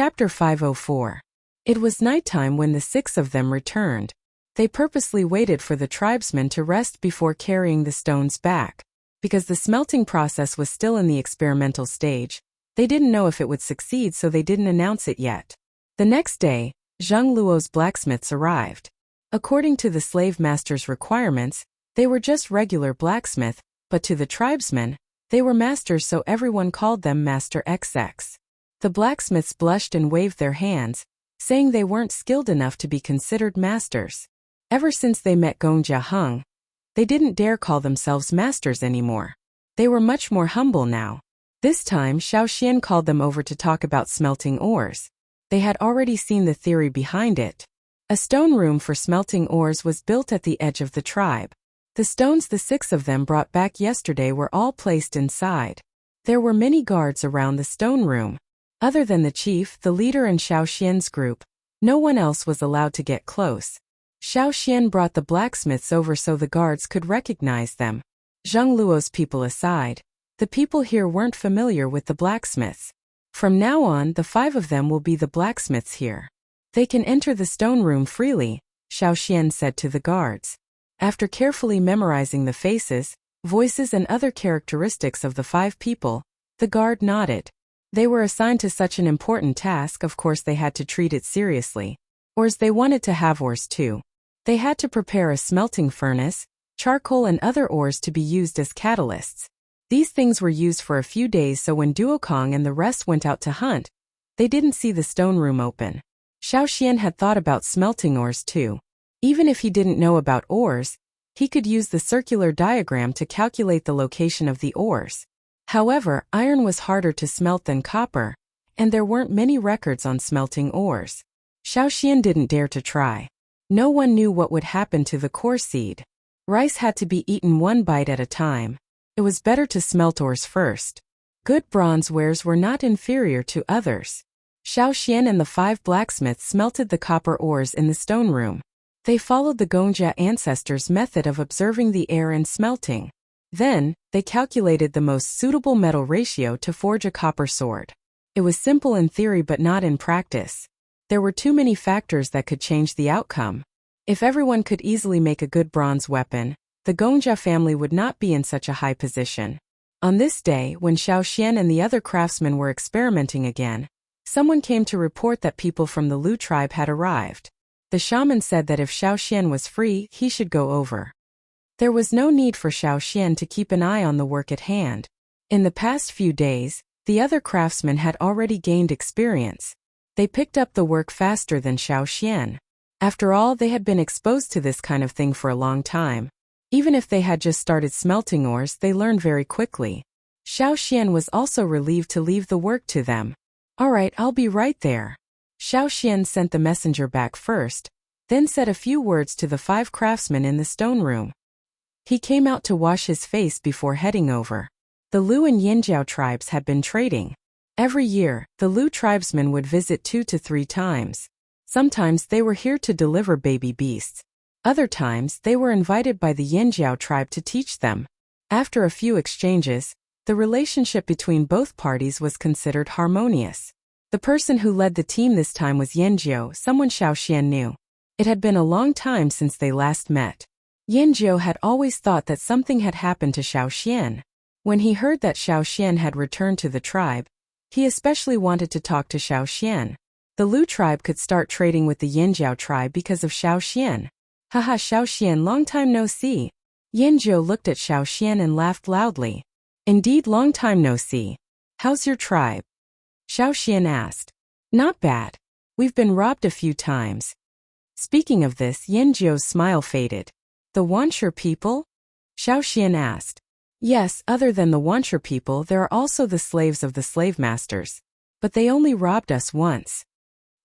Chapter 504. It was nighttime when the 6 of them returned. They purposely waited for the tribesmen to rest before carrying the stones back. Because the smelting process was still in the experimental stage, they didn't know if it would succeed, so they didn't announce it yet. The next day, Zhang Luo's blacksmiths arrived. According to the slave master's requirements, they were just regular blacksmith, but to the tribesmen, they were masters, so everyone called them Master XX. The blacksmiths blushed and waved their hands, saying they weren't skilled enough to be considered masters. Ever since they met Gongjia Heng, they didn't dare call themselves masters anymore. They were much more humble now. This time Xiaoxian called them over to talk about smelting ores. They had already seen the theory behind it. A stone room for smelting ores was built at the edge of the tribe. The stones the 6 of them brought back yesterday were all placed inside. There were many guards around the stone room. Other than the chief, the leader, and Xiaoxian's group, no one else was allowed to get close. Xiaoxian brought the blacksmiths over so the guards could recognize them. Zhang Luo's people aside, the people here weren't familiar with the blacksmiths. From now on, the 5 of them will be the blacksmiths here. They can enter the stone room freely, Xiaoxian said to the guards. After carefully memorizing the faces, voices, and other characteristics of the 5 people, the guard nodded. They were assigned to such an important task, of course they had to treat it seriously. Ores, they wanted to have ores too. They had to prepare a smelting furnace, charcoal, and other ores to be used as catalysts. These things were used for a few days, so when Duokong and the rest went out to hunt, they didn't see the stone room open. Xiaoxian had thought about smelting ores too. Even if he didn't know about ores, he could use the circular diagram to calculate the location of the ores. However, iron was harder to smelt than copper, and there weren't many records on smelting ores. Xiaoxian didn't dare to try. No one knew what would happen to the core seed. Rice had to be eaten one bite at a time. It was better to smelt ores first. Good bronze wares were not inferior to others. Xiaoxian and the 5 blacksmiths smelted the copper ores in the stone room. They followed the Gongjia ancestors' method of observing the air and smelting. Then, they calculated the most suitable metal ratio to forge a copper sword. It was simple in theory but not in practice. There were too many factors that could change the outcome. If everyone could easily make a good bronze weapon, the Gongjia family would not be in such a high position. On this day, when Xiaoxian and the other craftsmen were experimenting again, someone came to report that people from the Lu tribe had arrived. The shaman said that if Xiaoxian was free, he should go over. There was no need for Xiaoxian to keep an eye on the work at hand. In the past few days, the other craftsmen had already gained experience. They picked up the work faster than Xiaoxian. After all, they had been exposed to this kind of thing for a long time. Even if they had just started smelting ores, they learned very quickly. Xiaoxian was also relieved to leave the work to them. "All right, I'll be right there." Xiaoxian sent the messenger back first, then said a few words to the 5 craftsmen in the stone room. He came out to wash his face before heading over. The Lu and Yinjiao tribes had been trading. Every year, the Lu tribesmen would visit 2 to 3 times. Sometimes they were here to deliver baby beasts. Other times they were invited by the Yinjiao tribe to teach them. After a few exchanges, the relationship between both parties was considered harmonious. The person who led the team this time was Yanjiao, someone Xiaoxian knew. It had been a long time since they last met. Yanjiao had always thought that something had happened to Xiaoxian. When he heard that Xiaoxian had returned to the tribe, he especially wanted to talk to Xiaoxian. The Lu tribe could start trading with the Yinjiao tribe because of Xiaoxian. "Haha, Xiaoxian, long time no see." Yanjiao looked at Xiaoxian and laughed loudly. "Indeed, long time no see. How's your tribe?" Xiaoxian asked. "Not bad. We've been robbed a few times." Speaking of this, Yanjiao's smile faded. "The Wanshur people?" Xiaoxian asked. "Yes, other than the Wanshur people, there are also the slaves of the slave masters. But they only robbed us once."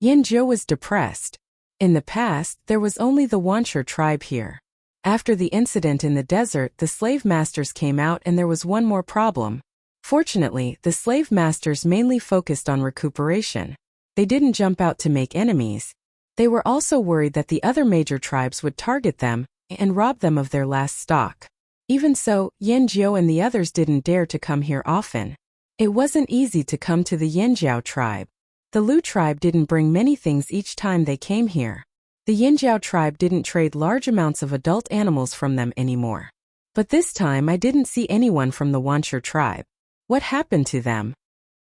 Yanjiao was depressed. In the past, there was only the Wanshur tribe here. After the incident in the desert, the slave masters came out and there was one more problem. Fortunately, the slave masters mainly focused on recuperation. They didn't jump out to make enemies. They were also worried that the other major tribes would target them and rob them of their last stock. Even so, Yanjiao and the others didn't dare to come here often. It wasn't easy to come to the Yinjiao tribe. The Lu tribe didn't bring many things each time they came here. The Yinjiao tribe didn't trade large amounts of adult animals from them anymore. But this time I didn't see anyone from the Wuxia tribe. What happened to them?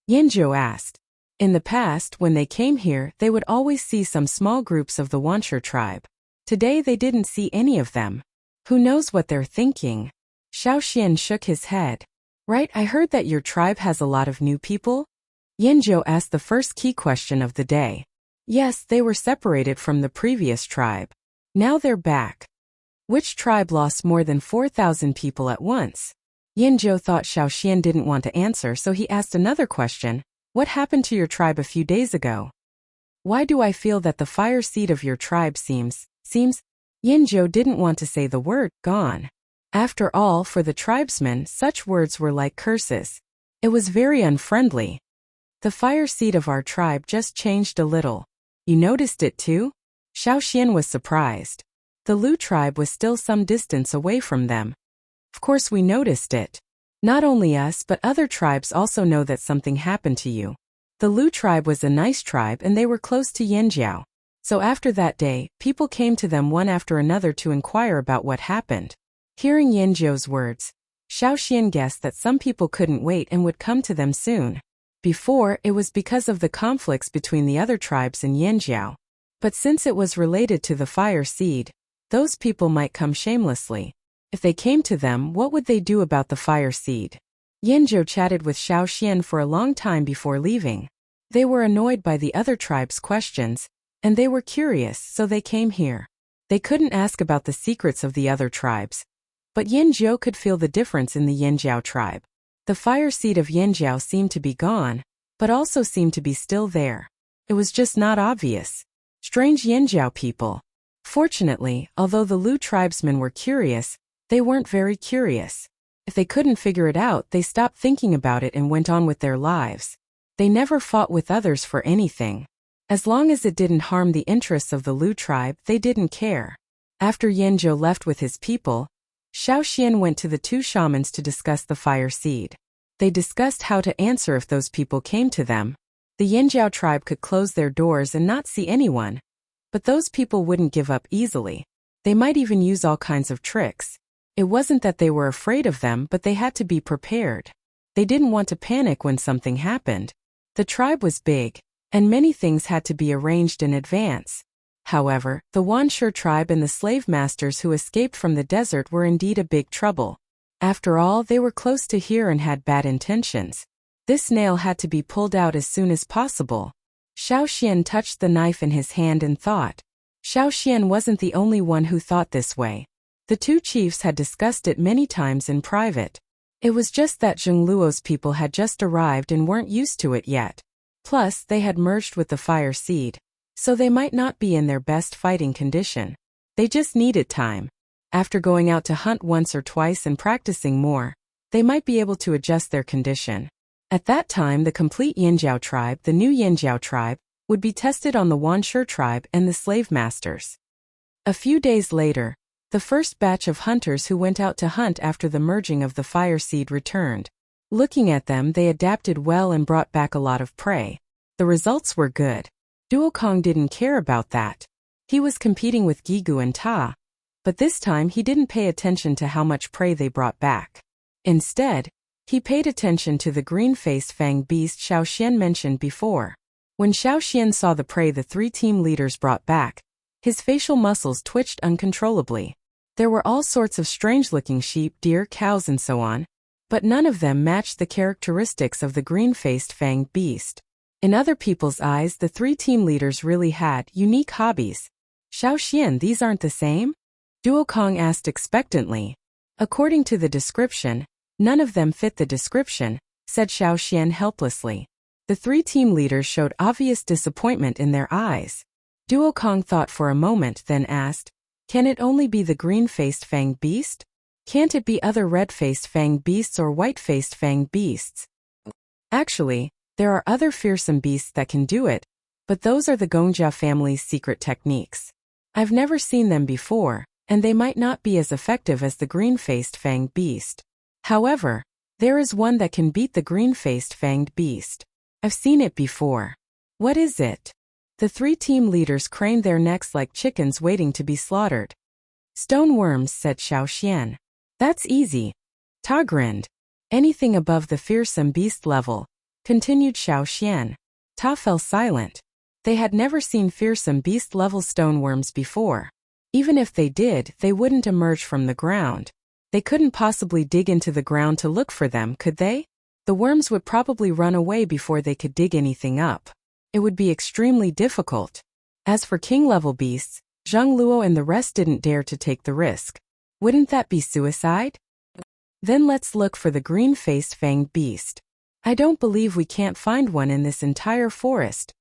Yinjiao asked. In the past, when they came here, they would always see some small groups of the Wuxia tribe. Today they didn't see any of them. Who knows what they're thinking? Xiao Xian shook his head. Right, I heard that your tribe has a lot of new people? Yinjiao asked the first key question of the day. Yes, they were separated from the previous tribe. Now they're back. Which tribe lost more than 4,000 people at once? Yinjiao thought Xiao Xian didn't want to answer, so he asked another question. What happened to your tribe a few days ago? Why do I feel that the fire seed of your tribe seems... Yinjiao didn't want to say the word, gone. After all, for the tribesmen, such words were like curses. It was very unfriendly. The fire seed of our tribe just changed a little. You noticed it too? Xiao Xian was surprised. The Lu tribe was still some distance away from them. Of course we noticed it. Not only us but other tribes also know that something happened to you. The Lu tribe was a nice tribe and they were close to Yinjiao. So after that day, people came to them one after another to inquire about what happened. Hearing Yinjiao's words, Xiao Xian guessed that some people couldn't wait and would come to them soon. Before, it was because of the conflicts between the other tribes and Yinjiao. But since it was related to the fire seed, those people might come shamelessly. If they came to them, what would they do about the fire seed? Yinjiao chatted with Xiao Xian for a long time before leaving. They were annoyed by the other tribes' questions, and they were curious, so they came here. They couldn't ask about the secrets of the other tribes. But Yinjiao could feel the difference in the Yinjiao tribe. The fire seed of Yinjiao seemed to be gone, but also seemed to be still there. It was just not obvious. Strange Yinjiao people. Fortunately, although the Lu tribesmen were curious, they weren't very curious. If they couldn't figure it out, they stopped thinking about it and went on with their lives. They never fought with others for anything. As long as it didn't harm the interests of the Lu tribe, they didn't care. After Yinjiao left with his people, Xiao Xian went to the two shamans to discuss the fire seed. They discussed how to answer if those people came to them. The Yinjiao tribe could close their doors and not see anyone. But those people wouldn't give up easily. They might even use all kinds of tricks. It wasn't that they were afraid of them, but they had to be prepared. They didn't want to panic when something happened. The tribe was big, and many things had to be arranged in advance. However, the Wuxia tribe and the slave masters who escaped from the desert were indeed a big trouble. After all, they were close to here and had bad intentions. This nail had to be pulled out as soon as possible. Xiao Xian touched the knife in his hand and thought. Xiao Xian wasn't the only one who thought this way. The two chiefs had discussed it many times in private. It was just that Zheng Luo's people had just arrived and weren't used to it yet. Plus, they had merged with the fire seed, so they might not be in their best fighting condition. They just needed time. After going out to hunt once or twice and practicing more, they might be able to adjust their condition. At that time, the complete Yinjiao tribe, the new Yinjiao tribe, would be tested on the Wuxia tribe and the slave masters. A few days later, the first batch of hunters who went out to hunt after the merging of the fire seed returned. Looking at them, they adapted well and brought back a lot of prey. The results were good. Duokong didn't care about that. He was competing with Gigu and Ta. But this time he didn't pay attention to how much prey they brought back. Instead, he paid attention to the green-faced fang beast Xiao Xian mentioned before. When Xiao Xian saw the prey the three team leaders brought back, his facial muscles twitched uncontrollably. There were all sorts of strange-looking sheep, deer, cows and so on, but none of them matched the characteristics of the green-faced fanged beast. In other people's eyes, the three team leaders really had unique hobbies. Xiao Xian, these aren't the same? Duokong asked expectantly. According to the description, none of them fit the description, said Xiao Xian helplessly. The three team leaders showed obvious disappointment in their eyes. Duokong thought for a moment, then asked, "Can it only be the green-faced fanged beast? Can't it be other red-faced fanged beasts or white-faced fanged beasts?" Actually, there are other fearsome beasts that can do it, but those are the Gongjia family's secret techniques. I've never seen them before, and they might not be as effective as the green-faced fanged beast. However, there is one that can beat the green-faced fanged beast. I've seen it before. What is it? The three team leaders craned their necks like chickens waiting to be slaughtered. Stone worms, said Xiao Xian. That's easy. Ta grinned. Anything above the fearsome beast level, continued Xiao Xian. Ta fell silent. They had never seen fearsome beast-level stone worms before. Even if they did, they wouldn't emerge from the ground. They couldn't possibly dig into the ground to look for them, could they? The worms would probably run away before they could dig anything up. It would be extremely difficult. As for king-level beasts, Zhang Luo and the rest didn't dare to take the risk. Wouldn't that be suicide? Then let's look for the green-faced fanged beast. I don't believe we can't find one in this entire forest.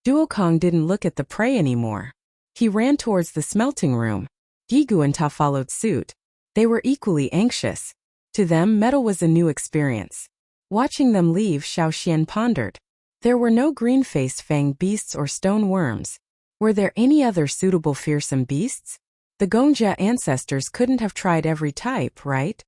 Duokong didn't look at the prey anymore. He ran towards the smelting room. Gigu and Ta followed suit. They were equally anxious. To them, metal was a new experience. Watching them leave, Xiao Xian pondered. There were no green-faced fanged beasts or stone worms. Were there any other suitable fearsome beasts? The Gongjia ancestors couldn't have tried every type, right?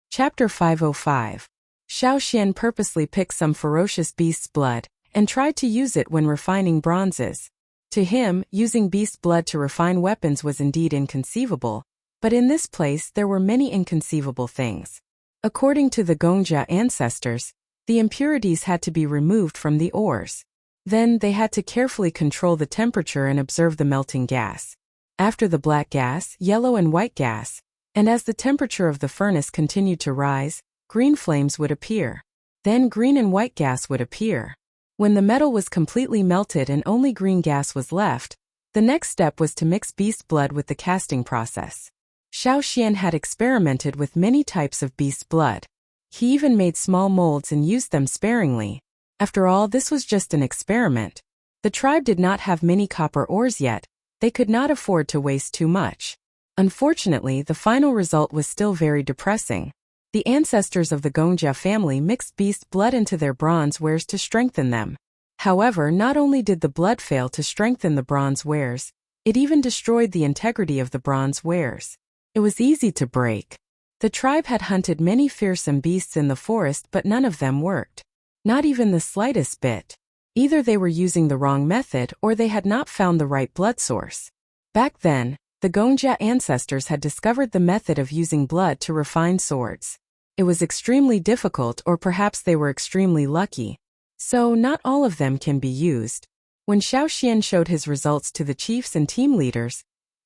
Chapter 505. Xiao Xian purposely picked some ferocious beast's blood and tried to use it when refining bronzes. To him, using beast blood to refine weapons was indeed inconceivable, but in this place there were many inconceivable things. According to the Gongjia ancestors, the impurities had to be removed from the ores. Then they had to carefully control the temperature and observe the melting gas. After the black gas, yellow and white gas, and as the temperature of the furnace continued to rise, green flames would appear. Then green and white gas would appear. When the metal was completely melted and only green gas was left, the next step was to mix beast blood with the casting process. Xiao Xian had experimented with many types of beast blood. He even made small molds and used them sparingly. After all, this was just an experiment. The tribe did not have many copper ores yet. They could not afford to waste too much. Unfortunately, the final result was still very depressing. The ancestors of the Gongjia family mixed beast blood into their bronze wares to strengthen them. However, not only did the blood fail to strengthen the bronze wares, it even destroyed the integrity of the bronze wares. It was easy to break. The tribe had hunted many fearsome beasts in the forest, but none of them worked. Not even the slightest bit. Either they were using the wrong method or they had not found the right blood source. Back then, the Gongjia ancestors had discovered the method of using blood to refine swords. It was extremely difficult, or perhaps they were extremely lucky. So, not all of them can be used. When Xiao Xian showed his results to the chiefs and team leaders,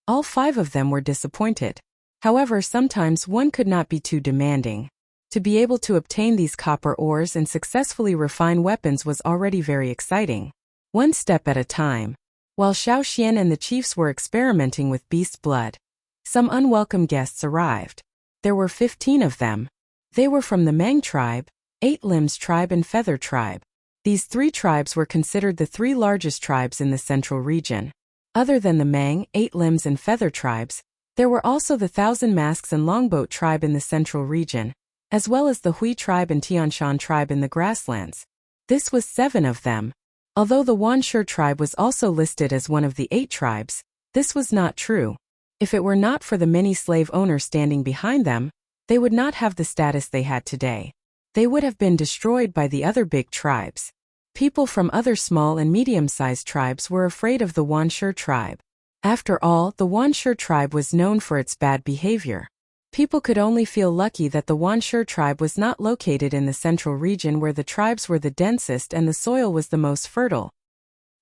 all 5 of them were disappointed. However, sometimes one could not be too demanding. To be able to obtain these copper ores and successfully refine weapons was already very exciting. One step at a time. While Xiao Xian and the chiefs were experimenting with beast blood, some unwelcome guests arrived. There were 15 of them. They were from the Mang tribe, 8 Limbs tribe and Feather tribe. These 3 tribes were considered the 3 largest tribes in the central region. Other than the Mang, 8 Limbs and Feather tribes, there were also the Thousand Masks and Longboat tribe in the central region, as well as the Hui tribe and Tianshan tribe in the grasslands. This was 7 of them. Although the Wanshi tribe was also listed as one of the 8 tribes, this was not true. If it were not for the many slave owners standing behind them, they would not have the status they had today. They would have been destroyed by the other big tribes. People from other small and medium-sized tribes were afraid of the Wanshi tribe. After all, the Wanshi tribe was known for its bad behavior. People could only feel lucky that the Wanshi tribe was not located in the central region where the tribes were the densest and the soil was the most fertile.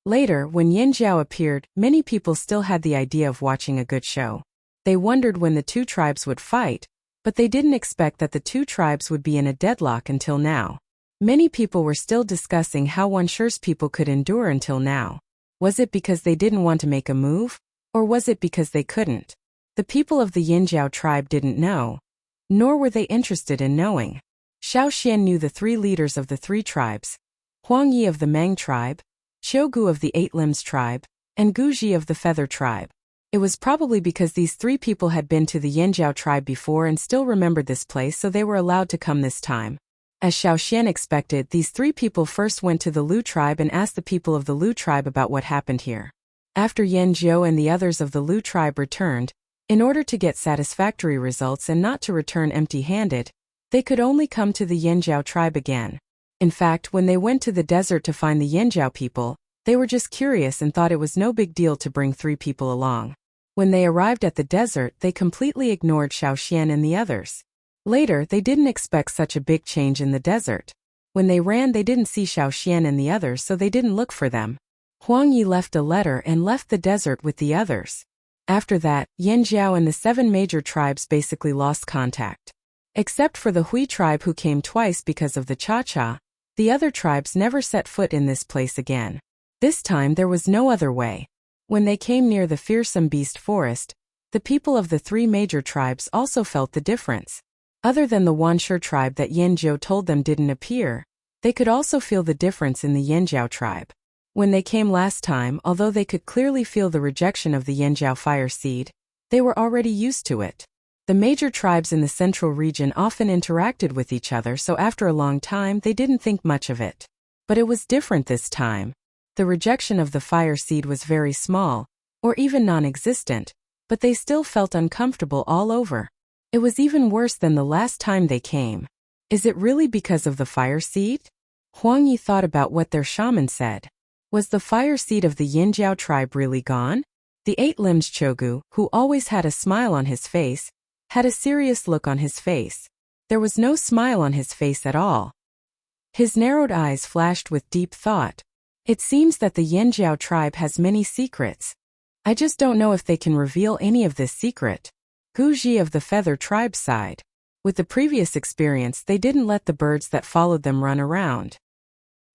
Later, when Yin Jiao appeared, many people still had the idea of watching a good show. They wondered when the 2 tribes would fight, but they didn't expect that the 2 tribes would be in a deadlock until now. Many people were still discussing how Wanshi's people could endure until now. Was it because they didn't want to make a move? Or was it because they couldn't? The people of the Yinjiao tribe didn't know, nor were they interested in knowing. Xiao Xian knew the 3 leaders of the 3 tribes, Huang Yi of the Mang tribe, Qiugu of the 8 Limbs tribe, and Gu Ji of the Feather tribe. It was probably because these 3 people had been to the Yinjiao tribe before and still remembered this place, so they were allowed to come this time. As Xiao Xian expected, these 3 people first went to the Lu tribe and asked the people of the Lu tribe about what happened here. After Yan Zhou and the others of the Lu tribe returned, in order to get satisfactory results and not to return empty-handed, they could only come to the Yinjiao tribe again. In fact, when they went to the desert to find the Yanjiao people, they were just curious and thought it was no big deal to bring 3 people along. When they arrived at the desert, they completely ignored Xiaoxian and the others. Later, they didn't expect such a big change in the desert. When they ran, they didn't see Xiaoxian and the others, so they didn't look for them. Huang Yi left a letter and left the desert with the others. After that, Yanjiao and the 7 major tribes basically lost contact. Except for the Hui tribe who came twice because of the Cha-Cha, the other tribes never set foot in this place again. This time there was no other way. When they came near the fearsome beast forest, the people of the 3 major tribes also felt the difference. Other than the Wanshi tribe that Yanjiao told them didn't appear, they could also feel the difference in the Yanjiao tribe. When they came last time, although they could clearly feel the rejection of the Yanjiao fire seed, they were already used to it. The major tribes in the central region often interacted with each other, so after a long time they didn't think much of it. But it was different this time. The rejection of the fire seed was very small, or even non-existent, but they still felt uncomfortable all over. It was even worse than the last time they came. Is it really because of the fire seed? Huang Yi thought about what their shaman said. Was the fire seed of the Yanjiao tribe really gone? The 8-limbed Chogu, who always had a smile on his face, had a serious look on his face. There was no smile on his face at all. His narrowed eyes flashed with deep thought. It seems that the Yanjiao tribe has many secrets. I just don't know if they can reveal any of this secret. Gu Ji of the Feather tribe sighed. With the previous experience, they didn't let the birds that followed them run around.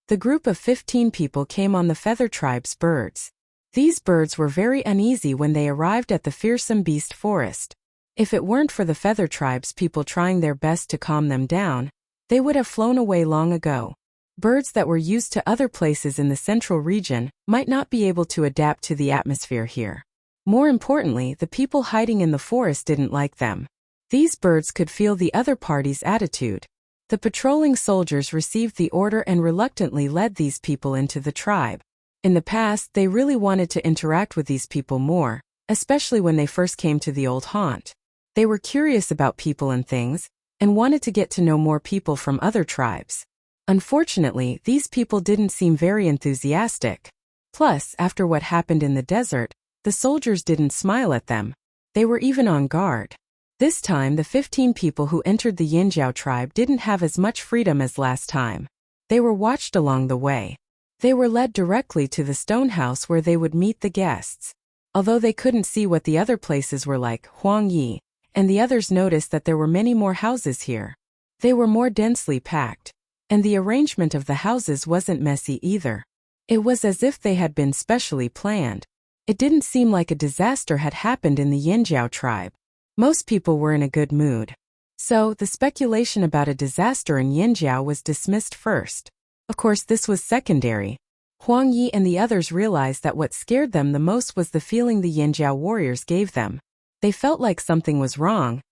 The group of 15 people came on the Feather tribe's birds. These birds were very uneasy when they arrived at the fearsome beast forest. If it weren't for the Feather tribe's people trying their best to calm them down, they would have flown away long ago. Birds that were used to other places in the central region might not be able to adapt to the atmosphere here. More importantly, the people hiding in the forest didn't like them. These birds could feel the other party's attitude. The patrolling soldiers received the order and reluctantly led these people into the tribe. In the past, they really wanted to interact with these people more, especially when they first came to the old haunt. They were curious about people and things, and wanted to get to know more people from other tribes. Unfortunately, these people didn't seem very enthusiastic. Plus, after what happened in the desert, the soldiers didn't smile at them. They were even on guard. This time, the 15 people who entered the Yanjiao tribe didn't have as much freedom as last time. They were watched along the way. They were led directly to the stone house where they would meet the guests. Although they couldn't see what the other places were like, Huang Yi and the others noticed that there were many more houses here. They were more densely packed, and the arrangement of the houses wasn't messy either. It was as if they had been specially planned. It didn't seem like a disaster had happened in the Yanjiao tribe. Most people were in a good mood. So, the speculation about a disaster in Yanjiao was dismissed first. Of course, this was secondary. Huang Yi and the others realized that what scared them the most was the feeling the Yanjiao warriors gave them. They felt like something was wrong,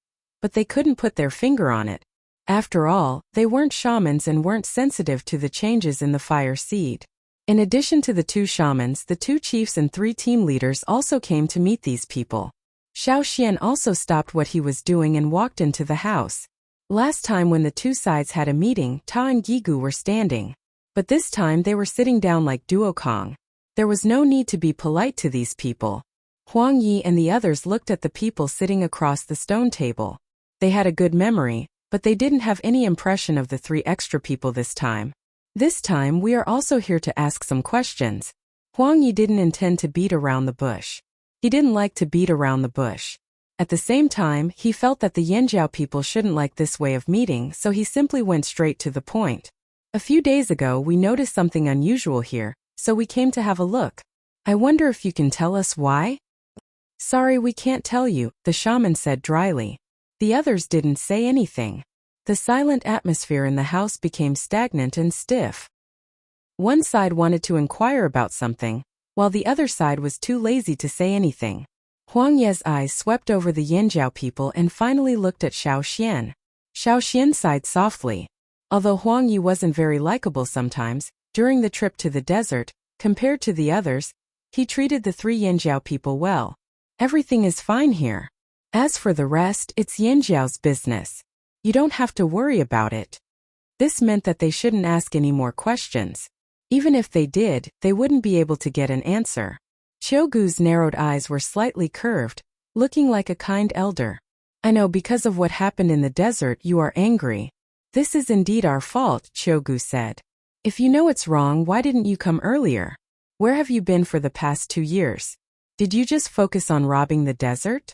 but they couldn't put their finger on it. After all, they weren't shamans and weren't sensitive to the changes in the fire seed. In addition to the 2 shamans, the 2 chiefs and 3 team leaders also came to meet these people. Xiaoxian also stopped what he was doing and walked into the house. Last time when the 2 sides had a meeting, Ta and Gigu were standing. But this time they were sitting down like duokong. There was no need to be polite to these people. Huang Yi and the others looked at the people sitting across the stone table. They had a good memory, but they didn't have any impression of the 3 extra people this time. This time we are also here to ask some questions. Huang Yi didn't intend to beat around the bush. He didn't like to beat around the bush. At the same time, he felt that the Yanjiao people shouldn't like this way of meeting, so he simply went straight to the point. A few days ago we noticed something unusual here, so we came to have a look. I wonder if you can tell us why? Sorry, we can't tell you, the shaman said dryly. The others didn't say anything. The silent atmosphere in the house became stagnant and stiff. One side wanted to inquire about something, while the other side was too lazy to say anything. Huang Ye's eyes swept over the Yanjiao people and finally looked at Xiaoxian. Xiaoxian sighed softly. Although Huang Yi wasn't very likable sometimes, during the trip to the desert, compared to the others, he treated the 3 Yanjiao people well. Everything is fine here. As for the rest, it's Yanjiao's business. You don't have to worry about it. This meant that they shouldn't ask any more questions. Even if they did, they wouldn't be able to get an answer. Qiugu's narrowed eyes were slightly curved, looking like a kind elder. I know because of what happened in the desert you are angry. This is indeed our fault, Qiugu said. If you know it's wrong, why didn't you come earlier? Where have you been for the past 2 years? Did you just focus on robbing the desert?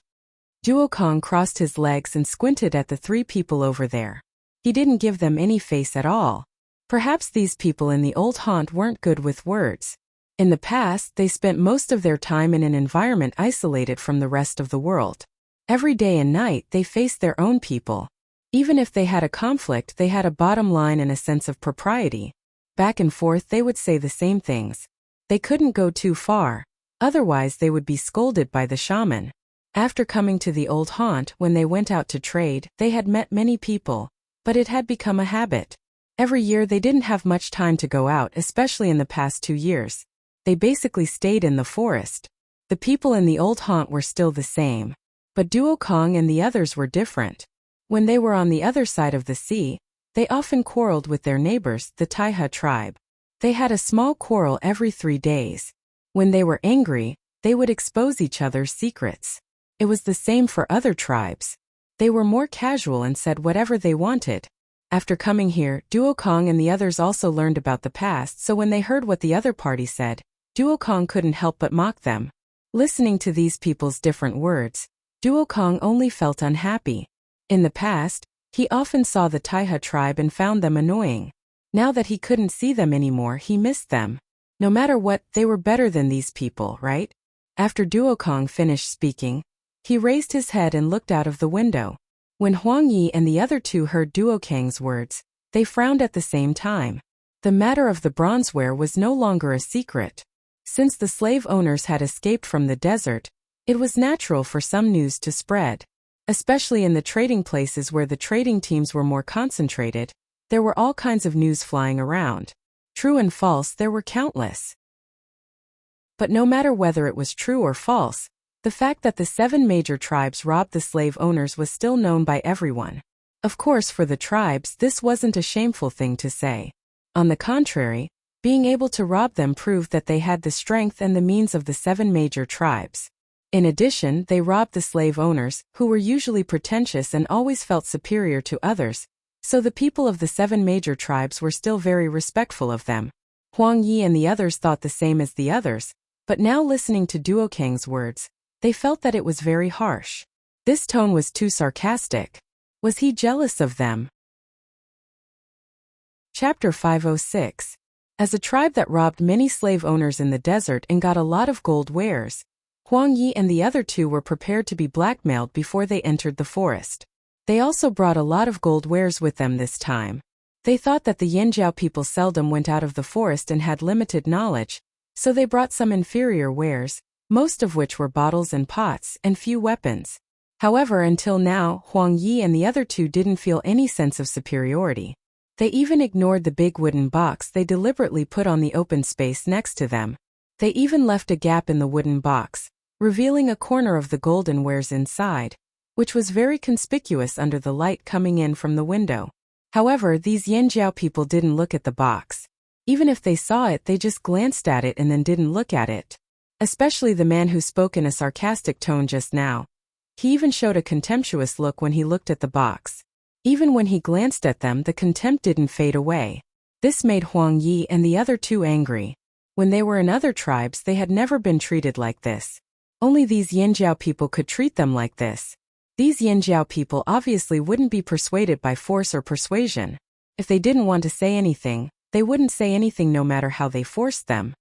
Duokong crossed his legs and squinted at the 3 people over there. He didn't give them any face at all. Perhaps these people in the old haunt weren't good with words. In the past, they spent most of their time in an environment isolated from the rest of the world. Every day and night they faced their own people. Even if they had a conflict, they had a bottom line and a sense of propriety. Back and forth they would say the same things. They couldn't go too far, otherwise they would be scolded by the shaman. After coming to the old haunt, when they went out to trade, they had met many people, but it had become a habit. Every year they didn't have much time to go out, especially in the past 2 years. They basically stayed in the forest. The people in the old haunt were still the same, but Duokong and the others were different. When they were on the other side of the sea, they often quarreled with their neighbors, the Taiha tribe. They had a small quarrel every 3 days. When they were angry, they would expose each other's secrets. It was the same for other tribes. They were more casual and said whatever they wanted. After coming here, Duokong and the others also learned about the past, so when they heard what the other party said, Duokong couldn't help but mock them. Listening to these people's different words, Duokong only felt unhappy. In the past, he often saw the Taiha tribe and found them annoying. Now that he couldn't see them anymore, he missed them. No matter what, they were better than these people, right? After Duokong finished speaking, he raised his head and looked out of the window. When Huang Yi and the other 2 heard Duokang's words, they frowned at the same time. The matter of the bronzeware was no longer a secret. Since the slave owners had escaped from the desert, it was natural for some news to spread. Especially in the trading places where the trading teams were more concentrated, there were all kinds of news flying around. True and false, there were countless. But no matter whether it was true or false, the fact that the 7 major tribes robbed the slave owners was still known by everyone. Of course, for the tribes, this wasn't a shameful thing to say. On the contrary, being able to rob them proved that they had the strength and the means of the 7 major tribes. In addition, they robbed the slave owners, who were usually pretentious and always felt superior to others, so the people of the 7 major tribes were still very respectful of them. Huang Yi and the others thought the same as the others, but now listening to Duokang's words, they felt that it was very harsh. This tone was too sarcastic. Was he jealous of them? Chapter 506. As a tribe that robbed many slave owners in the desert and got a lot of gold wares, Huang Yi and the other 2 were prepared to be blackmailed before they entered the forest. They also brought a lot of gold wares with them this time. They thought that the Yanjiao people seldom went out of the forest and had limited knowledge, so they brought some inferior wares, most of which were bottles and pots, and few weapons. However, until now, Huang Yi and the other 2 didn't feel any sense of superiority. They even ignored the big wooden box they deliberately put on the open space next to them. They even left a gap in the wooden box, revealing a corner of the golden wares inside, which was very conspicuous under the light coming in from the window. However, these Yanjiao people didn't look at the box. Even if they saw it, they just glanced at it and then didn't look at it. Especially the man who spoke in a sarcastic tone just now. He even showed a contemptuous look when he looked at the box. Even when he glanced at them, the contempt didn't fade away. This made Huang Yi and the other 2 angry. When they were in other tribes, they had never been treated like this. Only these Yanjiao people could treat them like this. These Yanjiao people obviously wouldn't be persuaded by force or persuasion. If they didn't want to say anything, they wouldn't say anything no matter how they forced them.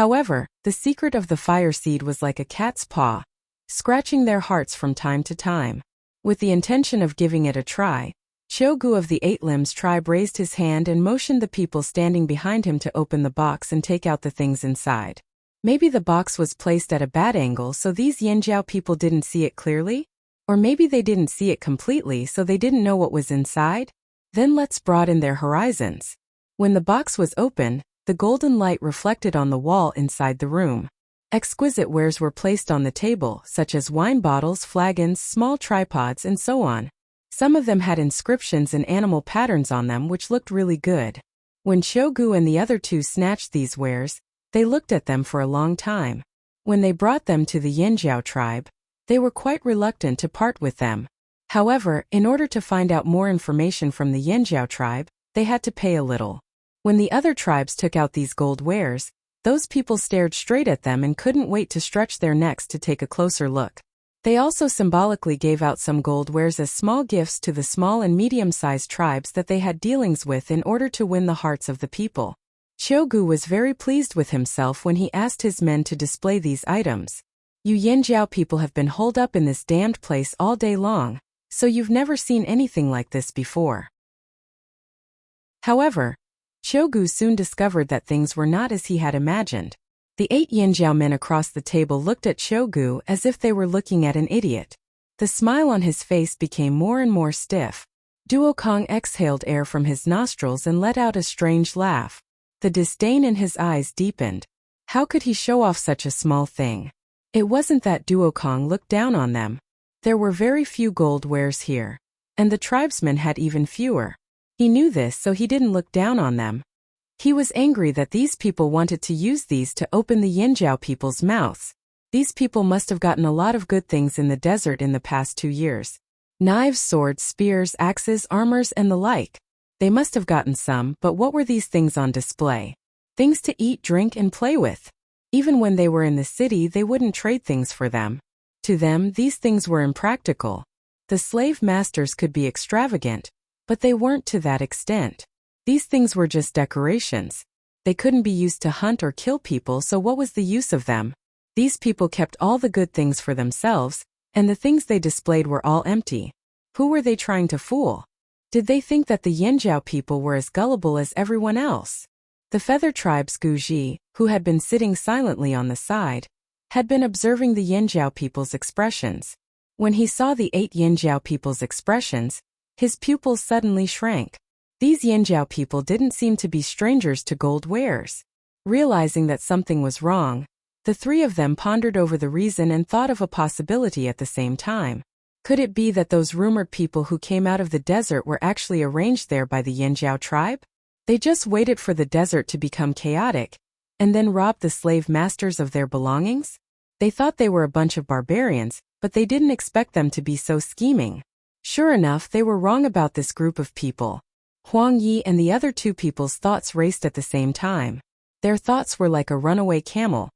However, the secret of the fire seed was like a cat's paw, scratching their hearts from time to time. With the intention of giving it a try, Qiugu of the 8 Limbs tribe raised his hand and motioned the people standing behind him to open the box and take out the things inside. Maybe the box was placed at a bad angle so these Yanjiao people didn't see it clearly? Or maybe they didn't see it completely so they didn't know what was inside? Then let's broaden their horizons. When the box was open, the golden light reflected on the wall inside the room. Exquisite wares were placed on the table, such as wine bottles, flagons, small tripods, and so on. Some of them had inscriptions and animal patterns on them which looked really good. When Shogu and the other two snatched these wares, they looked at them for a long time. When they brought them to the Yinjiao tribe, they were quite reluctant to part with them. However, in order to find out more information from the Yinjiao tribe, they had to pay a little. When the other tribes took out these gold wares, those people stared straight at them and couldn't wait to stretch their necks to take a closer look. They also symbolically gave out some gold wares as small gifts to the small and medium-sized tribes that they had dealings with in order to win the hearts of the people. Shogu was very pleased with himself when he asked his men to display these items. You Yinjiao people have been holed up in this damned place all day long, so you've never seen anything like this before. However, Shogu soon discovered that things were not as he had imagined. The 8 Yinjiao men across the table looked at Shogu as if they were looking at an idiot. The smile on his face became more and more stiff. Duokong exhaled air from his nostrils and let out a strange laugh. The disdain in his eyes deepened. How could he show off such a small thing? It wasn't that Duokong looked down on them. There were very few gold wares here, and the tribesmen had even fewer. He knew this, so he didn't look down on them. He was angry that these people wanted to use these to open the Yinjiao people's mouths. These people must have gotten a lot of good things in the desert in the past 2 years. Knives, swords, spears, axes, armors, and the like. They must have gotten some, but what were these things on display? Things to eat, drink, and play with. Even when they were in the city, they wouldn't trade things for them. To them, these things were impractical. The slave masters could be extravagant, but they weren't to that extent. These things were just decorations. They couldn't be used to hunt or kill people, so what was the use of them? These people kept all the good things for themselves, and the things they displayed were all empty. Who were they trying to fool? Did they think that the Yinjiao people were as gullible as everyone else? The feather tribe's Guji, who had been sitting silently on the side, had been observing the Yinjiao people's expressions. When he saw the 8 Yinjiao people's expressions, his pupils suddenly shrank. These Yinjiao people didn't seem to be strangers to gold wares. Realizing that something was wrong, the 3 of them pondered over the reason and thought of a possibility at the same time. Could it be that those rumored people who came out of the desert were actually arranged there by the Yinjiao tribe? They just waited for the desert to become chaotic, and then robbed the slave masters of their belongings? They thought they were a bunch of barbarians, but they didn't expect them to be so scheming. Sure enough, they were wrong about this group of people. Huang Yi and the other 2 people's thoughts raced at the same time. Their thoughts were like a runaway camel,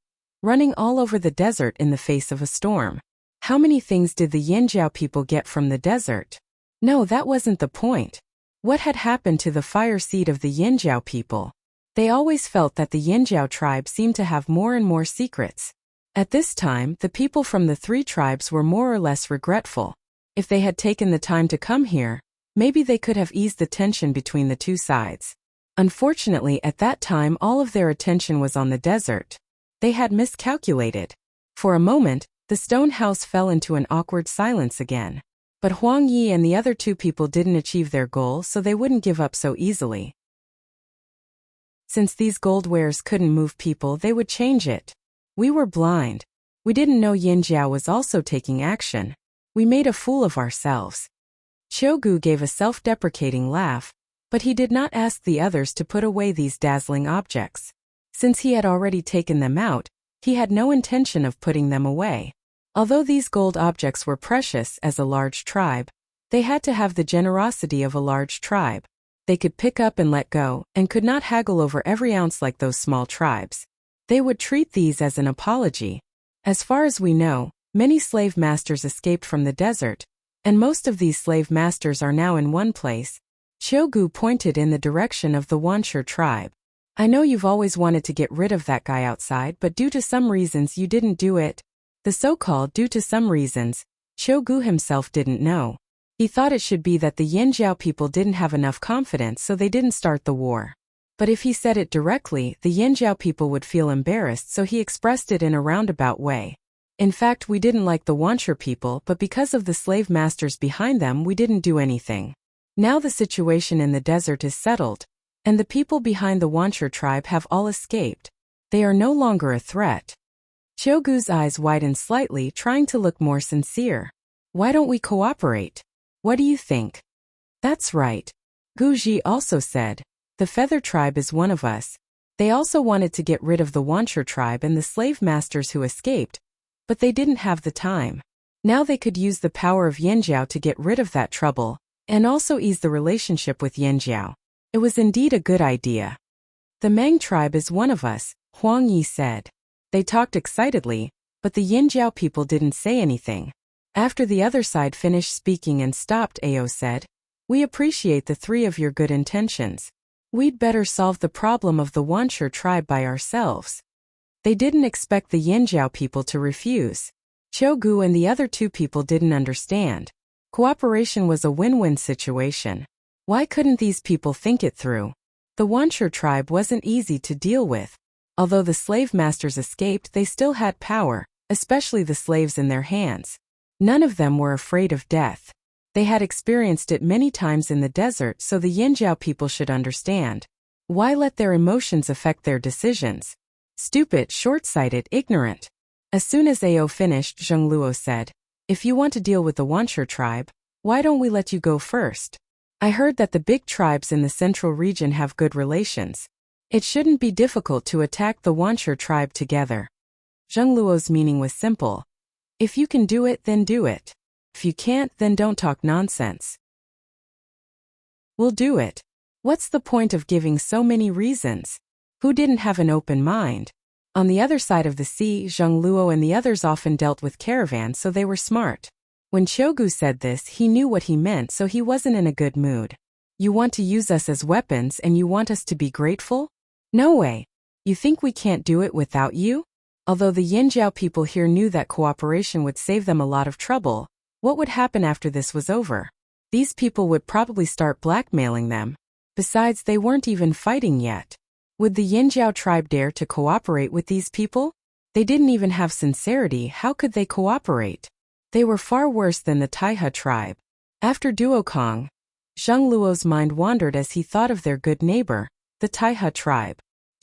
running all over the desert in the face of a storm. How many things did the Yinjiao people get from the desert? No, that wasn't the point. What had happened to the fire seed of the Yinjiao people? They always felt that the Yinjiao tribe seemed to have more and more secrets. At this time, the people from the 3 tribes were more or less regretful. If they had taken the time to come here, maybe they could have eased the tension between the 2 sides. Unfortunately, at that time all of their attention was on the desert. They had miscalculated. For a moment, the stone house fell into an awkward silence again. But Huang Yi and the other 2 people didn't achieve their goal, so they wouldn't give up so easily. Since these gold wares couldn't move people, they would change it. We were blind. We didn't know Yinjiao was also taking action. We made a fool of ourselves. Shogu gave a self-deprecating laugh, but he did not ask the others to put away these dazzling objects. Since he had already taken them out, he had no intention of putting them away. Although these gold objects were precious as a large tribe, they had to have the generosity of a large tribe. They could pick up and let go, and could not haggle over every ounce like those small tribes. They would treat these as an apology. As far as we know, many slave masters escaped from the desert, and most of these slave masters are now in one place. Shogu pointed in the direction of the Wanshur tribe. I know you've always wanted to get rid of that guy outside, but due to some reasons you didn't do it. The so-called due to some reasons, Shogu himself didn't know. He thought it should be that the Yinjiao people didn't have enough confidence, so they didn't start the war. But if he said it directly, the Yinjiao people would feel embarrassed, so he expressed it in a roundabout way. In fact, we didn't like the Wanshur people, but because of the slave masters behind them, we didn't do anything. Now the situation in the desert is settled, and the people behind the Wanshur tribe have all escaped. They are no longer a threat. Shogu's eyes widened slightly, trying to look more sincere. Why don't we cooperate? What do you think? That's right. Guji also said. The Feather Tribe is one of us. They also wanted to get rid of the Wancher tribe and the slave masters who escaped, but they didn't have the time. Now they could use the power of Yanjiao to get rid of that trouble, and also ease the relationship with Yanjiao. It was indeed a good idea. The Mang tribe is one of us, Huang Yi said. They talked excitedly, but the Yanjiao people didn't say anything. After the other side finished speaking and stopped, Ao said, "We appreciate the three of your good intentions. We'd better solve the problem of the Wancher tribe by ourselves." They didn't expect the Yanjiao people to refuse. Gu and the other two people didn't understand. Cooperation was a win-win situation. Why couldn't these people think it through? The Wancher tribe wasn't easy to deal with. Although the slave masters escaped, they still had power, especially the slaves in their hands. None of them were afraid of death. They had experienced it many times in the desert, so the Yanjiao people should understand. Why let their emotions affect their decisions? Stupid, short-sighted, ignorant. As soon as Ao finished, Zheng Luo said, "If you want to deal with the Wancher tribe, why don't we let you go first? I heard that the big tribes in the central region have good relations. It shouldn't be difficult to attack the Wancher tribe together." Zheng Luo's meaning was simple. If you can do it, then do it. If you can't, then don't talk nonsense. We'll do it. What's the point of giving so many reasons? Who didn't have an open mind? On the other side of the sea, Zheng Luo and the others often dealt with caravans, so they were smart. When Gu said this, he knew what he meant, so he wasn't in a good mood. You want to use us as weapons and you want us to be grateful? No way. You think we can't do it without you? Although the Yanjiao people here knew that cooperation would save them a lot of trouble, what would happen after this was over? These people would probably start blackmailing them. Besides, they weren't even fighting yet. Would the Yanjiao tribe dare to cooperate with these people? They didn't even have sincerity. How could they cooperate? They were far worse than the Taihe tribe. After Duokong, Zheng Luo's mind wandered as he thought of their good neighbor, the Taihe tribe.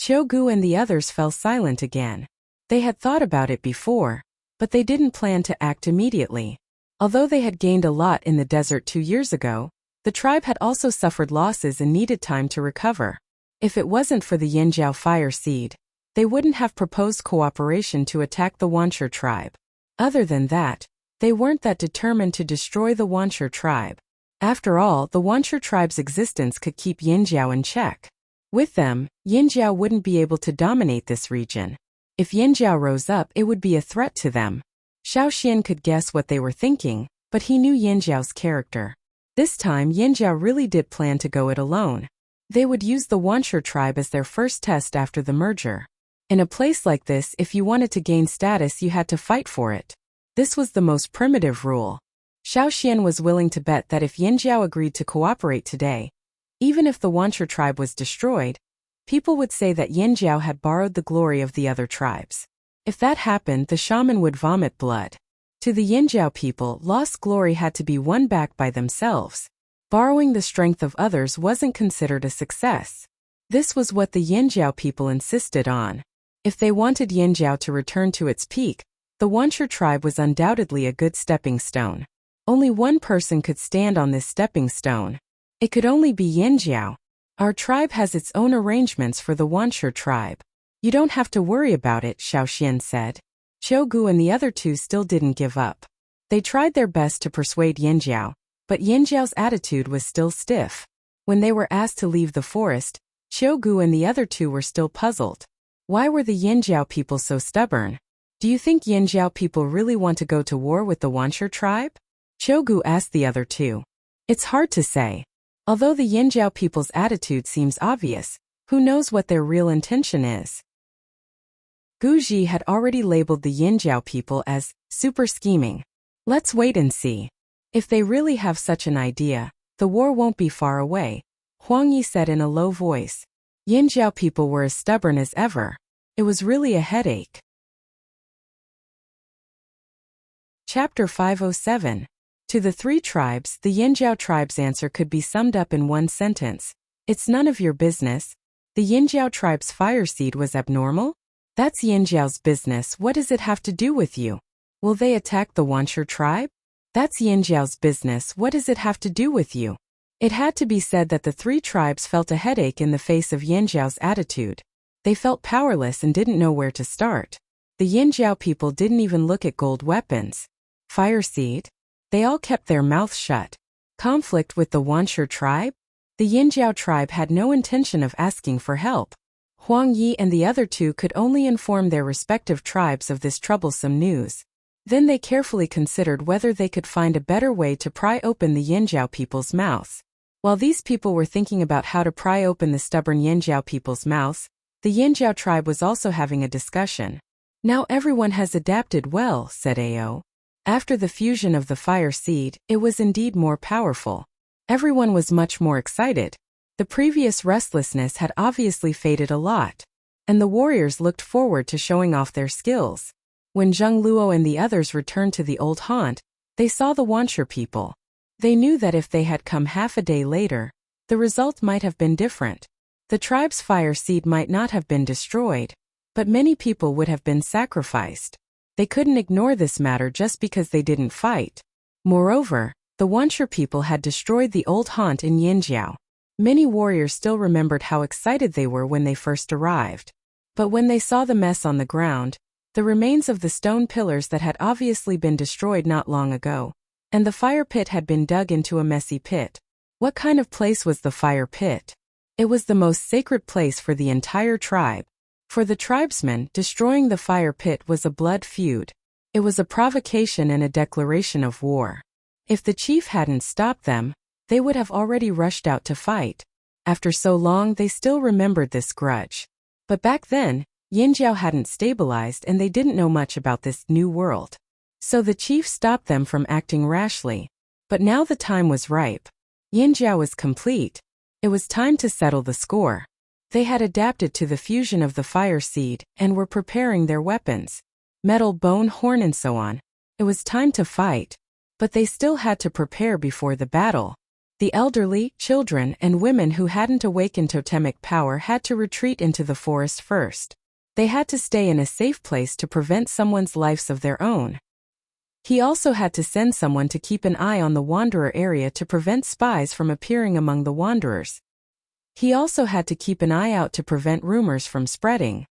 Gu and the others fell silent again. They had thought about it before, but they didn't plan to act immediately. Although they had gained a lot in the desert 2 years ago, the tribe had also suffered losses and needed time to recover. If it wasn't for the Yanjiao fire seed, they wouldn't have proposed cooperation to attack the Wancher tribe. Other than that, they weren't that determined to destroy the Wancher tribe. After all, the Wancher tribe's existence could keep Yanjiao in check. With them, Yanjiao wouldn't be able to dominate this region. If Yanjiao rose up, it would be a threat to them. Xiao Xian could guess what they were thinking, but he knew Yanjiao's character. This time, Yanjiao really did plan to go it alone. They would use the Wancher tribe as their first test after the merger. In a place like this, if you wanted to gain status, you had to fight for it. This was the most primitive rule. Xiao Xian was willing to bet that if Yanjiao agreed to cooperate today, even if the Wancher tribe was destroyed, people would say that Yanjiao had borrowed the glory of the other tribes. If that happened, the shaman would vomit blood. To the Yanjiao people, lost glory had to be won back by themselves. Borrowing the strength of others wasn't considered a success. This was what the Yanjiao people insisted on. If they wanted Yanjiao to return to its peak, the Wancher tribe was undoubtedly a good stepping stone. Only one person could stand on this stepping stone. It could only be Yanjiao. Our tribe has its own arrangements for the Wancher tribe. You don't have to worry about it, Xiao Xian said. Gu and the other two still didn't give up. They tried their best to persuade Yanjiao, but Yanjiao's attitude was still stiff. When they were asked to leave the forest, Gu and the other two were still puzzled. Why were the Yanjiao people so stubborn? Do you think Yanjiao people really want to go to war with the Wancher tribe? Gu asked the other two. It's hard to say. Although the Yanjiao people's attitude seems obvious, who knows what their real intention is? Guji had already labeled the Yanjiao people as super scheming. Let's wait and see. If they really have such an idea, the war won't be far away, Huang Yi said in a low voice. Yanjiao people were as stubborn as ever. It was really a headache. Chapter 507. To the three tribes, the Yanjiao tribe's answer could be summed up in one sentence. It's none of your business. The Yanjiao tribe's fire seed was abnormal? That's Yanjiao's business. What does it have to do with you? Will they attack the Wancher tribe? That's Yinjiao's business, what does it have to do with you? It had to be said that the three tribes felt a headache in the face of Yinjiao's attitude. They felt powerless and didn't know where to start. The Yinjiao people didn't even look at gold weapons. Fire seed? They all kept their mouths shut. Conflict with the Wuxia tribe? The Yinjiao tribe had no intention of asking for help. Huang Yi and the other two could only inform their respective tribes of this troublesome news. Then they carefully considered whether they could find a better way to pry open the Yinjiao people's mouths. While these people were thinking about how to pry open the stubborn Yinjiao people's mouths, the Yinjiao tribe was also having a discussion. Now everyone has adapted well, said Ao. After the fusion of the fire seed, it was indeed more powerful. Everyone was much more excited. The previous restlessness had obviously faded a lot, and the warriors looked forward to showing off their skills. When Zheng Luo and the others returned to the old haunt, they saw the Wuxia people. They knew that if they had come half a day later, the result might have been different. The tribe's fire seed might not have been destroyed, but many people would have been sacrificed. They couldn't ignore this matter just because they didn't fight. Moreover, the Wuxia people had destroyed the old haunt in Yinjiao. Many warriors still remembered how excited they were when they first arrived. But when they saw the mess on the ground, the remains of the stone pillars that had obviously been destroyed not long ago, and the fire pit had been dug into a messy pit. What kind of place was the fire pit? It was the most sacred place for the entire tribe. For the tribesmen, destroying the fire pit was a blood feud. It was a provocation and a declaration of war. If the chief hadn't stopped them, they would have already rushed out to fight. After so long, they still remembered this grudge. But back then, Yinjiao hadn't stabilized and they didn't know much about this new world. So the chief stopped them from acting rashly. But now the time was ripe. Yinjiao was complete. It was time to settle the score. They had adapted to the fusion of the fire seed and were preparing their weapons. Metal, bone, horn and so on. It was time to fight. But they still had to prepare before the battle. The elderly, children, and women who hadn't awakened totemic power had to retreat into the forest first. They had to stay in a safe place to prevent someone's lives of their own. He also had to send someone to keep an eye on the wanderer area to prevent spies from appearing among the wanderers. He also had to keep an eye out to prevent rumors from spreading.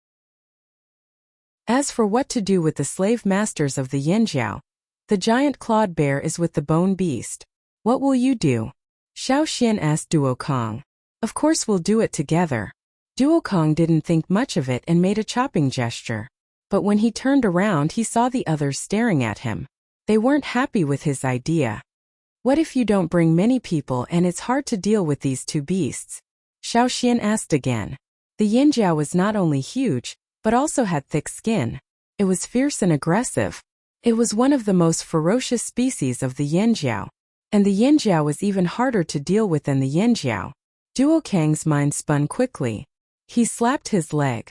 As for what to do with the slave masters of the Yinjiao, the giant clawed bear is with the bone beast. What will you do? Xiao Xian asked Duo Kong. Of course we'll do it together. Duo Kong didn't think much of it and made a chopping gesture. But when he turned around he saw the others staring at him. They weren't happy with his idea. What if you don't bring many people and it's hard to deal with these two beasts? Xiao Xian asked again. The Yinjiao was not only huge, but also had thick skin. It was fierce and aggressive. It was one of the most ferocious species of the Yinjiao. And the Yinjiao was even harder to deal with than the Yinjiao. Duo Kang's mind spun quickly. He slapped his leg.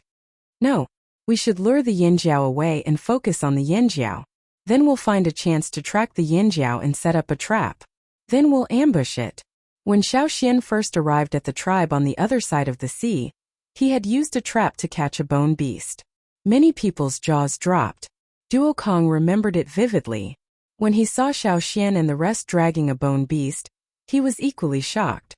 No, we should lure the Yinjiao away and focus on the Yinjiao. Then we'll find a chance to track the Yinjiao and set up a trap. Then we'll ambush it. When Xiao Xian first arrived at the tribe on the other side of the sea, he had used a trap to catch a bone beast. Many people's jaws dropped. Duo Kong remembered it vividly. When he saw Xiao Xian and the rest dragging a bone beast, he was equally shocked.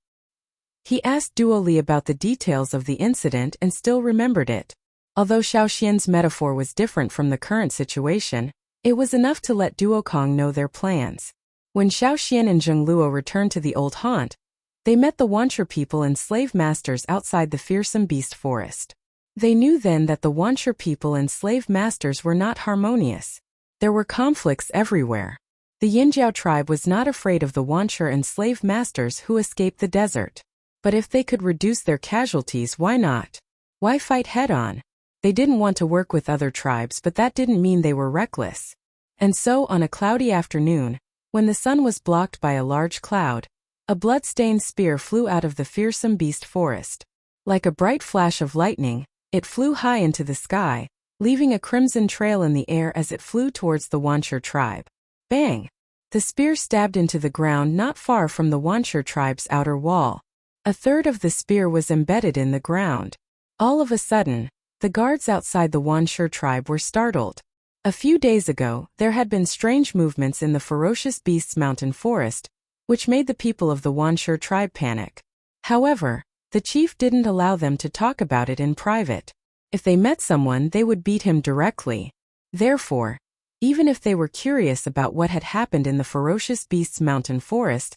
He asked Duo Li about the details of the incident and still remembered it. Although Xiao Xian's metaphor was different from the current situation, it was enough to let Duo Kong know their plans. When Xiao Xian and Zheng Luo returned to the old haunt, they met the Wuxia people and slave masters outside the fearsome beast forest. They knew then that the Wuxia people and slave masters were not harmonious. There were conflicts everywhere. The Yinjiao tribe was not afraid of the Wuxia and slave masters who escaped the desert. But if they could reduce their casualties, why not? Why fight head-on? They didn't want to work with other tribes, but that didn't mean they were reckless. And so, on a cloudy afternoon, when the sun was blocked by a large cloud, a blood-stained spear flew out of the fearsome beast forest. Like a bright flash of lightning, it flew high into the sky, leaving a crimson trail in the air as it flew towards the Wuxia tribe. Bang! The spear stabbed into the ground not far from the Wuxia tribe's outer wall. A third of the spear was embedded in the ground. All of a sudden, the guards outside the Wuxia tribe were startled. A few days ago, there had been strange movements in the ferocious beast's mountain forest, which made the people of the Wuxia tribe panic. However, the chief didn't allow them to talk about it in private. If they met someone, they would beat him directly. Therefore, even if they were curious about what had happened in the ferocious beast's mountain forest,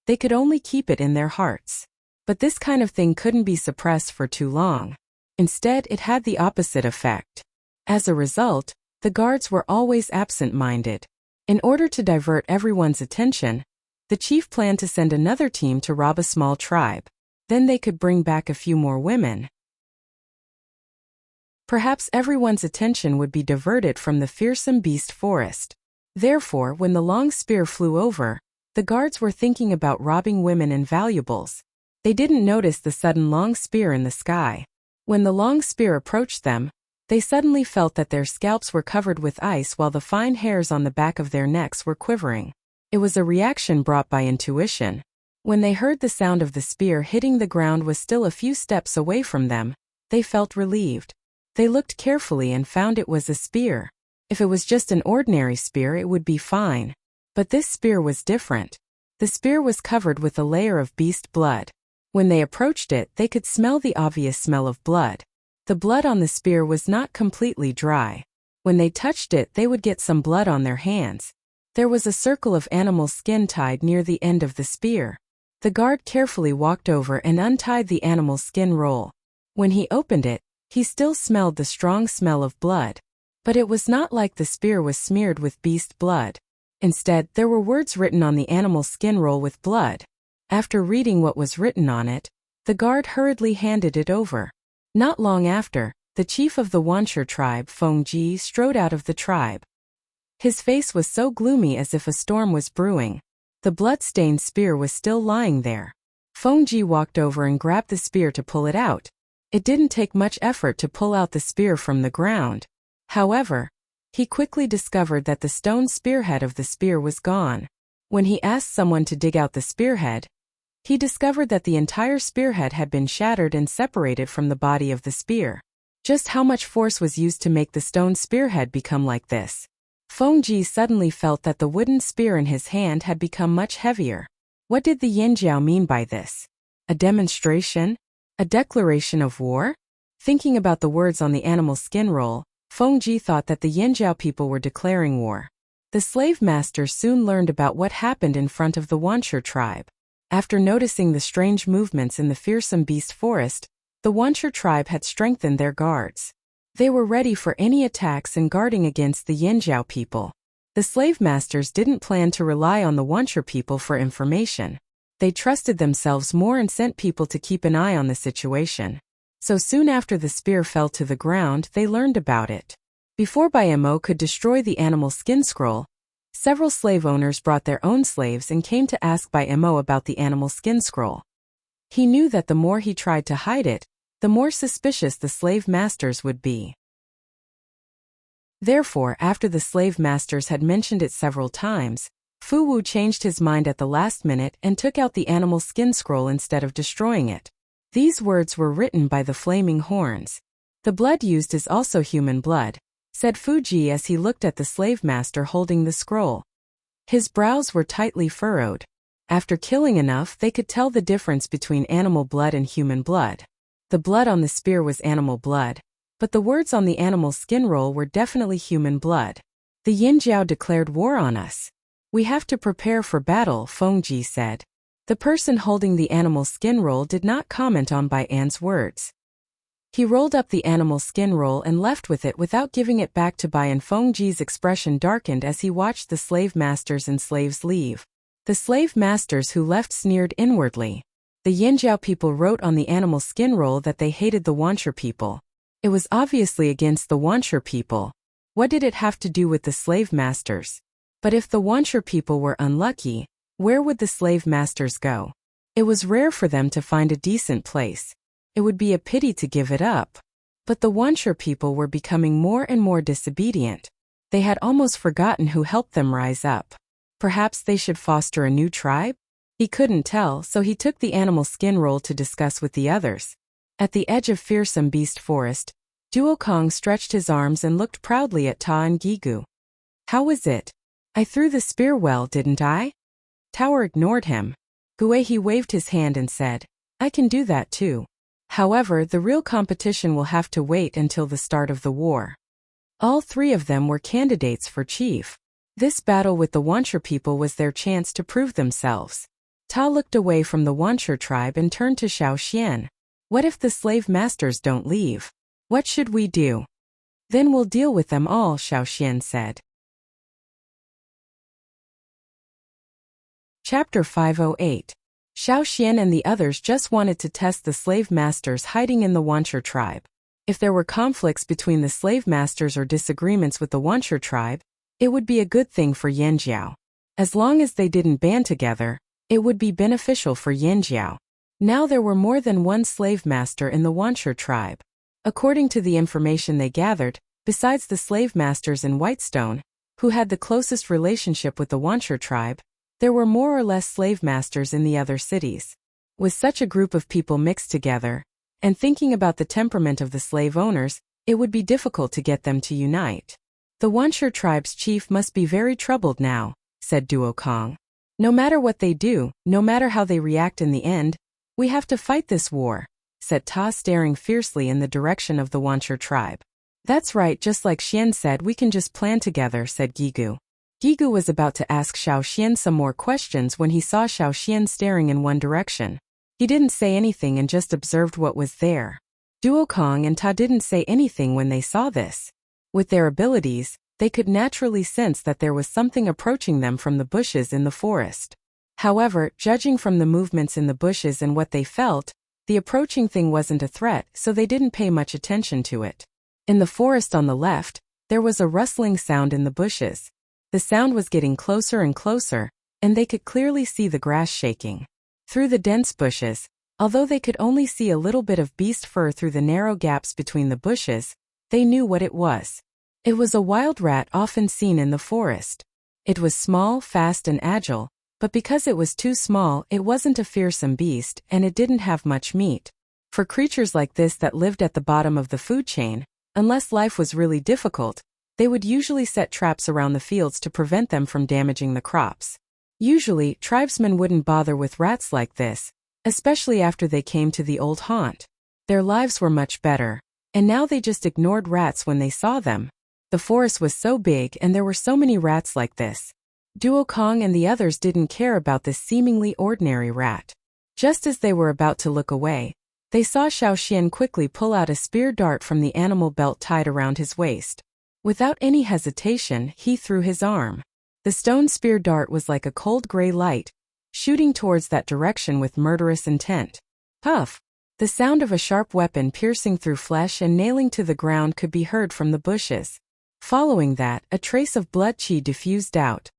they could only keep it in their hearts. But this kind of thing couldn't be suppressed for too long. Instead, it had the opposite effect. As a result, the guards were always absent-minded. In order to divert everyone's attention, the chief planned to send another team to rob a small tribe. Then they could bring back a few more women. Perhaps everyone's attention would be diverted from the fearsome beast forest. Therefore, when the long spear flew over, the guards were thinking about robbing women and valuables. They didn't notice the sudden long spear in the sky. When the long spear approached them, they suddenly felt that their scalps were covered with ice while the fine hairs on the back of their necks were quivering. It was a reaction brought by intuition. When they heard the sound of the spear hitting the ground was still a few steps away from them, they felt relieved. They looked carefully and found it was a spear. If it was just an ordinary spear, it would be fine. But this spear was different. The spear was covered with a layer of beast blood. When they approached it, they could smell the obvious smell of blood. The blood on the spear was not completely dry. When they touched it, they would get some blood on their hands. There was a circle of animal skin tied near the end of the spear. The guard carefully walked over and untied the animal skin roll. When he opened it, he still smelled the strong smell of blood. But it was not like the spear was smeared with beast blood. Instead, there were words written on the animal skin roll with blood. After reading what was written on it, the guard hurriedly handed it over. Not long after, the chief of the Wuxia tribe, Fengji, strode out of the tribe. His face was so gloomy as if a storm was brewing. The blood-stained spear was still lying there. Fengji walked over and grabbed the spear to pull it out. It didn't take much effort to pull out the spear from the ground. However, he quickly discovered that the stone spearhead of the spear was gone. When he asked someone to dig out the spearhead, he discovered that the entire spearhead had been shattered and separated from the body of the spear. Just how much force was used to make the stone spearhead become like this? Fengji suddenly felt that the wooden spear in his hand had become much heavier. What did the Yinjiao mean by this? A demonstration? A declaration of war? Thinking about the words on the animal skin roll, Fengji thought that the Yinjiao people were declaring war. The slave master soon learned about what happened in front of the Wuxia tribe. After noticing the strange movements in the fearsome beast forest, the Wuxia tribe had strengthened their guards. They were ready for any attacks and guarding against the Yinjiao people. The slave masters didn't plan to rely on the Wuxia people for information. They trusted themselves more and sent people to keep an eye on the situation. So soon after the spear fell to the ground, they learned about it. Before Mo could destroy the animal skin scroll, several slave owners brought their own slaves and came to ask Mo about the animal skin scroll. He knew that the more he tried to hide it, the more suspicious the slave masters would be. Therefore, after the slave masters had mentioned it several times, Fu Wu changed his mind at the last minute and took out the animal skin scroll instead of destroying it. These words were written by the flaming horns. The blood used is also human blood, said Fuji as he looked at the slave master holding the scroll. His brows were tightly furrowed. After killing enough, they could tell the difference between animal blood and human blood. The blood on the spear was animal blood, but the words on the animal skin roll were definitely human blood. The Yinjiao declared war on us. We have to prepare for battle, Fengji said. The person holding the animal skin roll did not comment on Bai An's words. He rolled up the animal skin roll and left with it without giving it back to Bai An. Fengji's expression darkened as he watched the slave masters and slaves leave. The slave masters who left sneered inwardly. The Yinjiao people wrote on the animal skin roll that they hated the Wuxia people. It was obviously against the Wuxia people. What did it have to do with the slave masters? But if the Wuxia people were unlucky, where would the slave masters go? It was rare for them to find a decent place. It would be a pity to give it up. But the Wuxia people were becoming more and more disobedient. They had almost forgotten who helped them rise up. Perhaps they should foster a new tribe? He couldn't tell, so he took the animal skin roll to discuss with the others. At the edge of fearsome beast forest, Duokong stretched his arms and looked proudly at Ta and Gigu. How was it? I threw the spear well, didn't I? Tower ignored him. Guehi waved his hand and said, I can do that too. However, the real competition will have to wait until the start of the war. All three of them were candidates for chief. This battle with the Wanchur people was their chance to prove themselves. Ta looked away from the Wanchur tribe and turned to Xiao Xian. What if the slave masters don't leave? What should we do? Then we'll deal with them all, Xiao Xian said. Chapter 508. Xiao Xian and the others just wanted to test the slave masters hiding in the Wanchur tribe. If there were conflicts between the slave masters or disagreements with the Wanchur tribe, it would be a good thing for Yanjiao. As long as they didn't band together, it would be beneficial for Yanjiao. Now there were more than one slave master in the Wanchur tribe. According to the information they gathered, besides the slave masters in Whitestone, who had the closest relationship with the Wanchur tribe, there were more or less slave masters in the other cities. With such a group of people mixed together, and thinking about the temperament of the slave owners, it would be difficult to get them to unite. The Wanchur tribe's chief must be very troubled now, said Duokong. No matter what they do, no matter how they react in the end, we have to fight this war, said Ta, staring fiercely in the direction of the Wanchur tribe. That's right, just like Xian said, we can just plan together, said Gigu. Gigu was about to ask Xiao Xian some more questions when he saw Xiao Xian staring in one direction. He didn't say anything and just observed what was there. Duokong and Ta didn't say anything when they saw this. With their abilities, they could naturally sense that there was something approaching them from the bushes in the forest. However, judging from the movements in the bushes and what they felt, the approaching thing wasn't a threat, so they didn't pay much attention to it. In the forest on the left, there was a rustling sound in the bushes. The sound was getting closer and closer, and they could clearly see the grass shaking. Through the dense bushes, although they could only see a little bit of beast fur through the narrow gaps between the bushes, they knew what it was. It was a wild rat often seen in the forest. It was small, fast and agile, but because it was too small, it wasn't a fearsome beast and it didn't have much meat. For creatures like this that lived at the bottom of the food chain, unless life was really difficult, they would usually set traps around the fields to prevent them from damaging the crops. Usually, tribesmen wouldn't bother with rats like this, especially after they came to the old haunt. Their lives were much better, and now they just ignored rats when they saw them. The forest was so big and there were so many rats like this. Duokong and the others didn't care about this seemingly ordinary rat. Just as they were about to look away, they saw Xiao Xian quickly pull out a spear dart from the animal belt tied around his waist. Without any hesitation, he threw his arm. The stone spear dart was like a cold gray light, shooting towards that direction with murderous intent. Puff! The sound of a sharp weapon piercing through flesh and nailing to the ground could be heard from the bushes. Following that, a trace of blood qi diffused out.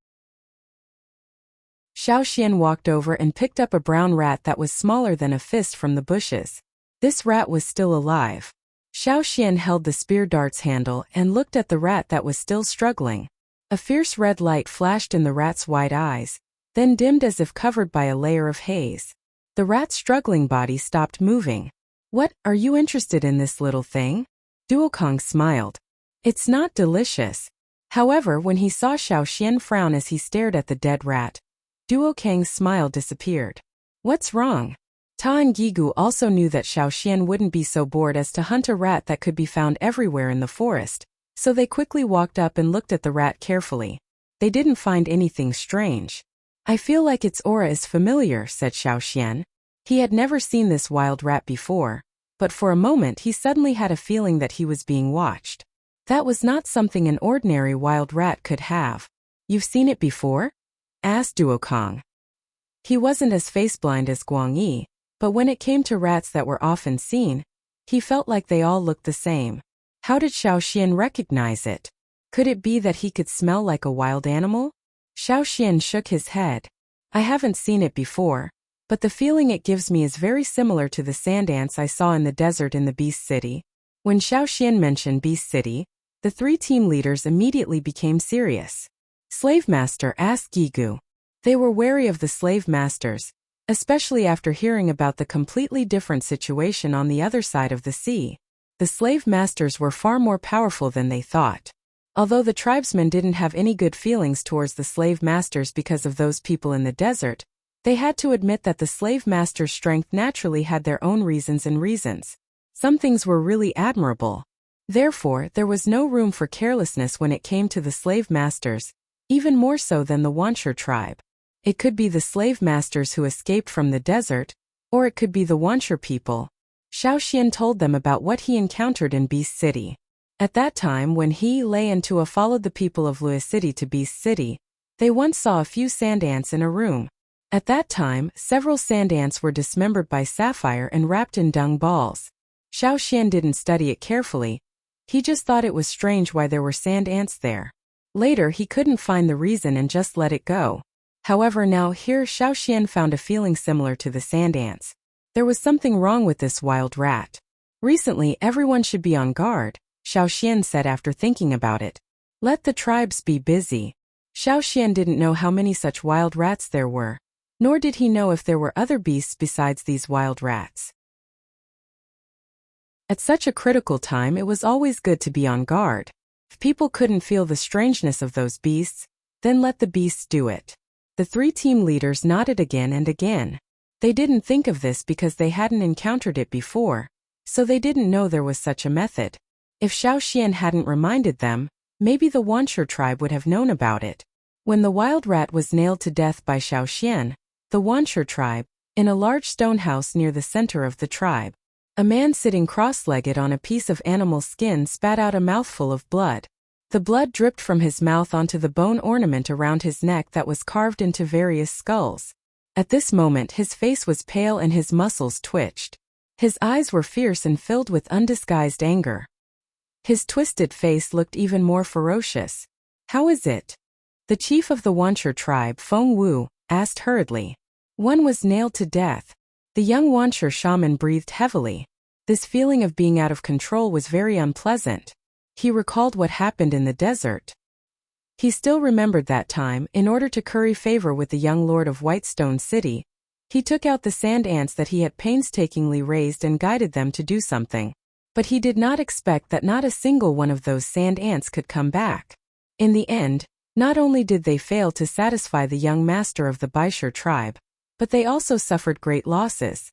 Xiao Xian walked over and picked up a brown rat that was smaller than a fist from the bushes. This rat was still alive. Xiao Xian held the spear dart's handle and looked at the rat that was still struggling. A fierce red light flashed in the rat's wide eyes, then dimmed as if covered by a layer of haze. The rat's struggling body stopped moving. What, are you interested in this little thing? Duokong smiled. It's not delicious. However, when he saw Xiao Xian frown as he stared at the dead rat, Duokang's smile disappeared. What's wrong? Ta and Gigu also knew that Xiao Xian wouldn't be so bored as to hunt a rat that could be found everywhere in the forest, so they quickly walked up and looked at the rat carefully. They didn't find anything strange. I feel like its aura is familiar, said Xiao Xian. He had never seen this wild rat before, but for a moment he suddenly had a feeling that he was being watched. That was not something an ordinary wild rat could have. You've seen it before? Asked Duokong. He wasn't as face-blind as Guang Yi, but when it came to rats that were often seen, he felt like they all looked the same. How did Xiao Xian recognize it? Could it be that he could smell like a wild animal? Xiao Xian shook his head. I haven't seen it before, but the feeling it gives me is very similar to the sand ants I saw in the desert in the Beast City. When Xiao Xian mentioned Beast City, the three team leaders immediately became serious. Slave Master, asked Gigu. They were wary of the slave masters, especially after hearing about the completely different situation on the other side of the sea. The slave masters were far more powerful than they thought. Although the tribesmen didn't have any good feelings towards the slave masters because of those people in the desert, they had to admit that the slave masters' strength naturally had their own reasons. Some things were really admirable. Therefore, there was no room for carelessness when it came to the slave masters, even more so than the Wuxia tribe. It could be the slave masters who escaped from the desert, or it could be the Wuxia people. Xiao Xian told them about what he encountered in Beast City. At that time when he, Lei and Tua followed the people of Lua City to Beast City, they once saw a few sand ants in a room. At that time, several sand ants were dismembered by Sapphire and wrapped in dung balls. Xiao Xian didn't study it carefully. He just thought it was strange why there were sand ants there. Later he couldn't find the reason and just let it go. However, now here Xiao Xian found a feeling similar to the sand ants. There was something wrong with this wild rat. Recently everyone should be on guard, Xiao Xian said after thinking about it. Let the tribes be busy. Xiao Xian didn't know how many such wild rats there were, nor did he know if there were other beasts besides these wild rats. At such a critical time it was always good to be on guard. If people couldn't feel the strangeness of those beasts, then let the beasts do it. The three team leaders nodded again and again. They didn't think of this because they hadn't encountered it before, so they didn't know there was such a method. If Xiao Xian hadn't reminded them, maybe the Wuxia tribe would have known about it. When the wild rat was nailed to death by Xiao Xian, the Wuxia tribe, in a large stone house near the center of the tribe, a man sitting cross-legged on a piece of animal skin spat out a mouthful of blood. The blood dripped from his mouth onto the bone ornament around his neck that was carved into various skulls. At this moment his face was pale and his muscles twitched. His eyes were fierce and filled with undisguised anger. His twisted face looked even more ferocious. How is it? The chief of the Wuxia tribe, Feng Wu, asked hurriedly. One was nailed to death. The young Wuxia shaman breathed heavily. This feeling of being out of control was very unpleasant. He recalled what happened in the desert. He still remembered that time. In order to curry favor with the young lord of Whitestone City, he took out the sand ants that he had painstakingly raised and guided them to do something. But he did not expect that not a single one of those sand ants could come back. In the end, not only did they fail to satisfy the young master of the Baishur tribe, but they also suffered great losses.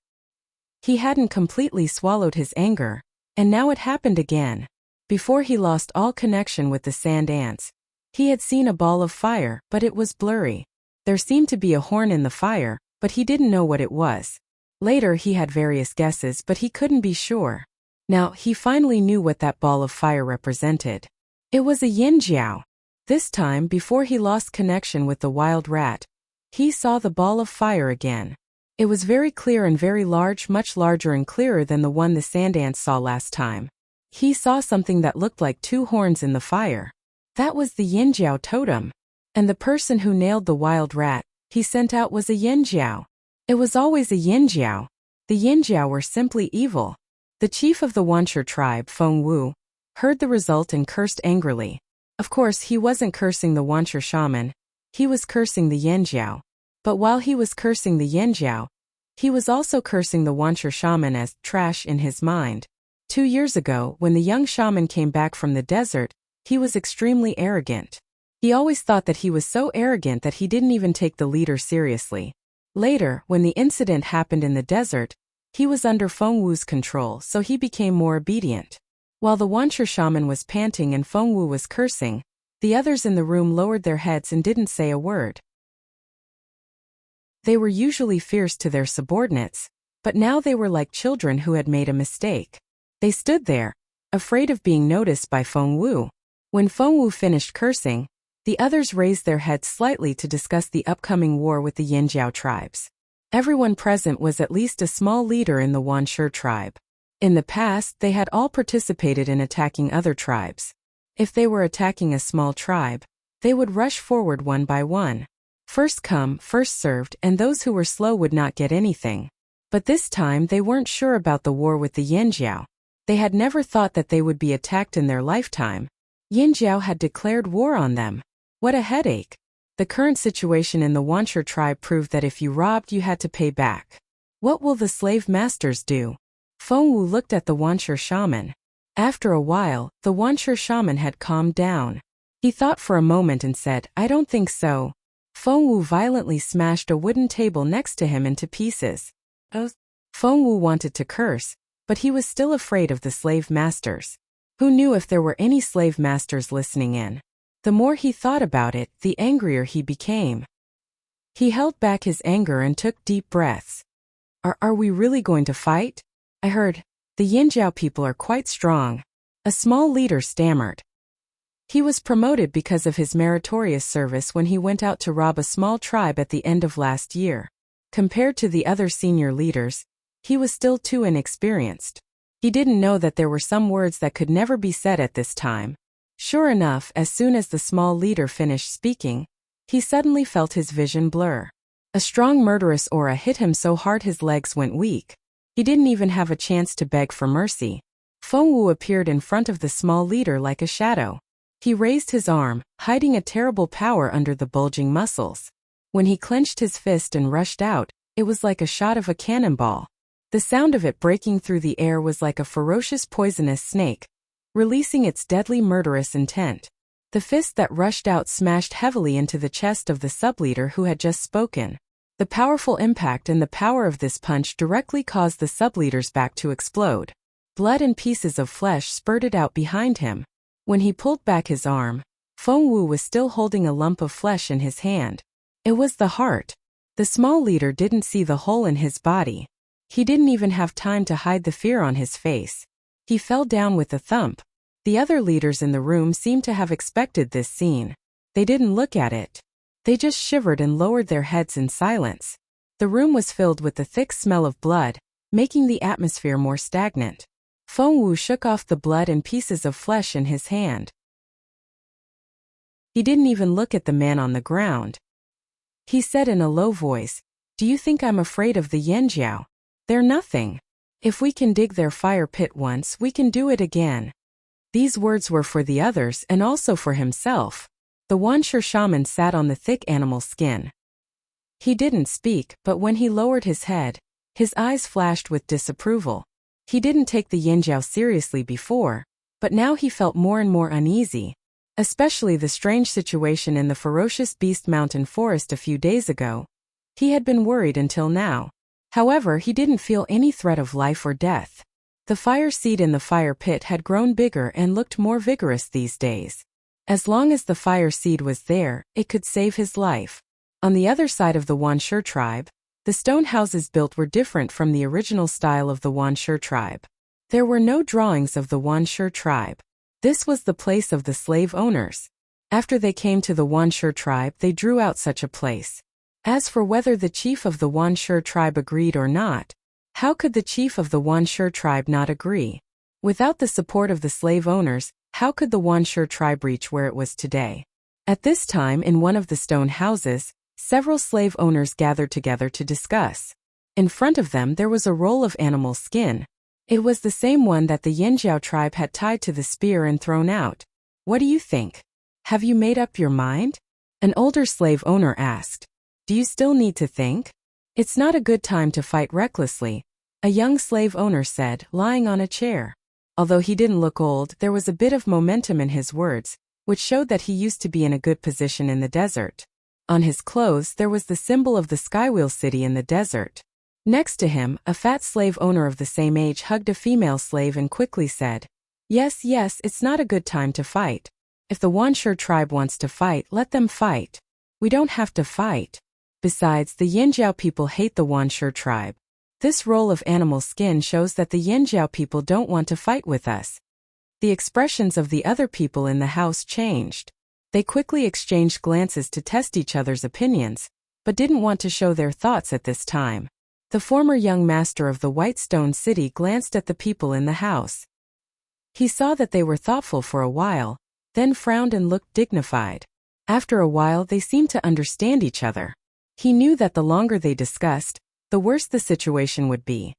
He hadn't completely swallowed his anger, and now it happened again. Before he lost all connection with the sand ants, he had seen a ball of fire, but it was blurry. There seemed to be a horn in the fire, but he didn't know what it was. Later he had various guesses, but he couldn't be sure. Now, he finally knew what that ball of fire represented. It was a yin jiao. This time, before he lost connection with the wild rat, he saw the ball of fire again. It was very clear and very large, much larger and clearer than the one the sand ants saw last time. He saw something that looked like two horns in the fire. That was the yin jiao totem. And the person who nailed the wild rat he sent out was a yin jiao. It was always a yin jiao. The yin jiao were simply evil. The chief of the Wuxia tribe, Feng Wu, heard the result and cursed angrily. Of course, he wasn't cursing the Wuxia shaman. He was cursing the yin jiao. But while he was cursing the yin jiao, he was also cursing the Wuxia shaman as trash in his mind. 2 years ago, when the young shaman came back from the desert, he was extremely arrogant. He always thought that he was so arrogant that he didn't even take the leader seriously. Later, when the incident happened in the desert, he was under Feng Wu's control, so he became more obedient. While the Wuxia shaman was panting and Feng Wu was cursing, the others in the room lowered their heads and didn't say a word. They were usually fierce to their subordinates, but now they were like children who had made a mistake. They stood there, afraid of being noticed by Feng Wu. When Feng Wu finished cursing, the others raised their heads slightly to discuss the upcoming war with the Yinjiao tribes. Everyone present was at least a small leader in the Wuxia tribe. In the past, they had all participated in attacking other tribes. If they were attacking a small tribe, they would rush forward one by one. First come, first served, and those who were slow would not get anything. But this time they weren't sure about the war with the Yinjiao. They had never thought that they would be attacked in their lifetime. Yinjiao had declared war on them. What a headache. The current situation in the Wuxia tribe proved that if you robbed, you had to pay back. What will the slave masters do? Feng Wu looked at the Wuxia shaman. After a while, the Wuxia shaman had calmed down. He thought for a moment and said, "I don't think so." Feng Wu violently smashed a wooden table next to him into pieces. Oh. Feng Wu wanted to curse, but he was still afraid of the slave masters. Who knew if there were any slave masters listening in? The more he thought about it, the angrier he became. He held back his anger and took deep breaths. Are we really going to fight? I heard. The Yinjiao people are quite strong. A small leader stammered. He was promoted because of his meritorious service when he went out to rob a small tribe at the end of last year. Compared to the other senior leaders, he was still too inexperienced. He didn't know that there were some words that could never be said at this time. Sure enough, as soon as the small leader finished speaking, he suddenly felt his vision blur. A strong murderous aura hit him so hard his legs went weak. He didn't even have a chance to beg for mercy. Feng Wu appeared in front of the small leader like a shadow. He raised his arm, hiding a terrible power under the bulging muscles. When he clenched his fist and rushed out, it was like a shot of a cannonball. The sound of it breaking through the air was like a ferocious poisonous snake, releasing its deadly murderous intent. The fist that rushed out smashed heavily into the chest of the subleader who had just spoken. The powerful impact and the power of this punch directly caused the subleader's back to explode. Blood and pieces of flesh spurted out behind him. When he pulled back his arm, Feng Wu was still holding a lump of flesh in his hand. It was the heart. The small leader didn't see the hole in his body. He didn't even have time to hide the fear on his face. He fell down with a thump. The other leaders in the room seemed to have expected this scene. They didn't look at it. They just shivered and lowered their heads in silence. The room was filled with the thick smell of blood, making the atmosphere more stagnant. Feng Wu shook off the blood and pieces of flesh in his hand. He didn't even look at the man on the ground. He said in a low voice, "Do you think I'm afraid of the Yinjiao? They're nothing. If we can dig their fire pit once, we can do it again." These words were for the others and also for himself. The Wuxia shaman sat on the thick animal skin. He didn't speak, but when he lowered his head, his eyes flashed with disapproval. He didn't take the Yinjiao seriously before, but now he felt more and more uneasy, especially the strange situation in the ferocious beast mountain forest a few days ago. He had been worried until now. However, he didn't feel any threat of life or death. The fire seed in the fire pit had grown bigger and looked more vigorous these days. As long as the fire seed was there, it could save his life. On the other side of the Wuxia tribe, the stone houses built were different from the original style of the Wuxia tribe. There were no drawings of the Wuxia tribe. This was the place of the slave owners. After they came to the Wuxia tribe, they drew out such a place. As for whether the chief of the Wuxia tribe agreed or not, how could the chief of the Wuxia tribe not agree? Without the support of the slave owners, how could the Wuxia tribe reach where it was today? At this time, in one of the stone houses, several slave owners gathered together to discuss. In front of them there was a roll of animal skin. It was the same one that the Yinjiao tribe had tied to the spear and thrown out. "What do you think? Have you made up your mind?" An older slave owner asked. "Do you still need to think? It's not a good time to fight recklessly," a young slave owner said, lying on a chair. Although he didn't look old, there was a bit of momentum in his words, which showed that he used to be in a good position in the desert. On his clothes there was the symbol of the Skywheel City in the desert. Next to him, a fat slave owner of the same age hugged a female slave and quickly said, Yes, it's not a good time to fight. If the Wuxia tribe wants to fight, let them fight. We don't have to fight. Besides, the Yinjiao people hate the Wuxia tribe. This roll of animal skin shows that the Yinjiao people don't want to fight with us." The expressions of the other people in the house changed. They quickly exchanged glances to test each other's opinions, but didn't want to show their thoughts at this time. The former young master of the White Stone City glanced at the people in the house. He saw that they were thoughtful for a while, then frowned and looked dignified. After a while they seemed to understand each other. He knew that the longer they discussed, the worse the situation would be.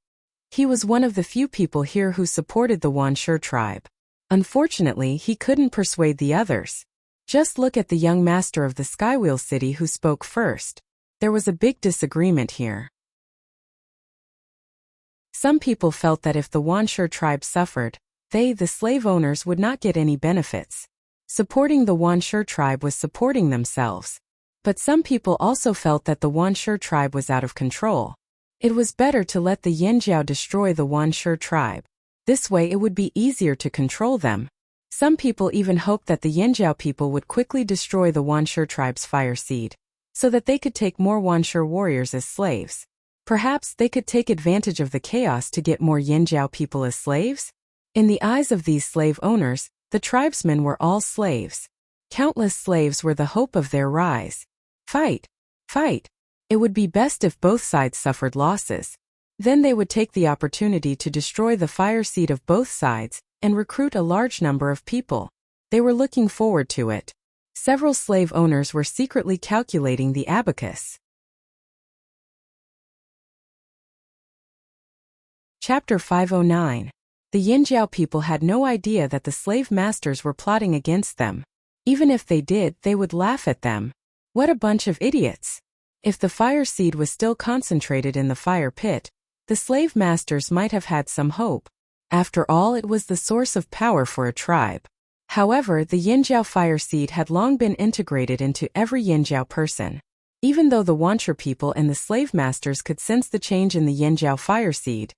He was one of the few people here who supported the Wuxia tribe. Unfortunately, he couldn't persuade the others. Just look at the young master of the Skywheel City who spoke first. There was a big disagreement here. Some people felt that if the Wuxia tribe suffered, They, the slave owners, would not get any benefits. Supporting the Wuxia tribe was supporting themselves. But some people also felt that the Wuxia tribe was out of control. It was better to let the Yanjiao destroy the Wuxia tribe. This way it would be easier to control them. Some people even hoped that the Yanjiao people would quickly destroy the Wuxia tribe's fire seed, so that they could take more Wuxia warriors as slaves. Perhaps they could take advantage of the chaos to get more Yanjiao people as slaves? In the eyes of these slave owners, the tribesmen were all slaves. Countless slaves were the hope of their rise. Fight! Fight! It would be best if both sides suffered losses. Then they would take the opportunity to destroy the fire seed of both sides and recruit a large number of people. They were looking forward to it. Several slave owners were secretly calculating the abacus. Chapter 509. The Yanjiao people had no idea that the slave masters were plotting against them. Even if they did, they would laugh at them. What a bunch of idiots! If the fire seed was still concentrated in the fire pit, the slave masters might have had some hope. After all, it was the source of power for a tribe. However, the Yanjiao fire seed had long been integrated into every Yanjiao person. Even though the Wuxia people and the slave masters could sense the change in the Yanjiao fire seed,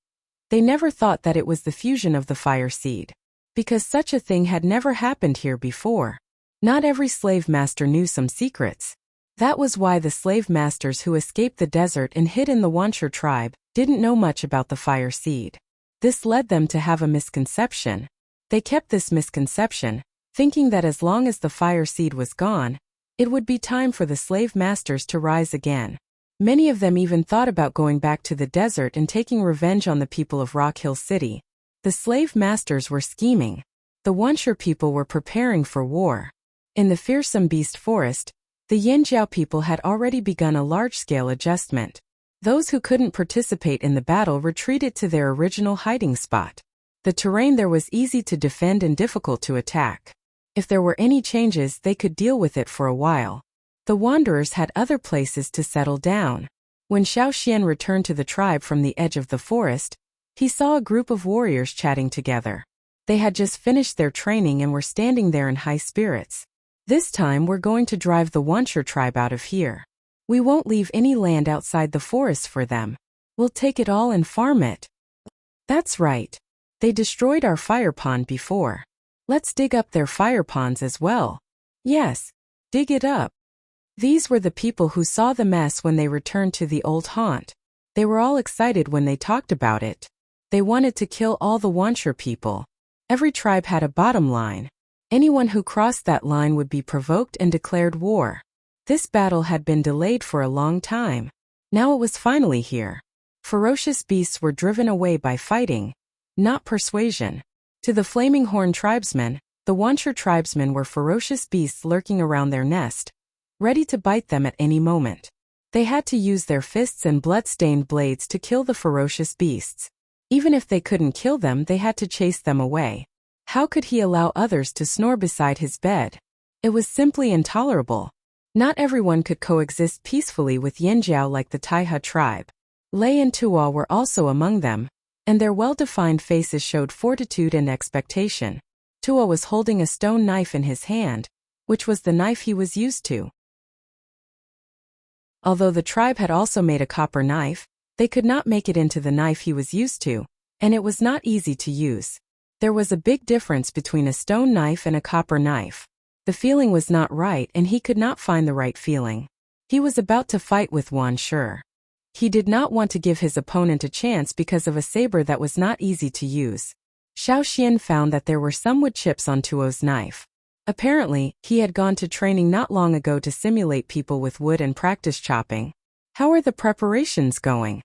they never thought that it was the fusion of the fire seed, because such a thing had never happened here before. Not every slave master knew some secrets. That was why the slave masters who escaped the desert and hid in the Wuxia tribe didn't know much about the fire seed. This led them to have a misconception. They kept this misconception, thinking that as long as the fire seed was gone, it would be time for the slave masters to rise again. Many of them even thought about going back to the desert and taking revenge on the people of Rock Hill City. The slave masters were scheming. The Wuxia people were preparing for war. In the fearsome beast forest, the Yanjiao people had already begun a large-scale adjustment. Those who couldn't participate in the battle retreated to their original hiding spot. The terrain there was easy to defend and difficult to attack. If there were any changes, they could deal with it for a while. The wanderers had other places to settle down. When Xiao Xian returned to the tribe from the edge of the forest, he saw a group of warriors chatting together. They had just finished their training and were standing there in high spirits. This time we're going to drive the Wuxia tribe out of here. We won't leave any land outside the forest for them. We'll take it all and farm it. That's right. They destroyed our fire pond before. Let's dig up their fire ponds as well. Yes, dig it up. These were the people who saw the mess when they returned to the old haunt. They were all excited when they talked about it. They wanted to kill all the Wuxia people. Every tribe had a bottom line. Anyone who crossed that line would be provoked and declared war. This battle had been delayed for a long time. Now it was finally here. Ferocious beasts were driven away by fighting, not persuasion. To the Flaming Horn tribesmen, the Wuxia tribesmen were ferocious beasts lurking around their nest, ready to bite them at any moment. They had to use their fists and blood-stained blades to kill the ferocious beasts. Even if they couldn't kill them, they had to chase them away. How could he allow others to snore beside his bed? It was simply intolerable. Not everyone could coexist peacefully with Yanjiao like the Taihe tribe. Lei and Tuo were also among them, and their well-defined faces showed fortitude and expectation. Tuo was holding a stone knife in his hand, which was the knife he was used to. Although the tribe had also made a copper knife, they could not make it into the knife he was used to, and it was not easy to use. There was a big difference between a stone knife and a copper knife. The feeling was not right and he could not find the right feeling. He was about to fight with Wuxia. He did not want to give his opponent a chance because of a saber that was not easy to use. Xiao Xian found that there were some wood chips on Tuo's knife. Apparently, he had gone to training not long ago to simulate people with wood and practice chopping. How are the preparations going?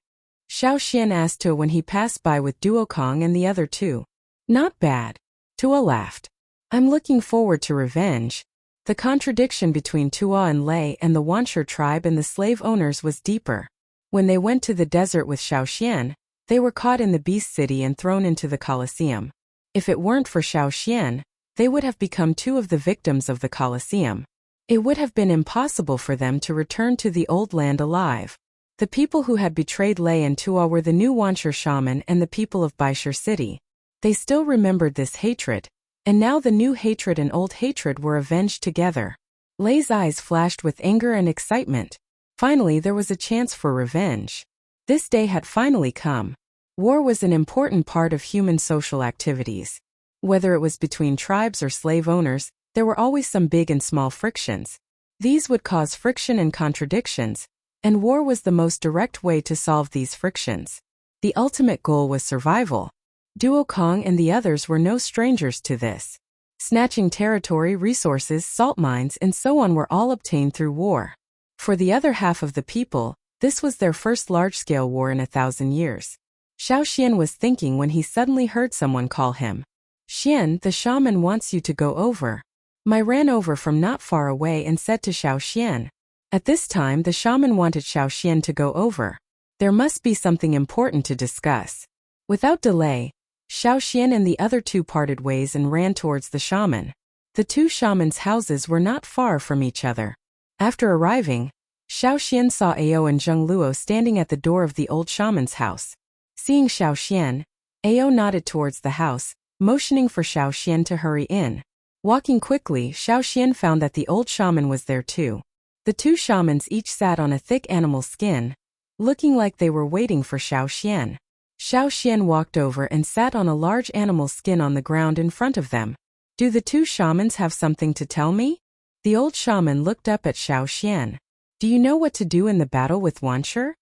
Xiao Xian asked Tuo when he passed by with Duokong and the other two. Not bad. Tuo laughed. I'm looking forward to revenge. The contradiction between Tuo and Lei and the Wuxia tribe and the slave owners was deeper. When they went to the desert with Xiao Xian, they were caught in the beast city and thrown into the Colosseum. If it weren't for Xiao Xian, they would have become two of the victims of the Colosseum. It would have been impossible for them to return to the old land alive. The people who had betrayed Lei and Tuo were the new Wuxia shaman and the people of Baishir City. They still remembered this hatred, and now the new hatred and old hatred were avenged together. Lei's eyes flashed with anger and excitement. Finally, there was a chance for revenge. This day had finally come. War was an important part of human social activities. Whether it was between tribes or slave owners, there were always some big and small frictions. These would cause friction and contradictions, and war was the most direct way to solve these frictions. The ultimate goal was survival. Duo Kong and the others were no strangers to this. Snatching territory, resources, salt mines, and so on were all obtained through war. For the other half of the people, this was their first large-scale war in 1,000 years. Xiao Xian was thinking when he suddenly heard someone call him. Xian, the shaman wants you to go over. Mai ran over from not far away and said to Xiao Xian. At this time the shaman wanted Xiao Xian to go over. There must be something important to discuss. Without delay, Xiao Xian and the other two parted ways and ran towards the shaman. The two shamans' houses were not far from each other. After arriving, Xiao Xian saw Ao and Zheng Luo standing at the door of the old shaman's house. Seeing Xiao Xian, Ao nodded towards the house, motioning for Xiao Xian to hurry in. Walking quickly, Xiao Xian found that the old shaman was there too. The two shamans each sat on a thick animal skin, looking like they were waiting for Xiao Xian. Xiao Xian walked over and sat on a large animal skin on the ground in front of them. Do the two shamans have something to tell me? The old shaman looked up at Xiao Xian. Do you know what to do in the battle with Wuxia?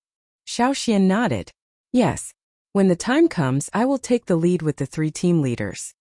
Xiao Xian nodded. Yes. When the time comes, I will take the lead with the three team leaders.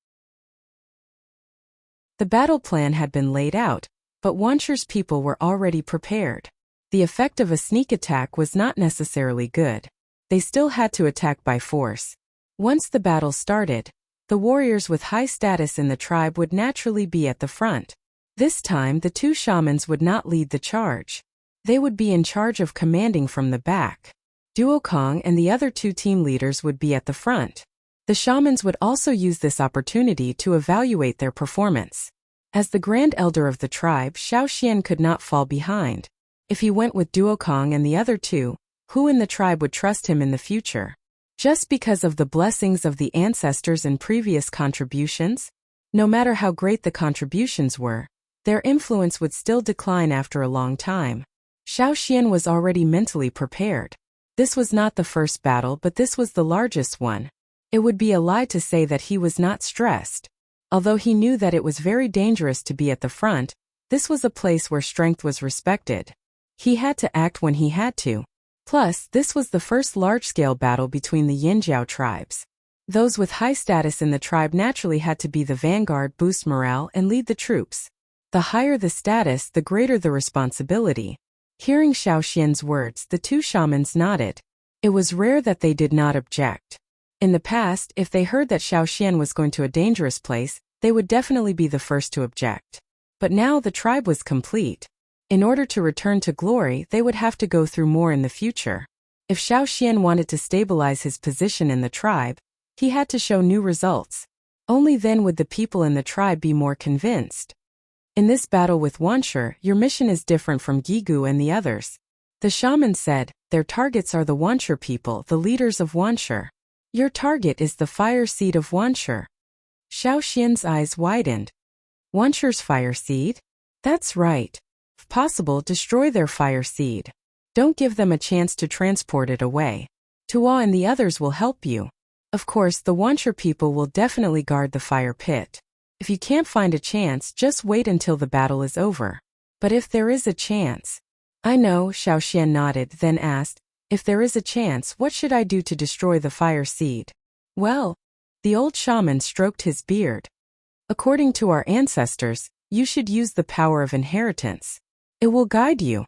The battle plan had been laid out, but Wuxia's people were already prepared. The effect of a sneak attack was not necessarily good. They still had to attack by force. Once the battle started, the warriors with high status in the tribe would naturally be at the front. This time the two shamans would not lead the charge. They would be in charge of commanding from the back. Duo Kong and the other two team leaders would be at the front. The shamans would also use this opportunity to evaluate their performance. As the grand elder of the tribe, Xiao Xian could not fall behind. If he went with Duo Kong and the other two, who in the tribe would trust him in the future? Just because of the blessings of the ancestors and previous contributions? No matter how great the contributions were, their influence would still decline after a long time. Xiao Xian was already mentally prepared. This was not the first battle, but this was the largest one. It would be a lie to say that he was not stressed. Although he knew that it was very dangerous to be at the front, this was a place where strength was respected. He had to act when he had to. Plus, this was the first large-scale battle between the Yinjiao tribes. Those with high status in the tribe naturally had to be the vanguard, boost morale, and lead the troops. The higher the status, the greater the responsibility. Hearing Xiao Xian's words, the two shamans nodded. It was rare that they did not object. In the past, if they heard that Xiao Xian was going to a dangerous place, they would definitely be the first to object. But now the tribe was complete. In order to return to glory, they would have to go through more in the future. If Xiao Xian wanted to stabilize his position in the tribe, he had to show new results. Only then would the people in the tribe be more convinced. In this battle with Wuxia, your mission is different from Gigu and the others. The shaman said, their targets are the Wuxia people, the leaders of Wuxia. Your target is the fire seed of Wuxia. Xiao Xian's eyes widened. Wuxia's fire seed? That's right. If possible, destroy their fire seed. Don't give them a chance to transport it away. Tuo and the others will help you. Of course, the Wuxia people will definitely guard the fire pit. If you can't find a chance, just wait until the battle is over. But if there is a chance... I know, Xiao Xian nodded, then asked, if there is a chance, what should I do to destroy the fire seed? Well, the old shaman stroked his beard. According to our ancestors, you should use the power of inheritance. It will guide you.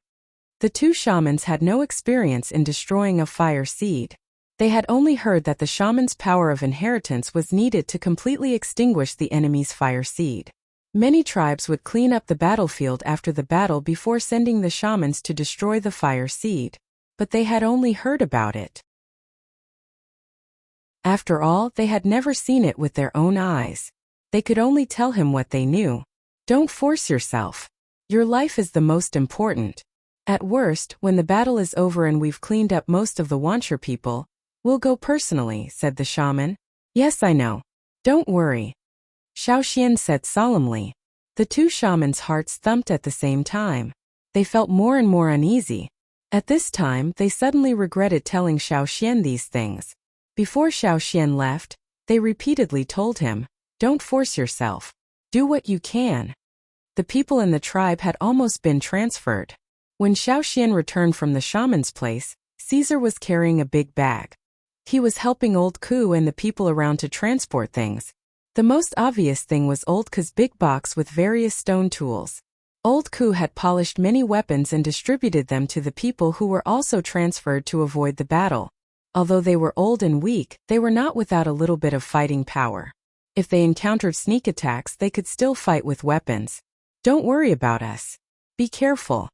The two shamans had no experience in destroying a fire seed. They had only heard that the shaman's power of inheritance was needed to completely extinguish the enemy's fire seed. Many tribes would clean up the battlefield after the battle before sending the shamans to destroy the fire seed. But they had only heard about it. After all, they had never seen it with their own eyes. They could only tell him what they knew. Don't force yourself. Your life is the most important. At worst, when the battle is over and we've cleaned up most of the Wuxia people, we'll go personally, said the shaman. Yes, I know. Don't worry, Xiaoxian said solemnly. The two shamans' hearts thumped at the same time. They felt more and more uneasy. At this time, they suddenly regretted telling Xiaoxian these things. Before Xiaoxian left, they repeatedly told him, "Don't force yourself. Do what you can." The people in the tribe had almost been transferred. When Xiaoxian returned from the shaman's place, Caesar was carrying a big bag. He was helping Old Ku and the people around to transport things. The most obvious thing was Old Ku's big box with various stone tools. Old Ku had polished many weapons and distributed them to the people who were also transferred to avoid the battle. Although they were old and weak, they were not without a little bit of fighting power. If they encountered sneak attacks, they could still fight with weapons. Don't worry about us. Be careful.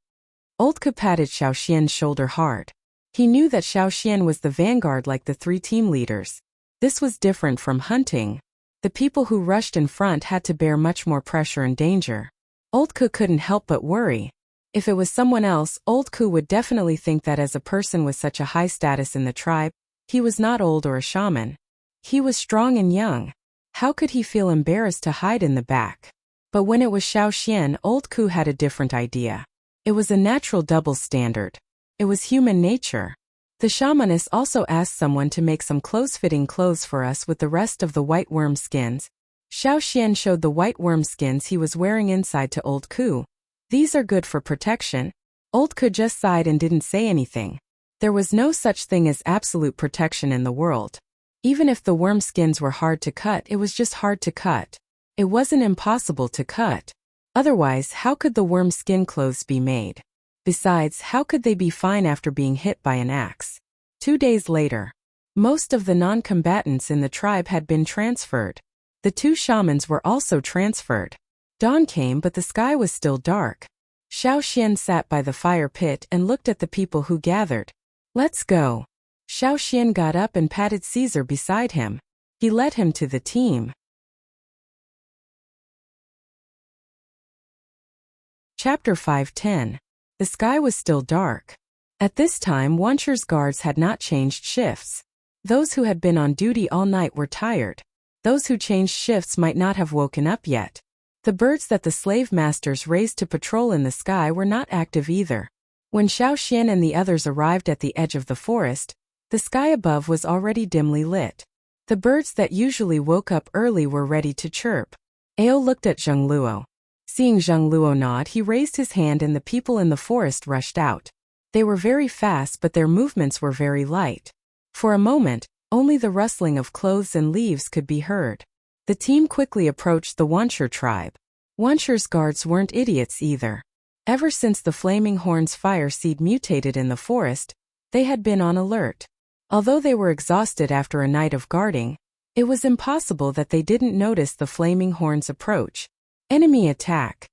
Old Ku patted Xiaoxian's shoulder hard. He knew that Xiaoxian was the vanguard like the three team leaders. This was different from hunting. The people who rushed in front had to bear much more pressure and danger. Old Ku couldn't help but worry. If it was someone else, Old Ku would definitely think that as a person with such a high status in the tribe, he was not old or a shaman. He was strong and young. How could he feel embarrassed to hide in the back? But when it was Xiaoxian, Old Ku had a different idea. It was a natural double standard. It was human nature. The shamaness also asked someone to make some close-fitting clothes for us with the rest of the white worm skins. Xiaoxian showed the white worm skins he was wearing inside to Old Ku. These are good for protection. Old Ku just sighed and didn't say anything. There was no such thing as absolute protection in the world. Even if the worm skins were hard to cut, it was just hard to cut. It wasn't impossible to cut. Otherwise, how could the worm skin clothes be made? Besides, how could they be fine after being hit by an axe? 2 days later, most of the non-combatants in the tribe had been transferred. The two shamans were also transferred. Dawn came, but the sky was still dark. Xiaoxian sat by the fire pit and looked at the people who gathered. Let's go. Xiaoxian got up and patted Caesar beside him. He led him to the team. Chapter 5:10. The sky was still dark. At this time, Wuxia's guards had not changed shifts. Those who had been on duty all night were tired. Those who changed shifts might not have woken up yet. The birds that the slave masters raised to patrol in the sky were not active either. When Xiaoxian and the others arrived at the edge of the forest, the sky above was already dimly lit. The birds that usually woke up early were ready to chirp. Ao looked at Zheng Luo. Seeing Zheng Luo nod, he raised his hand and the people in the forest rushed out. They were very fast, but their movements were very light. For a moment, only the rustling of clothes and leaves could be heard. The team quickly approached the Wuxia tribe. Wuxia's guards weren't idiots either. Ever since the flaming horn's fire seed mutated in the forest, they had been on alert. Although they were exhausted after a night of guarding, it was impossible that they didn't notice the flaming horn's approach. Enemy attack.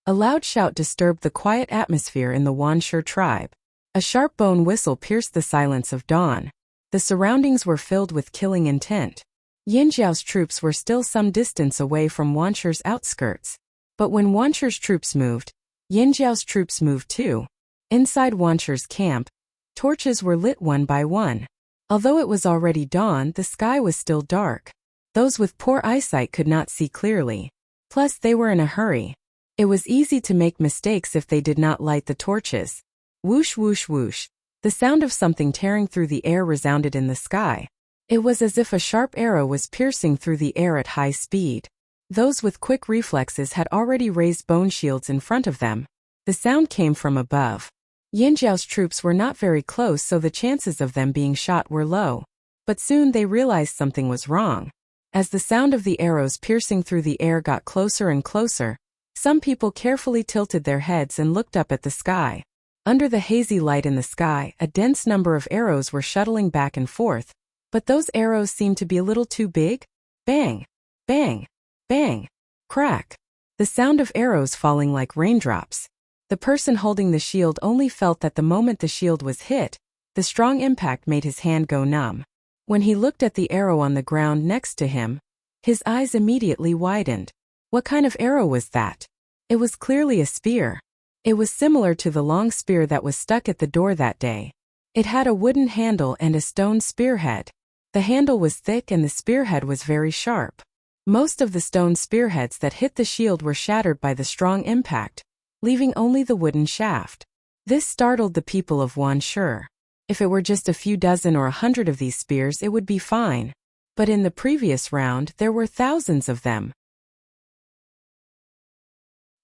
A loud shout disturbed the quiet atmosphere in the Wuxia tribe. A sharp bone whistle pierced the silence of dawn. The surroundings were filled with killing intent. Yinjiao's troops were still some distance away from Wuxia's outskirts. But when Wuxia's troops moved, Yinjiao's troops moved too. Inside Wuxia's camp, torches were lit one by one. Although it was already dawn, the sky was still dark. Those with poor eyesight could not see clearly. Plus, they were in a hurry. It was easy to make mistakes if they did not light the torches. Whoosh whoosh whoosh. The sound of something tearing through the air resounded in the sky. It was as if a sharp arrow was piercing through the air at high speed. Those with quick reflexes had already raised bone shields in front of them. The sound came from above. Yinjiao's troops were not very close, so the chances of them being shot were low. But soon they realized something was wrong. As the sound of the arrows piercing through the air got closer and closer, some people carefully tilted their heads and looked up at the sky. Under the hazy light in the sky, a dense number of arrows were shuttling back and forth, but those arrows seemed to be a little too big. Bang! Bang! Bang! Crack! The sound of arrows falling like raindrops. The person holding the shield only felt that the moment the shield was hit, the strong impact made his hand go numb. When he looked at the arrow on the ground next to him, his eyes immediately widened. What kind of arrow was that? It was clearly a spear. It was similar to the long spear that was stuck at the door that day. It had a wooden handle and a stone spearhead. The handle was thick and the spearhead was very sharp. Most of the stone spearheads that hit the shield were shattered by the strong impact, leaving only the wooden shaft. This startled the people of Wuxia. If it were just a few dozen or 100 of these spears, it would be fine. But in the previous round, there were thousands of them.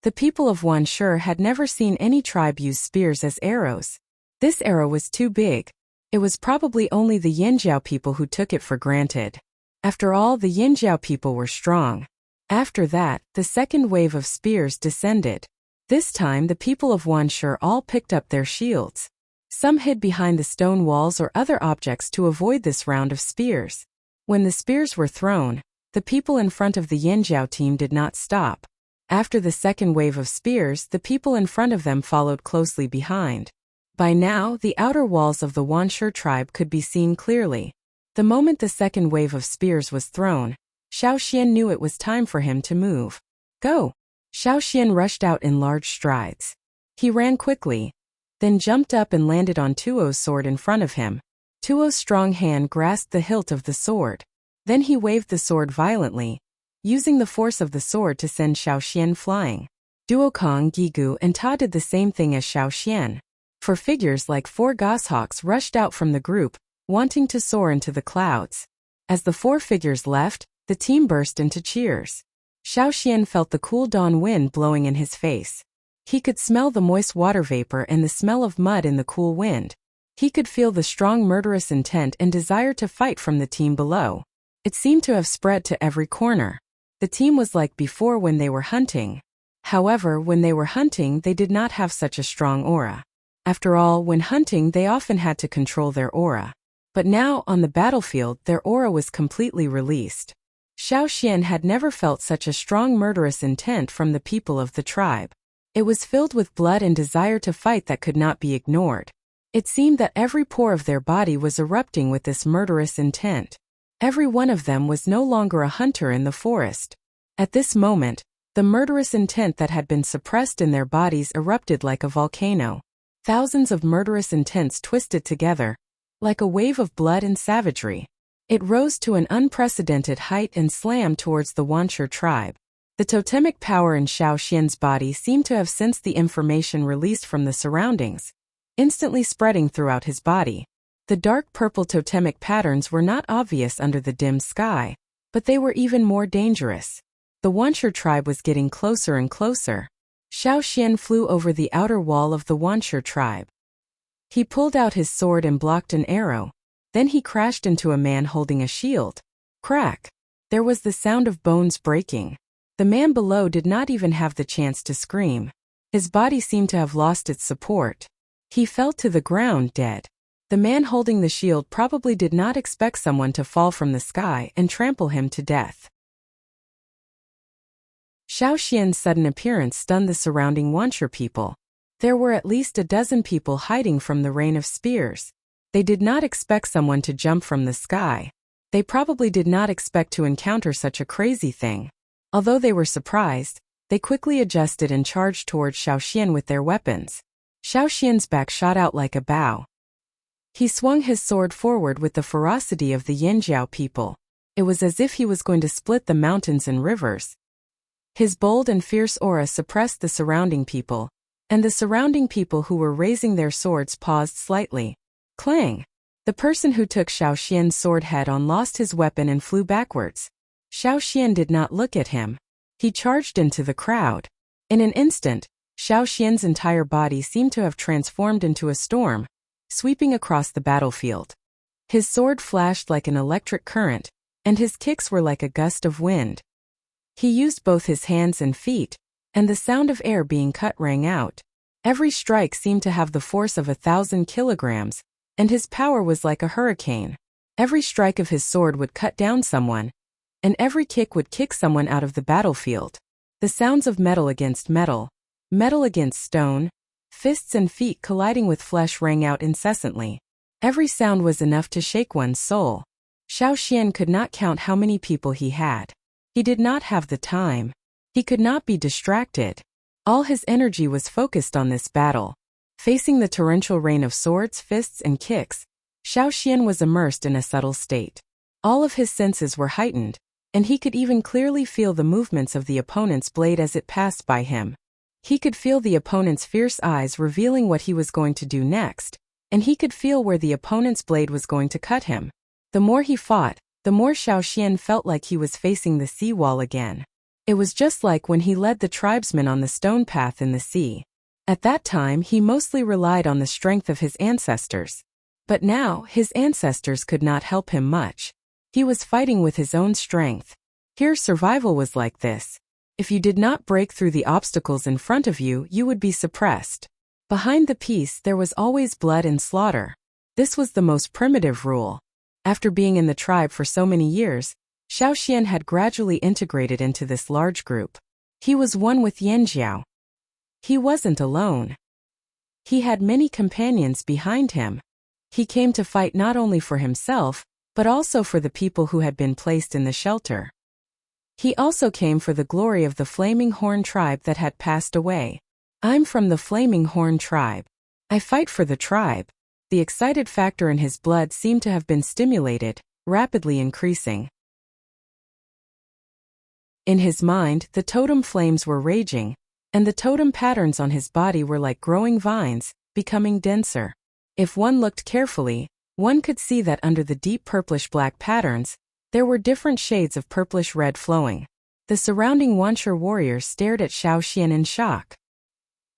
The people of Wuxia had never seen any tribe use spears as arrows. This arrow was too big. It was probably only the Yinjiao people who took it for granted. After all, the Yinjiao people were strong. After that, the second wave of spears descended. This time the people of Wuxia all picked up their shields. Some hid behind the stone walls or other objects to avoid this round of spears. When the spears were thrown, the people in front of the Yinjiao team did not stop. After the second wave of spears, the people in front of them followed closely behind. By now, the outer walls of the Wuxia tribe could be seen clearly. The moment the second wave of spears was thrown, Xiaoxian knew it was time for him to move. Go! Xiaoxian rushed out in large strides. He ran quickly, then jumped up and landed on Tuo's sword in front of him. Tuo's strong hand grasped the hilt of the sword. Then he waved the sword violently, using the force of the sword to send Xiaoxian flying. Duokong, Gigu, and Ta did the same thing as Xiaoxian. For figures like 4 goshawks rushed out from the group, wanting to soar into the clouds. As the 4 figures left, the team burst into cheers. Xiaoxian felt the cool dawn wind blowing in his face. He could smell the moist water vapor and the smell of mud in the cool wind. He could feel the strong murderous intent and desire to fight from the team below. It seemed to have spread to every corner. The team was like before when they were hunting. However, when they were hunting, they did not have such a strong aura. After all, when hunting, they often had to control their aura. But now, on the battlefield, their aura was completely released. Xiaoxian had never felt such a strong murderous intent from the people of the tribe. It was filled with blood and desire to fight that could not be ignored. It seemed that every pore of their body was erupting with this murderous intent. Every one of them was no longer a hunter in the forest. At this moment, the murderous intent that had been suppressed in their bodies erupted like a volcano. Thousands of murderous intents twisted together, like a wave of blood and savagery. It rose to an unprecedented height and slammed towards the Wuxia tribe. The totemic power in Xiaoxian's body seemed to have sensed the information released from the surroundings, instantly spreading throughout his body. The dark purple totemic patterns were not obvious under the dim sky, but they were even more dangerous. The Wuxia tribe was getting closer and closer. Xiaoxian flew over the outer wall of the Wuxia tribe. He pulled out his sword and blocked an arrow. Then he crashed into a man holding a shield. Crack! There was the sound of bones breaking. The man below did not even have the chance to scream. His body seemed to have lost its support. He fell to the ground dead. The man holding the shield probably did not expect someone to fall from the sky and trample him to death. Xiaoxian's sudden appearance stunned the surrounding Wuxia people. There were at least a dozen people hiding from the rain of spears. They did not expect someone to jump from the sky. They probably did not expect to encounter such a crazy thing. Although they were surprised, they quickly adjusted and charged towards Xiaoxian with their weapons. Xiaoxian's back shot out like a bow. He swung his sword forward with the ferocity of the Yinjiao people. It was as if he was going to split the mountains and rivers. His bold and fierce aura suppressed the surrounding people, and the surrounding people who were raising their swords paused slightly. Clang! The person who took Xiaoxian's sword head-on lost his weapon and flew backwards. Xiaoxian did not look at him. He charged into the crowd. In an instant, Xiaoxian's entire body seemed to have transformed into a storm, sweeping across the battlefield. His sword flashed like an electric current, and his kicks were like a gust of wind. He used both his hands and feet, and the sound of air being cut rang out. Every strike seemed to have the force of 1,000 kilograms, and his power was like a hurricane. Every strike of his sword would cut down someone, and every kick would kick someone out of the battlefield. The sounds of metal against metal, metal against stone, fists and feet colliding with flesh rang out incessantly. Every sound was enough to shake one's soul. Xiaoxian could not count how many people he had. He did not have the time. He could not be distracted. All his energy was focused on this battle. Facing the torrential rain of swords, fists, and kicks, Xiaoxian was immersed in a subtle state. All of his senses were heightened. and he could even clearly feel the movements of the opponent's blade as it passed by him. He could feel the opponent's fierce eyes revealing what he was going to do next, and he could feel where the opponent's blade was going to cut him. The more he fought, the more Xiao Xian felt like he was facing the sea wall again. It was just like when he led the tribesmen on the stone path in the sea. At that time he mostly relied on the strength of his ancestors. But now, his ancestors could not help him much. He was fighting with his own strength. Here survival was like this. If you did not break through the obstacles in front of you, you would be suppressed. Behind the peace there was always blood and slaughter. This was the most primitive rule. After being in the tribe for so many years, Xiao Xian had gradually integrated into this large group. He was one with Yanjiao. He wasn't alone. He had many companions behind him. He came to fight not only for himself, but also for the people who had been placed in the shelter. He also came for the glory of the Flaming Horn tribe that had passed away. I'm from the Flaming Horn tribe. I fight for the tribe. The excited factor in his blood seemed to have been stimulated, rapidly increasing. In his mind, the totem flames were raging, and the totem patterns on his body were like growing vines, becoming denser. If one looked carefully, one could see that under the deep purplish-black patterns, there were different shades of purplish-red flowing. The surrounding Wanshur warriors stared at Xiao Xian in shock.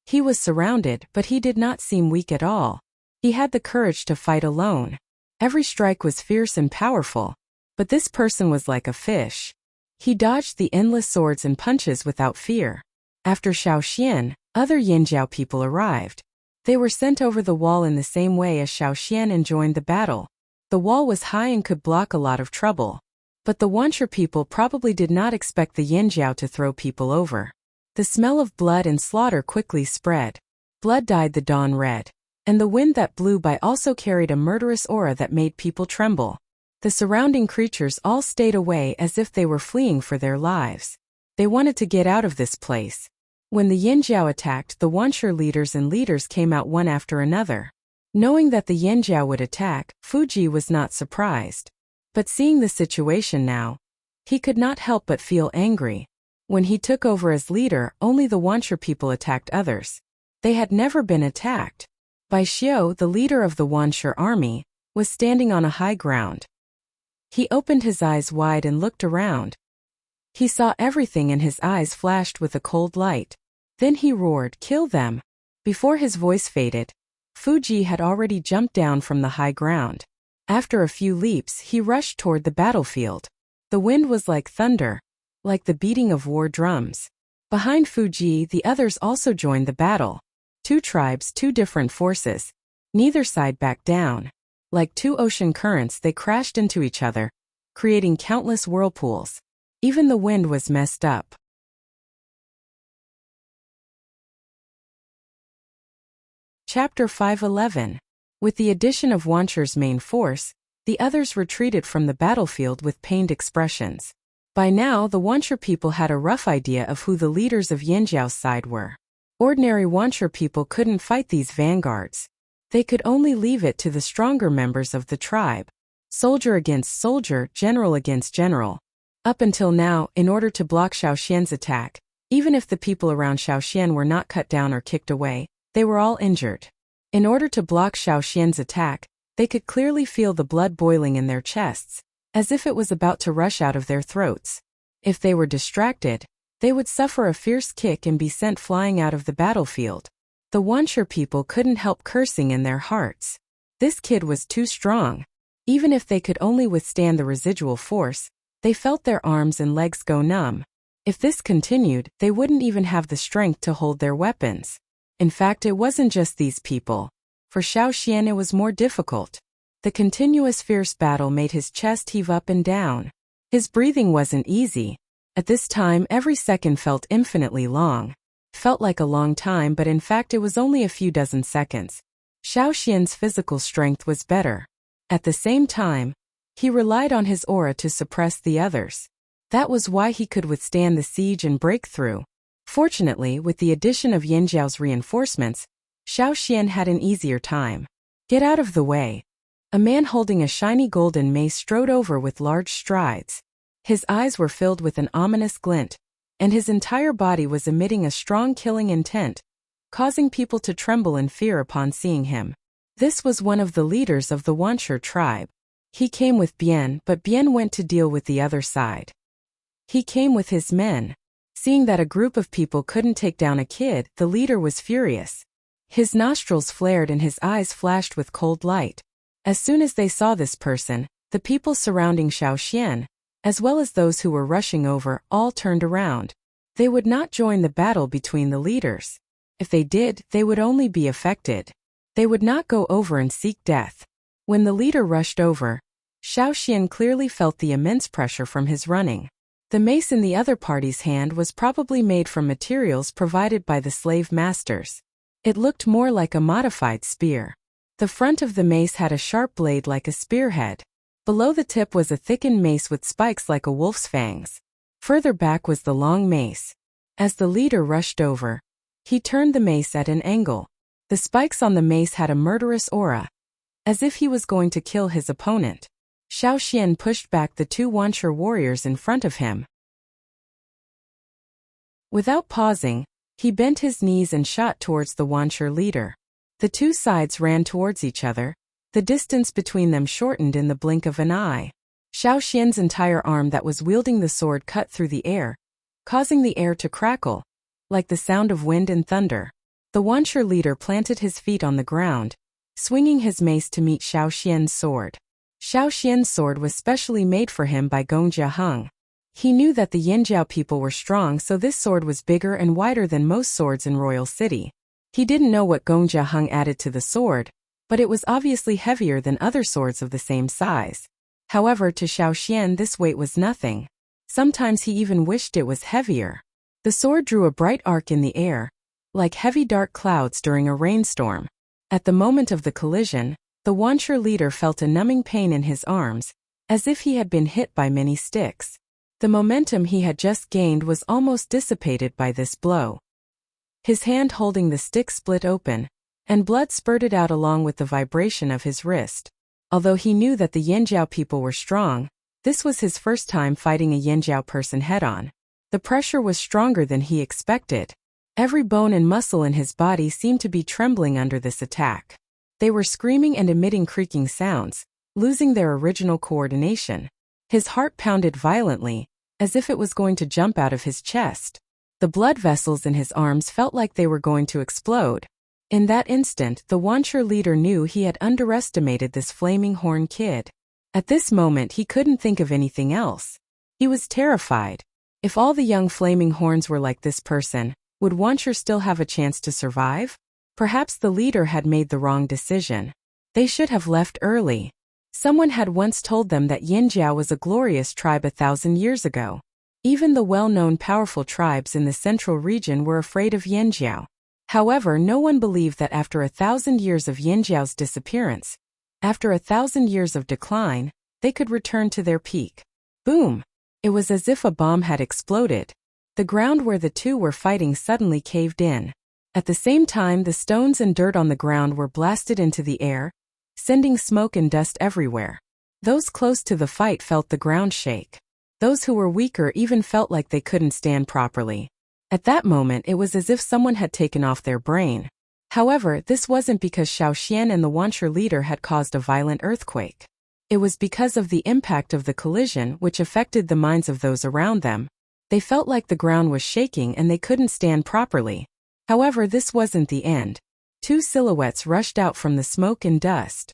He was surrounded, but he did not seem weak at all. He had the courage to fight alone. Every strike was fierce and powerful, but this person was like a fish. He dodged the endless swords and punches without fear. After Xiao Xian, other Yanjiao people arrived. They were sent over the wall in the same way as Xiao Xian and joined the battle. The wall was high and could block a lot of trouble. But the Wanshur people probably did not expect the Yanjiao to throw people over. The smell of blood and slaughter quickly spread. Blood dyed the dawn red. And the wind that blew by also carried a murderous aura that made people tremble. The surrounding creatures all stayed away as if they were fleeing for their lives. They wanted to get out of this place. When the Yanjiao attacked, the Wanshur leaders and leaders came out one after another. Knowing that the Yanjiao would attack, Fuji was not surprised. But seeing the situation now, he could not help but feel angry. When he took over as leader, only the Wanshur people attacked others. They had never been attacked. Bai Xiu, the leader of the Wanshur army, was standing on a high ground. He opened his eyes wide and looked around. He saw everything and his eyes flashed with a cold light. Then he roared, "Kill them!" Before his voice faded, Fuji had already jumped down from the high ground. After a few leaps, he rushed toward the battlefield. The wind was like thunder, like the beating of war drums. Behind Fuji, the others also joined the battle. Two tribes, two different forces. Neither side backed down. Like two ocean currents, they crashed into each other, creating countless whirlpools. Even the wind was messed up. Chapter 511. With the addition of Wanshur's main force, the others retreated from the battlefield with pained expressions. By now, the Wanshur people had a rough idea of who the leaders of Yanjiao's side were. Ordinary Wanshur people couldn't fight these vanguards. They could only leave it to the stronger members of the tribe. Soldier against soldier, general against general. Up until now, in order to block Xiao Xian's attack, even if the people around Xiao Xian were not cut down or kicked away, they were all injured. In order to block Xiao Xian's attack, they could clearly feel the blood boiling in their chests, as if it was about to rush out of their throats. If they were distracted, they would suffer a fierce kick and be sent flying out of the battlefield. The Wanshur people couldn't help cursing in their hearts. This kid was too strong. Even if they could only withstand the residual force, they felt their arms and legs go numb. If this continued, they wouldn't even have the strength to hold their weapons. In fact, it wasn't just these people. For Xiao Xian it was more difficult. The continuous fierce battle made his chest heave up and down. His breathing wasn't easy. At this time, every second felt infinitely long. Felt like a long time, but in fact it was only a few dozen seconds. Xiao Xian's physical strength was better. At the same time, he relied on his aura to suppress the others. That was why he could withstand the siege and break through. Fortunately, with the addition of Yanjiao's reinforcements, Xiao Xian had an easier time. Get out of the way. A man holding a shiny golden mace strode over with large strides. His eyes were filled with an ominous glint, and his entire body was emitting a strong killing intent, causing people to tremble in fear upon seeing him. This was one of the leaders of the Wuxia tribe. He came with Bien, but Bien went to deal with the other side. He came with his men. Seeing that a group of people couldn't take down a kid, the leader was furious. His nostrils flared and his eyes flashed with cold light. As soon as they saw this person, the people surrounding Xiaoxian, as well as those who were rushing over, all turned around. They would not join the battle between the leaders. If they did, they would only be affected. They would not go over and seek death. When the leader rushed over, Xiaoxian clearly felt the immense pressure from his running. The mace in the other party's hand was probably made from materials provided by the slave masters. It looked more like a modified spear. The front of the mace had a sharp blade like a spearhead. Below the tip was a thickened mace with spikes like a wolf's fangs. Further back was the long mace. As the leader rushed over, he turned the mace at an angle. The spikes on the mace had a murderous aura, as if he was going to kill his opponent. Xiaoxian pushed back the two Wuxia warriors in front of him. Without pausing, he bent his knees and shot towards the Wuxia leader. The two sides ran towards each other. The distance between them shortened in the blink of an eye. Xiaoxian's entire arm that was wielding the sword cut through the air, causing the air to crackle, like the sound of wind and thunder. The Wuxia leader planted his feet on the ground, swinging his mace to meet Xiaoxian's sword. Xiaoxian's sword was specially made for him by Gongjia Heng. He knew that the Yinjiao people were strong, so this sword was bigger and wider than most swords in Royal City. He didn't know what Gongjia Heng added to the sword, but it was obviously heavier than other swords of the same size. However, to Xiaoxian this weight was nothing. Sometimes he even wished it was heavier. The sword drew a bright arc in the air, like heavy dark clouds during a rainstorm. At the moment of the collision, the Wuxia leader felt a numbing pain in his arms, as if he had been hit by many sticks. The momentum he had just gained was almost dissipated by this blow. His hand holding the stick split open, and blood spurted out along with the vibration of his wrist. Although he knew that the Yinjiao people were strong, this was his first time fighting a Yinjiao person head-on. The pressure was stronger than he expected. Every bone and muscle in his body seemed to be trembling under this attack. They were screaming and emitting creaking sounds, losing their original coordination. His heart pounded violently, as if it was going to jump out of his chest. The blood vessels in his arms felt like they were going to explode. In that instant, the Wuxia leader knew he had underestimated this flaming horn kid. At this moment he couldn't think of anything else. He was terrified. If all the young flaming horns were like this person, would Wuxia still have a chance to survive? Perhaps the leader had made the wrong decision. They should have left early. Someone had once told them that Yinjiao was a glorious tribe 1,000 years ago. Even the well-known powerful tribes in the central region were afraid of Yinjiao. However, no one believed that after 1,000 years of Yinjiao's disappearance, after 1,000 years of decline, they could return to their peak. Boom! It was as if a bomb had exploded. The ground where the two were fighting suddenly caved in. At the same time, the stones and dirt on the ground were blasted into the air, sending smoke and dust everywhere. Those close to the fight felt the ground shake. Those who were weaker even felt like they couldn't stand properly. At that moment it was as if someone had taken off their brain. However, this wasn't because Xiaoxian and the Wuxia leader had caused a violent earthquake. It was because of the impact of the collision which affected the minds of those around them. They felt like the ground was shaking and they couldn't stand properly. However, this wasn't the end. Two silhouettes rushed out from the smoke and dust.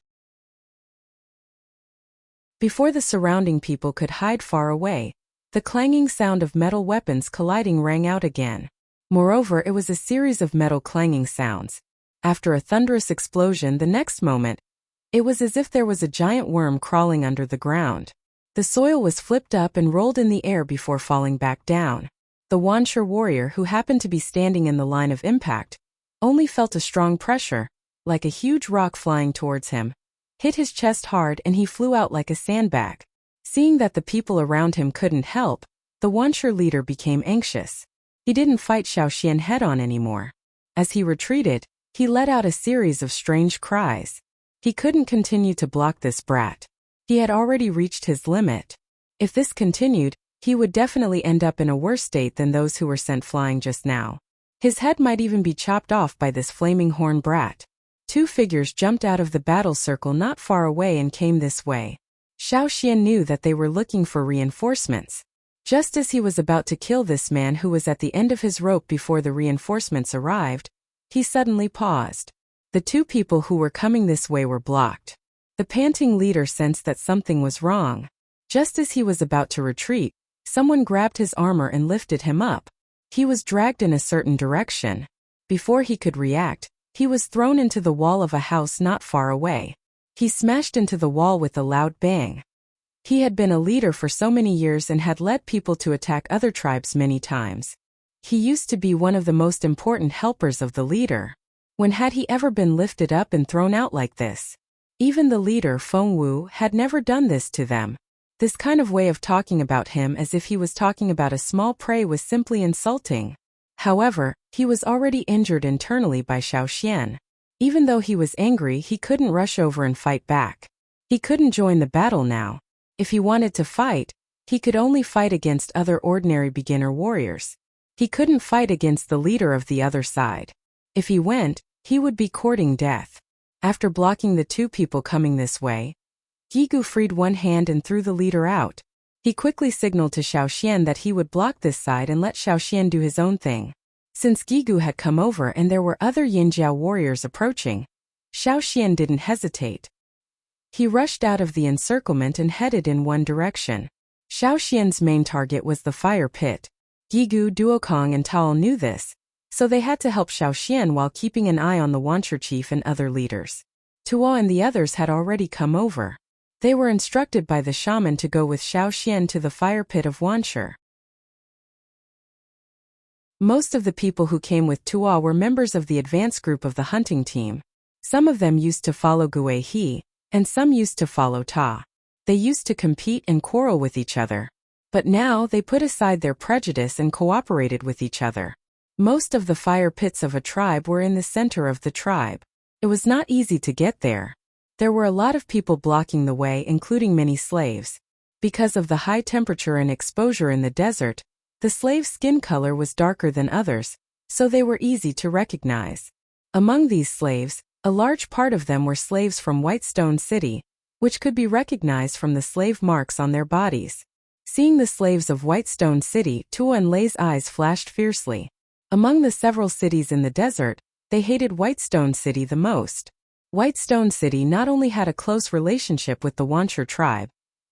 Before the surrounding people could hide far away, the clanging sound of metal weapons colliding rang out again. Moreover, it was a series of metal clanging sounds. After a thunderous explosion the next moment, it was as if there was a giant worm crawling under the ground. The soil was flipped up and rolled in the air before falling back down. The Wuxia warrior, who happened to be standing in the line of impact, only felt a strong pressure, like a huge rock flying towards him, hit his chest hard and he flew out like a sandbag. Seeing that the people around him couldn't help, the Wuxia leader became anxious. He didn't fight Xiaoxian head-on anymore. As he retreated, he let out a series of strange cries. He couldn't continue to block this brat. He had already reached his limit. If this continued, he would definitely end up in a worse state than those who were sent flying just now. His head might even be chopped off by this flaming horn brat. Two figures jumped out of the battle circle not far away and came this way. Xiao Xian knew that they were looking for reinforcements. Just as he was about to kill this man who was at the end of his rope before the reinforcements arrived, he suddenly paused. The two people who were coming this way were blocked. The panting leader sensed that something was wrong. Just as he was about to retreat, someone grabbed his armor and lifted him up. He was dragged in a certain direction. Before he could react, he was thrown into the wall of a house not far away. He smashed into the wall with a loud bang. He had been a leader for so many years and had led people to attack other tribes many times. He used to be one of the most important helpers of the leader. When had he ever been lifted up and thrown out like this? Even the leader, Feng Wu, had never done this to them. This kind of way of talking about him as if he was talking about a small prey was simply insulting. However, he was already injured internally by Xiao Xian. Even though he was angry, he couldn't rush over and fight back. He couldn't join the battle now. If he wanted to fight, he could only fight against other ordinary beginner warriors. He couldn't fight against the leader of the other side. If he went, he would be courting death. After blocking the two people coming this way, Gigu freed one hand and threw the leader out. He quickly signaled to Xiao Xian that he would block this side and let Xiao Xian do his own thing. Since Gigu had come over and there were other Yinjiao warriors approaching, Xiao Xian didn't hesitate. He rushed out of the encirclement and headed in one direction. Xiao Xian's main target was the fire pit. Gigu, Duokong and Tao knew this, so they had to help Xiao Xian while keeping an eye on the Wancher chief and other leaders. Tuo and the others had already come over. They were instructed by the shaman to go with Xiao Xian to the fire pit of Wancher. Most of the people who came with Tuo were members of the advance group of the hunting team. Some of them used to follow Gui He, and some used to follow Ta. They used to compete and quarrel with each other. But now they put aside their prejudice and cooperated with each other. Most of the fire pits of a tribe were in the center of the tribe. It was not easy to get there. There were a lot of people blocking the way, including many slaves. Because of the high temperature and exposure in the desert, the slaves' skin color was darker than others, so they were easy to recognize. Among these slaves, a large part of them were slaves from Whitestone City, which could be recognized from the slave marks on their bodies. Seeing the slaves of Whitestone City, Tuo and Lei's eyes flashed fiercely. Among the several cities in the desert, they hated Whitestone City the most. Whitestone City not only had a close relationship with the Wancher tribe,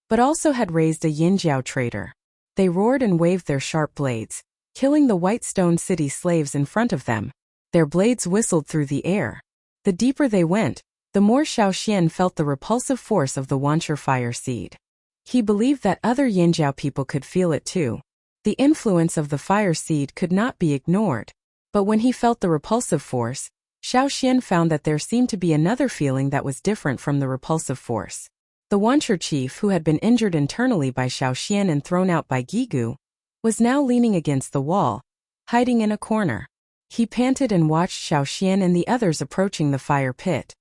but also had raised a Yinjiao trader. They roared and waved their sharp blades, killing the Whitestone City slaves in front of them. Their blades whistled through the air. The deeper they went, the more Xiao Xian felt the repulsive force of the Wancher fire seed. He believed that other Yinjiao people could feel it too. The influence of the fire seed could not be ignored. But when he felt the repulsive force, Xiao Xian found that there seemed to be another feeling that was different from the repulsive force. The Wancher chief, who had been injured internally by Xiao Xian and thrown out by Gigu, was now leaning against the wall, hiding in a corner. He panted and watched Xiao Xian and the others approaching the fire pit.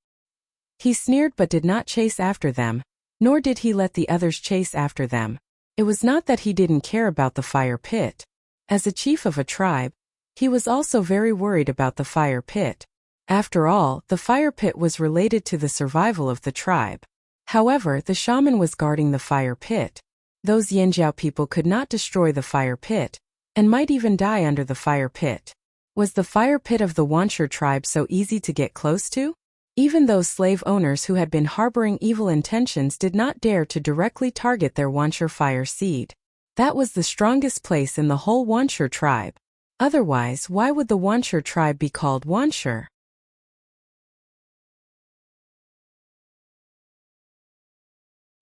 He sneered but did not chase after them, nor did he let the others chase after them. It was not that he didn't care about the fire pit. As a chief of a tribe, he was also very worried about the fire pit. After all, the fire pit was related to the survival of the tribe. However, the shaman was guarding the fire pit. Those Yinjiao people could not destroy the fire pit, and might even die under the fire pit. Was the fire pit of the Wancher tribe so easy to get close to? Even those slave owners who had been harboring evil intentions did not dare to directly target their Wancher fire seed. That was the strongest place in the whole Wancher tribe. Otherwise, why would the Wancher tribe be called Wancher?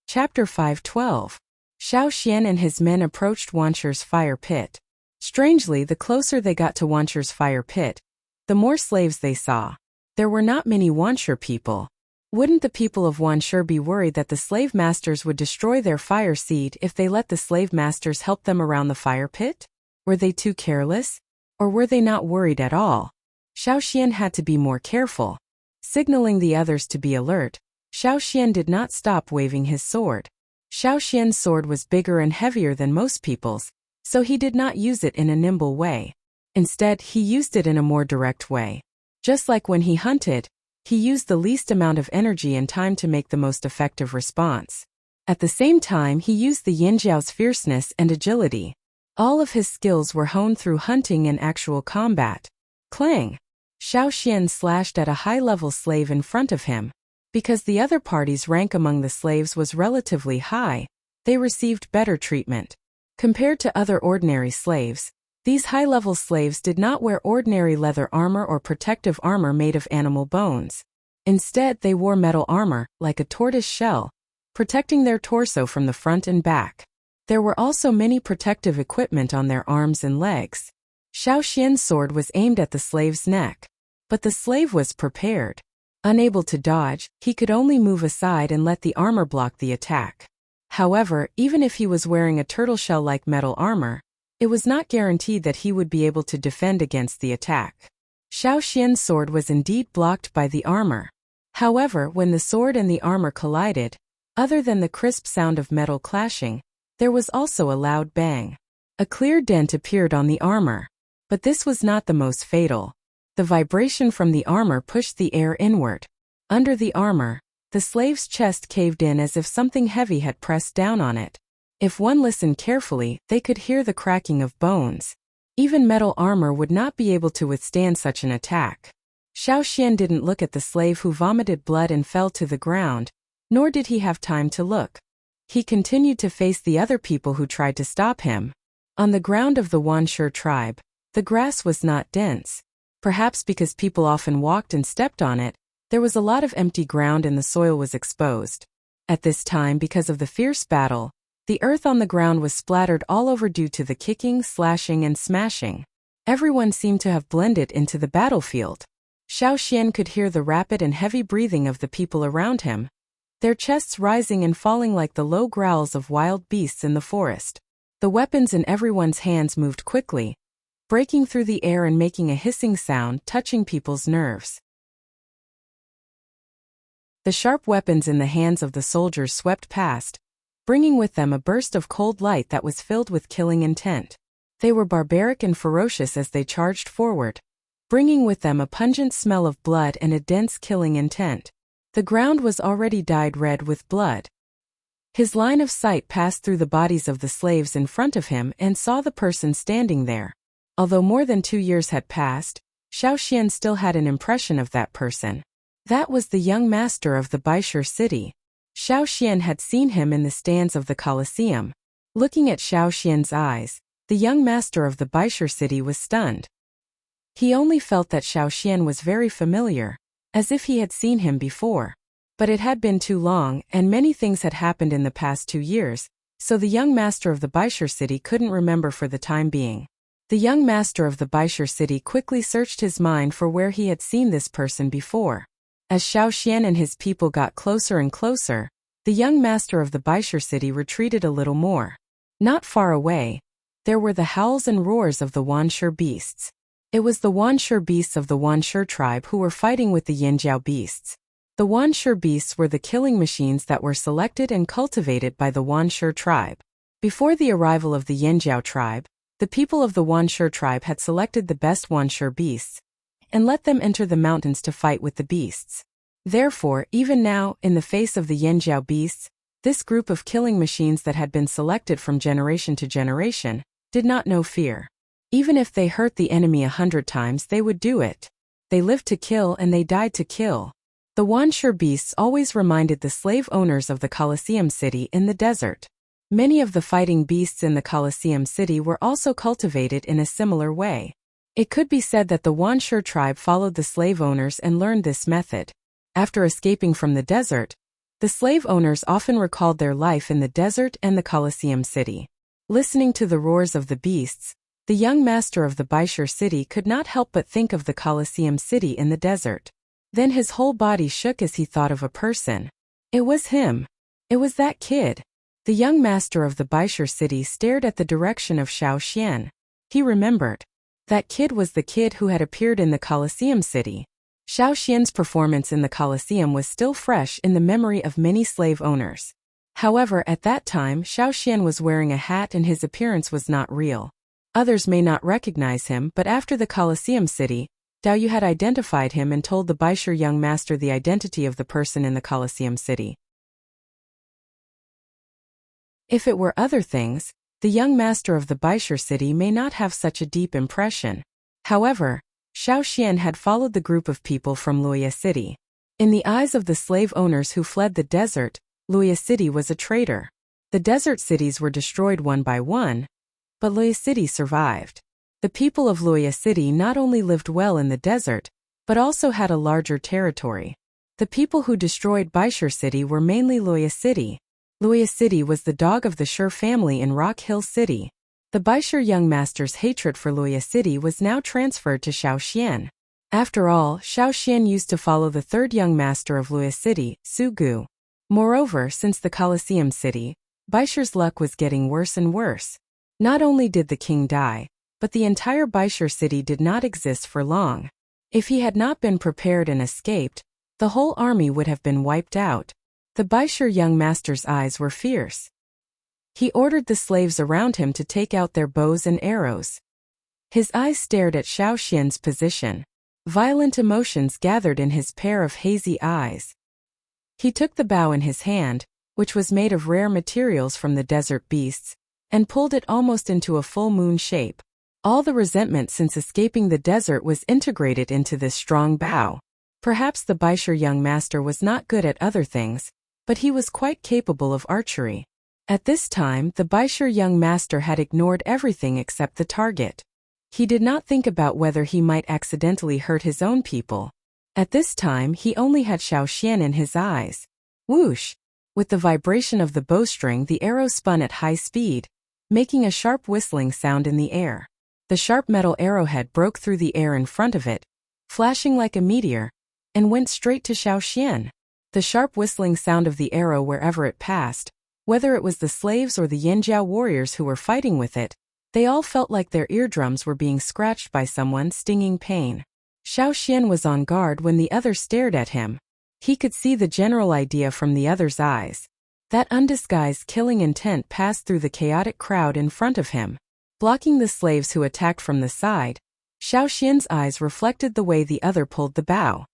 Chapter 5:12. Xiao Xian and his men approached Wancher's fire pit. Strangely, the closer they got to Wancher's fire pit, the more slaves they saw. There were not many Wancher people. Wouldn't the people of Wancher be worried that the slave masters would destroy their fire seed if they let the slave masters help them around the fire pit? Were they too careless? Or were they not worried at all? Xiao Xian had to be more careful. Signaling the others to be alert, Xiao Xian did not stop waving his sword. Xiao Xian's sword was bigger and heavier than most people's, so he did not use it in a nimble way. Instead, he used it in a more direct way. Just like when he hunted, he used the least amount of energy and time to make the most effective response. At the same time, he used the Yinjiao's fierceness and agility. All of his skills were honed through hunting and actual combat. Clang! Xiao Xian slashed at a high-level slave in front of him. Because the other party's rank among the slaves was relatively high, they received better treatment. Compared to other ordinary slaves, these high-level slaves did not wear ordinary leather armor or protective armor made of animal bones. Instead, they wore metal armor, like a tortoise shell, protecting their torso from the front and back. There were also many protective equipment on their arms and legs. Xiao Xian's sword was aimed at the slave's neck. But the slave was prepared. Unable to dodge, he could only move aside and let the armor block the attack. However, even if he was wearing a turtle shell-like metal armor, it was not guaranteed that he would be able to defend against the attack. Xiao Xian's sword was indeed blocked by the armor. However, when the sword and the armor collided, other than the crisp sound of metal clashing, there was also a loud bang. A clear dent appeared on the armor. But this was not the most fatal. The vibration from the armor pushed the air inward. Under the armor, the slave's chest caved in as if something heavy had pressed down on it. If one listened carefully, they could hear the cracking of bones. Even metal armor would not be able to withstand such an attack. Xiao Xian didn't look at the slave who vomited blood and fell to the ground, nor did he have time to look. He continued to face the other people who tried to stop him. On the ground of the Wanshi tribe, the grass was not dense. Perhaps because people often walked and stepped on it, there was a lot of empty ground and the soil was exposed. At this time, because of the fierce battle, the earth on the ground was splattered all over due to the kicking, slashing, and smashing. Everyone seemed to have blended into the battlefield. Xiao Xian could hear the rapid and heavy breathing of the people around him, their chests rising and falling like the low growls of wild beasts in the forest. The weapons in everyone's hands moved quickly, breaking through the air and making a hissing sound, touching people's nerves. The sharp weapons in the hands of the soldiers swept past, bringing with them a burst of cold light that was filled with killing intent. They were barbaric and ferocious as they charged forward, bringing with them a pungent smell of blood and a dense killing intent. The ground was already dyed red with blood. His line of sight passed through the bodies of the slaves in front of him and saw the person standing there. Although more than 2 years had passed, Xiao Xian still had an impression of that person. That was the young master of the Baishu city. Xiao Xian had seen him in the stands of the Colosseum. Looking at Xiao Xian's eyes, the young master of the Baishu city was stunned. He only felt that Xiao Xian was very familiar, as if he had seen him before. But it had been too long, and many things had happened in the past 2 years, so the young master of the Baishu city couldn't remember for the time being. The young master of the Baishu city quickly searched his mind for where he had seen this person before. As Xiao Xian and his people got closer and closer, the young master of the Baishu city retreated a little more. Not far away, there were the howls and roars of the Wanshi beasts. It was the Wanshi beasts of the Wanshi tribe who were fighting with the Yinjiao beasts. The Wanshi beasts were the killing machines that were selected and cultivated by the Wanshi tribe. Before the arrival of the Yinjiao tribe, the people of the Wanshi tribe had selected the best Wanshi beasts and let them enter the mountains to fight with the beasts. Therefore, even now, in the face of the Yinjiao beasts, this group of killing machines that had been selected from generation to generation did not know fear. Even if they hurt the enemy 100 times, they would do it. They lived to kill and they died to kill. The Wanshi beasts always reminded the slave owners of the Colosseum city in the desert. Many of the fighting beasts in the Colosseum city were also cultivated in a similar way. It could be said that the Wanshi tribe followed the slave owners and learned this method. After escaping from the desert, the slave owners often recalled their life in the desert and the Colosseum city. Listening to the roars of the beasts, the young master of the Baishu city could not help but think of the Colosseum city in the desert. Then his whole body shook as he thought of a person. It was him. It was that kid. The young master of the Baishu city stared at the direction of Xiao Xian. He remembered. That kid was the kid who had appeared in the Colosseum city. Xiao Xian's performance in the Colosseum was still fresh in the memory of many slave owners. However, at that time, Xiaoxian was wearing a hat and his appearance was not real. Others may not recognize him, but after the Colosseum city, Dao Yu had identified him and told the Baisher young master the identity of the person in the Colosseum city. If it were other things, the young master of the Baisher city may not have such a deep impression. However, Xiaoxian had followed the group of people from Luoya city. In the eyes of the slave owners who fled the desert, Luoya city was a traitor. The desert cities were destroyed one by one, but Luoya city survived. The people of Luoya city not only lived well in the desert, but also had a larger territory. The people who destroyed Baisher city were mainly Luoya city. Luoya city was the dog of the Sher family in Rock Hill city. The Baisher young master's hatred for Luoya city was now transferred to Xiaoxian. After all, Xiaoxian used to follow the third young master of Luoya city, Su Gu. Moreover, since the Colosseum city, Baisher's luck was getting worse and worse. Not only did the king die, but the entire Baisher city did not exist for long. If he had not been prepared and escaped, the whole army would have been wiped out. The Baisher young master's eyes were fierce. He ordered the slaves around him to take out their bows and arrows. His eyes stared at Xiaoxian's position. Violent emotions gathered in his pair of hazy eyes. He took the bow in his hand, which was made of rare materials from the desert beasts, and pulled it almost into a full moon shape. All the resentment since escaping the desert was integrated into this strong bow. Perhaps the Baisher young master was not good at other things, but he was quite capable of archery. At this time, the Baisher young master had ignored everything except the target. He did not think about whether he might accidentally hurt his own people. At this time, he only had Xiaoxian in his eyes. Whoosh! With the vibration of the bowstring, the arrow spun at high speed, making a sharp whistling sound in the air. The sharp metal arrowhead broke through the air in front of it, flashing like a meteor, and went straight to Xiaoxian. The sharp whistling sound of the arrow wherever it passed, whether it was the slaves or the Yinjiao warriors who were fighting with it, they all felt like their eardrums were being scratched by someone stinging pain. Xiaoxian was on guard when the other stared at him. He could see the general idea from the other's eyes. That undisguised killing intent passed through the chaotic crowd in front of him. Blocking the slaves who attacked from the side, Xiaoxian's eyes reflected the way the other pulled the bow.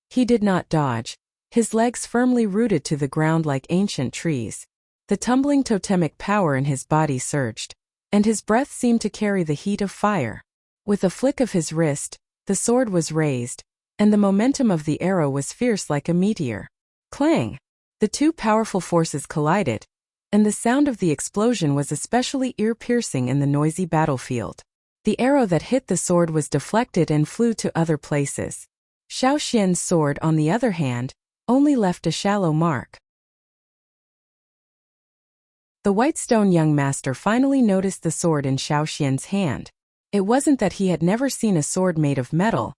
He did not dodge, his legs firmly rooted to the ground like ancient trees. The tumbling totemic power in his body surged, and his breath seemed to carry the heat of fire. With a flick of his wrist, the sword was raised, and the momentum of the arrow was fierce like a meteor. Clang! The two powerful forces collided, and the sound of the explosion was especially ear-piercing in the noisy battlefield. The arrow that hit the sword was deflected and flew to other places. Xiaoxian's sword, on the other hand, only left a shallow mark. The White Stone young master finally noticed the sword in Xiaoxian's hand. It wasn't that he had never seen a sword made of metal,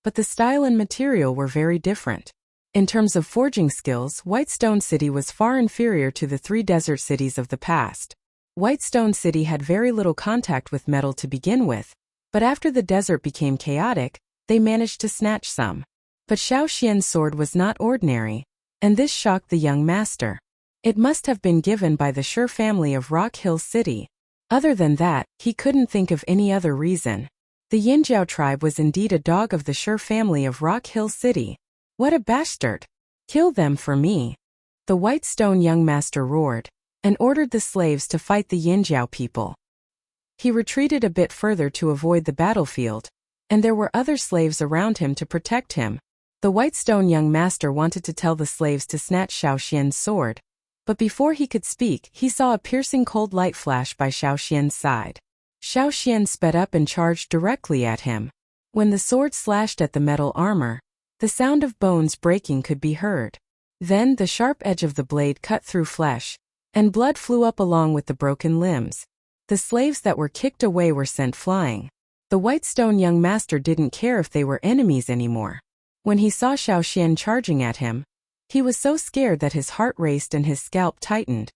but the style and material were very different. In terms of forging skills, White Stone City was far inferior to the three desert cities of the past. White Stone City had very little contact with metal to begin with, but after the desert became chaotic, they managed to snatch some. But Xiaoxian's sword was not ordinary, and this shocked the young master. It must have been given by the Sher family of Rock Hill City. Other than that, he couldn't think of any other reason. The Yinjiao tribe was indeed a dog of the Sher family of Rock Hill City. What a bastard! Kill them for me! The White Stone young master roared, and ordered the slaves to fight the Yinjiao people. He retreated a bit further to avoid the battlefield, and there were other slaves around him to protect him. The White Stone young master wanted to tell the slaves to snatch Xiaoxian's sword, but before he could speak, he saw a piercing cold light flash by Xiaoxian's side. Xiaoxian sped up and charged directly at him. When the sword slashed at the metal armor, the sound of bones breaking could be heard. Then the sharp edge of the blade cut through flesh, and blood flew up along with the broken limbs. The slaves that were kicked away were sent flying. The White Stone young master didn't care if they were enemies anymore. When he saw Xiaoxian charging at him, he was so scared that his heart raced and his scalp tightened.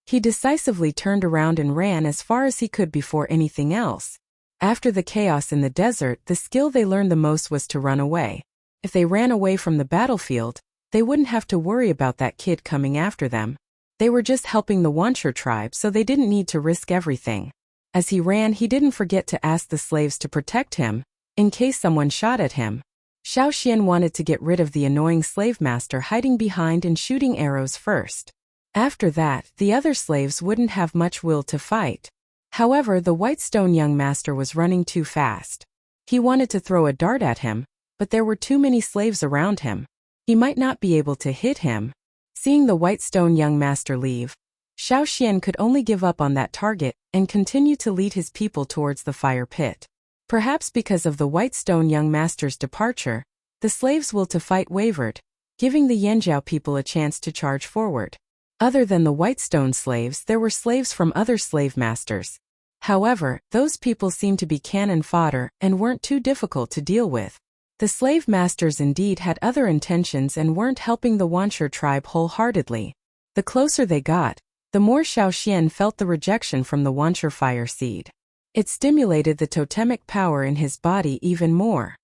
He decisively turned around and ran as far as he could before anything else. After the chaos in the desert, the skill they learned the most was to run away. If they ran away from the battlefield, they wouldn't have to worry about that kid coming after them. They were just helping the Wuxia tribe, so they didn't need to risk everything. As he ran, he didn't forget to ask the slaves to protect him, in case someone shot at him. Xiao Xian wanted to get rid of the annoying slave master hiding behind and shooting arrows first. After that, the other slaves wouldn't have much will to fight. However, the white stone young master was running too fast. He wanted to throw a dart at him, but there were too many slaves around him. He might not be able to hit him. Seeing the white stone young master leave, Xiao Xian could only give up on that target and continue to lead his people towards the fire pit. Perhaps because of the white stone young master's departure, the slaves' will to fight wavered, giving the Yanjiao people a chance to charge forward. Other than the white stone slaves, there were slaves from other slave masters. However, those people seemed to be cannon fodder and weren't too difficult to deal with. The slave masters indeed had other intentions and weren't helping the Wuxia tribe wholeheartedly. The closer they got, the more Xiao Xian felt the rejection from the Wuxia fire seed. It stimulated the totemic power in his body even more.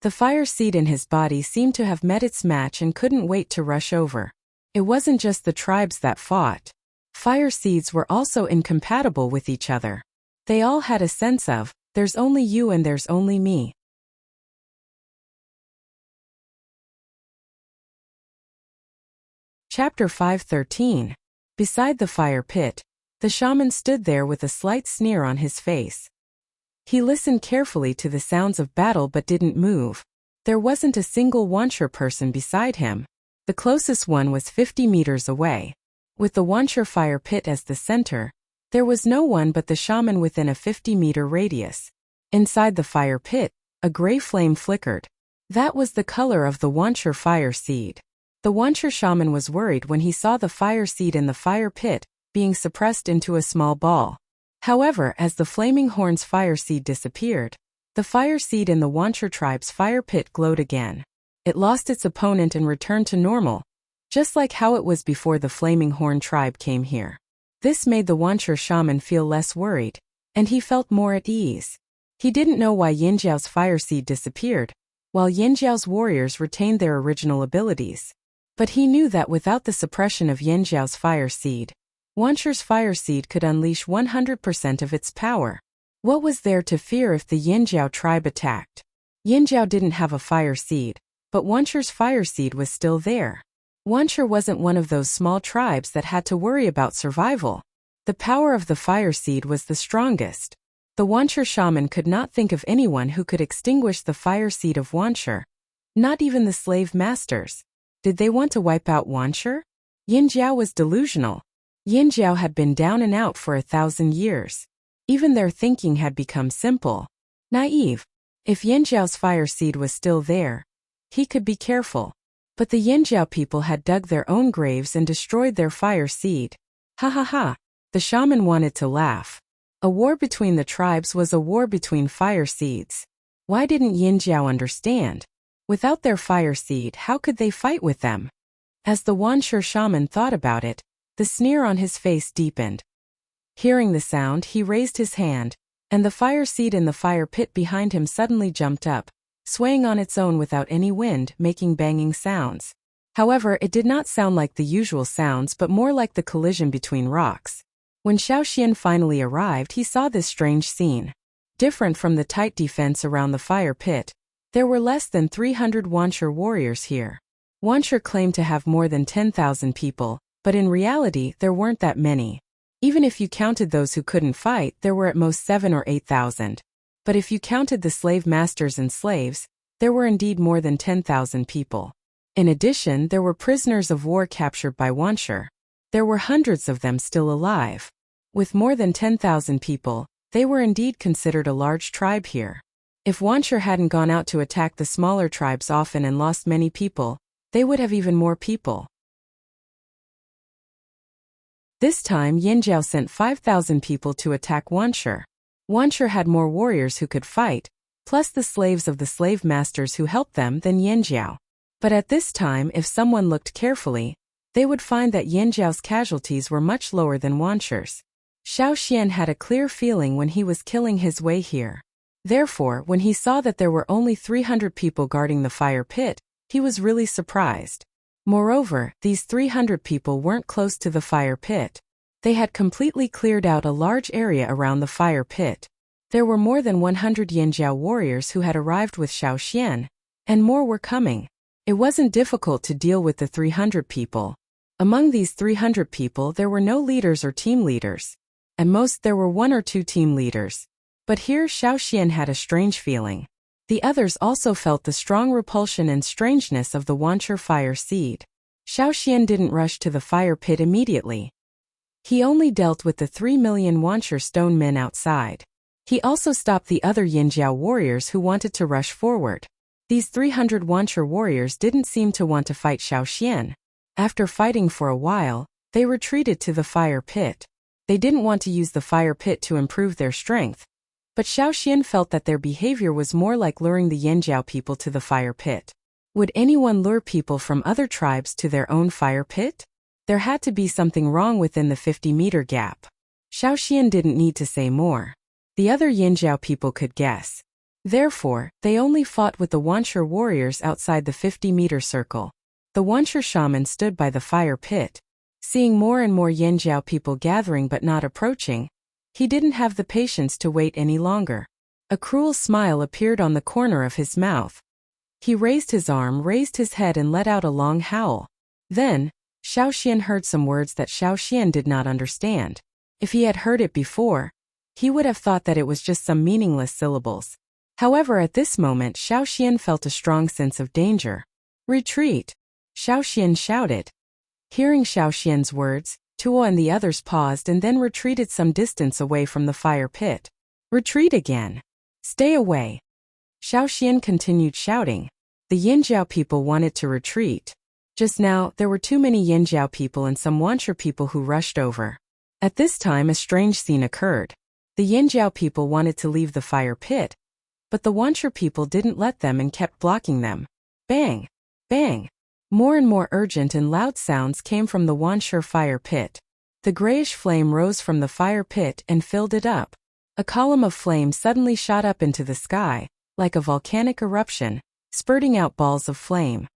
The fire seed in his body seemed to have met its match and couldn't wait to rush over. It wasn't just the tribes that fought. Fire seeds were also incompatible with each other. They all had a sense of, there's only you and there's only me. Chapter 5:13. Beside the fire pit, the shaman stood there with a slight sneer on his face. He listened carefully to the sounds of battle but didn't move. There wasn't a single Wuxia person beside him. The closest one was 50 meters away. With the Wuxia fire pit as the center, there was no one but the shaman within a 50-meter radius. Inside the fire pit, a gray flame flickered. That was the color of the Wuxia fire seed. The Wuxia shaman was worried when he saw the fire seed in the fire pit being suppressed into a small ball. However, as the flaming horn's fire seed disappeared, the fire seed in the Wuxia tribe's fire pit glowed again. It lost its opponent and returned to normal, just like how it was before the flaming horn tribe came here. This made the Wuxia shaman feel less worried, and he felt more at ease. He didn't know why Yinjiao's fire seed disappeared, while Yinjiao's warriors retained their original abilities. But he knew that without the suppression of Yinjiao's fire seed, Wuxia's fire seed could unleash 100% of its power. What was there to fear if the Yinjiao tribe attacked? Yinjiao didn't have a fire seed, but Wuxia's fire seed was still there. Wuxia wasn't one of those small tribes that had to worry about survival. The power of the fire seed was the strongest. The Wuxia shaman could not think of anyone who could extinguish the fire seed of Wuxia. Not even the slave masters. Did they want to wipe out Wuxia? Yinjiao was delusional. Yinjiao had been down and out for 1,000 years. Even their thinking had become simple, naive. If Yinjiao's fire seed was still there, he could be careful. But the Yinjiao people had dug their own graves and destroyed their fire seed. Ha ha ha. The shaman wanted to laugh. A war between the tribes was a war between fire seeds. Why didn't Yinjiao understand? Without their fire seed, how could they fight with them? As the Wuxia shaman thought about it, the sneer on his face deepened. Hearing the sound, he raised his hand, and the fire seed in the fire pit behind him suddenly jumped up, swaying on its own without any wind, making banging sounds. However, it did not sound like the usual sounds but more like the collision between rocks. When Xiao Xian finally arrived, he saw this strange scene. Different from the tight defense around the fire pit, there were less than 300 Wuxia warriors here. Wuxia claimed to have more than 10,000 people, but in reality there weren't that many. Even if you counted those who couldn't fight, there were at most 7,000 or 8,000. But if you counted the slave masters and slaves, there were indeed more than 10,000 people. In addition, there were prisoners of war captured by Wuxia. There were hundreds of them still alive. With more than 10,000 people, they were indeed considered a large tribe here. If Wuxia hadn't gone out to attack the smaller tribes often and lost many people, they would have even more people. This time Yinjiao sent 5,000 people to attack Wuxia. Wuxia had more warriors who could fight, plus the slaves of the slave masters who helped them than Yinjiao. But at this time, if someone looked carefully, they would find that Yinjiao's casualties were much lower than Wuxia's. Xiao Xian had a clear feeling when he was killing his way here. Therefore, when he saw that there were only 300 people guarding the fire pit, he was really surprised. Moreover, these 300 people weren't close to the fire pit. They had completely cleared out a large area around the fire pit. There were more than 100 Yinjiao warriors who had arrived with Xiao Xian, and more were coming. It wasn't difficult to deal with the 300 people. Among these 300 people there were no leaders or team leaders. At most there were 1 or 2 team leaders. But here Xiao Xian had a strange feeling. The others also felt the strong repulsion and strangeness of the Wancher fire seed. Xiao Xian didn't rush to the fire pit immediately. He only dealt with the 3 million Wancher stone men outside. He also stopped the other Yinjiao warriors who wanted to rush forward. These 300 Wancher warriors didn't seem to want to fight Xiao Xian. After fighting for a while, they retreated to the fire pit. They didn't want to use the fire pit to improve their strength. But Xiao Xian felt that their behavior was more like luring the Yinjiao people to the fire pit. Would anyone lure people from other tribes to their own fire pit? There had to be something wrong within the 50-meter gap. Xiao Xian didn't need to say more. The other Yinjiao people could guess. Therefore, they only fought with the Wancher warriors outside the 50-meter circle. The Wancher shaman stood by the fire pit. Seeing more and more Yinjiao people gathering but not approaching, he didn't have the patience to wait any longer. A cruel smile appeared on the corner of his mouth. He raised his arm, raised his head and let out a long howl. Then, Xiao Xian heard some words that Xiao Xian did not understand. If he had heard it before, he would have thought that it was just some meaningless syllables. However, at this moment Xiao Xian felt a strong sense of danger. "Retreat!" Xiao Xian shouted. Hearing Xiao Xian's words, Tuo and the others paused and then retreated some distance away from the fire pit. "Retreat again! Stay away!" Xiao Xian continued shouting. The Yinjiao people wanted to retreat. Just now, there were too many Yinjiao people and some Wancher people who rushed over. At this time a strange scene occurred. The Yinjiao people wanted to leave the fire pit, but the Wancher people didn't let them and kept blocking them. Bang! Bang! More and more urgent and loud sounds came from the Wancher fire pit. The grayish flame rose from the fire pit and filled it up. A column of flame suddenly shot up into the sky, like a volcanic eruption, spurting out balls of flame.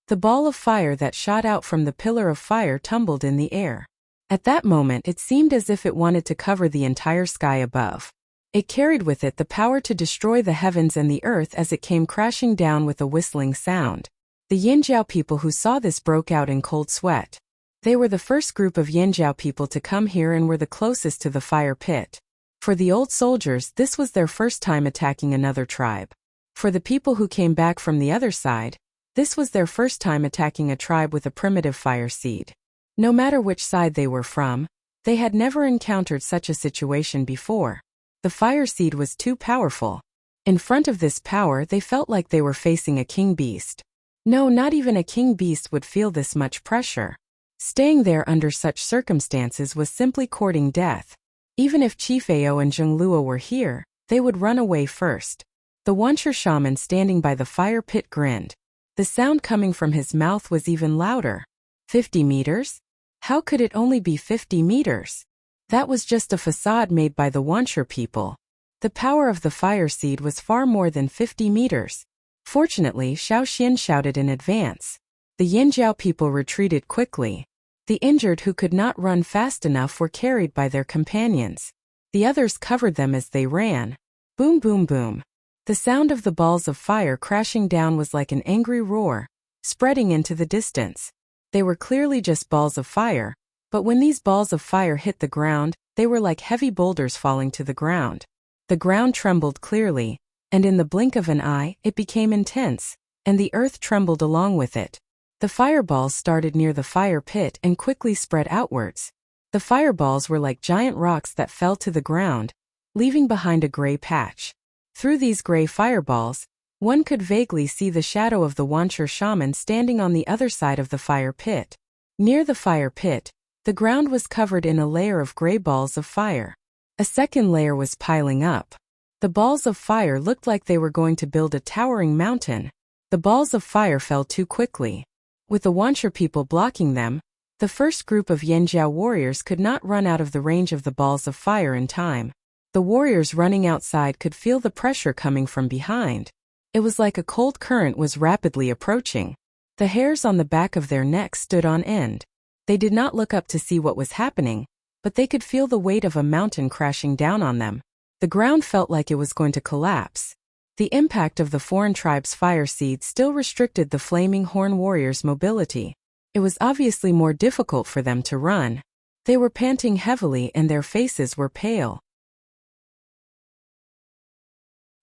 The ball of fire that shot out from the pillar of fire tumbled in the air. At that moment it seemed as if it wanted to cover the entire sky above. It carried with it the power to destroy the heavens and the earth as it came crashing down with a whistling sound. The Yinjiao people who saw this broke out in cold sweat. They were the first group of Yinjiao people to come here and were the closest to the fire pit. For the old soldiers, this was their first time attacking another tribe. For the people who came back from the other side, this was their first time attacking a tribe with a primitive fire seed. No matter which side they were from, they had never encountered such a situation before. The fire seed was too powerful. In front of this power they felt like they were facing a king beast. No, not even a king beast would feel this much pressure. Staying there under such circumstances was simply courting death. Even if Chief Ao and Zheng Luo were here, they would run away first. The Wancher shaman standing by the fire pit grinned. The sound coming from his mouth was even louder. 50 meters? How could it only be 50 meters? That was just a facade made by the Wancher people. The power of the fire seed was far more than 50 meters. Fortunately, Xiao Xian shouted in advance. The Yinjiao people retreated quickly. The injured who could not run fast enough were carried by their companions. The others covered them as they ran. Boom, boom, boom. The sound of the balls of fire crashing down was like an angry roar, spreading into the distance. They were clearly just balls of fire, but when these balls of fire hit the ground, they were like heavy boulders falling to the ground. The ground trembled clearly, and in the blink of an eye, it became intense, and the earth trembled along with it. The fireballs started near the fire pit and quickly spread outwards. The fireballs were like giant rocks that fell to the ground, leaving behind a gray patch. Through these gray fireballs, one could vaguely see the shadow of the Wancher shaman standing on the other side of the fire pit. Near the fire pit, the ground was covered in a layer of gray balls of fire. A second layer was piling up. The balls of fire looked like they were going to build a towering mountain. The balls of fire fell too quickly. With the Wancher people blocking them, the first group of Yinjiao warriors could not run out of the range of the balls of fire in time. The warriors running outside could feel the pressure coming from behind. It was like a cold current was rapidly approaching. The hairs on the back of their necks stood on end. They did not look up to see what was happening, but they could feel the weight of a mountain crashing down on them. The ground felt like it was going to collapse. The impact of the foreign tribe's fire seed still restricted the flaming horn warriors' mobility. It was obviously more difficult for them to run. They were panting heavily and their faces were pale.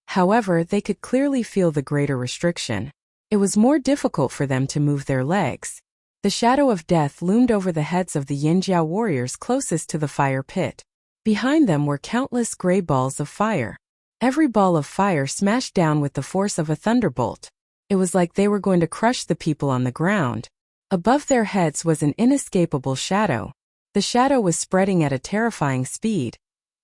However, they could clearly feel the greater restriction. It was more difficult for them to move their legs. The shadow of death loomed over the heads of the Yinjiao warriors closest to the fire pit. Behind them were countless gray balls of fire. Every ball of fire smashed down with the force of a thunderbolt. It was like they were going to crush the people on the ground. Above their heads was an inescapable shadow. The shadow was spreading at a terrifying speed,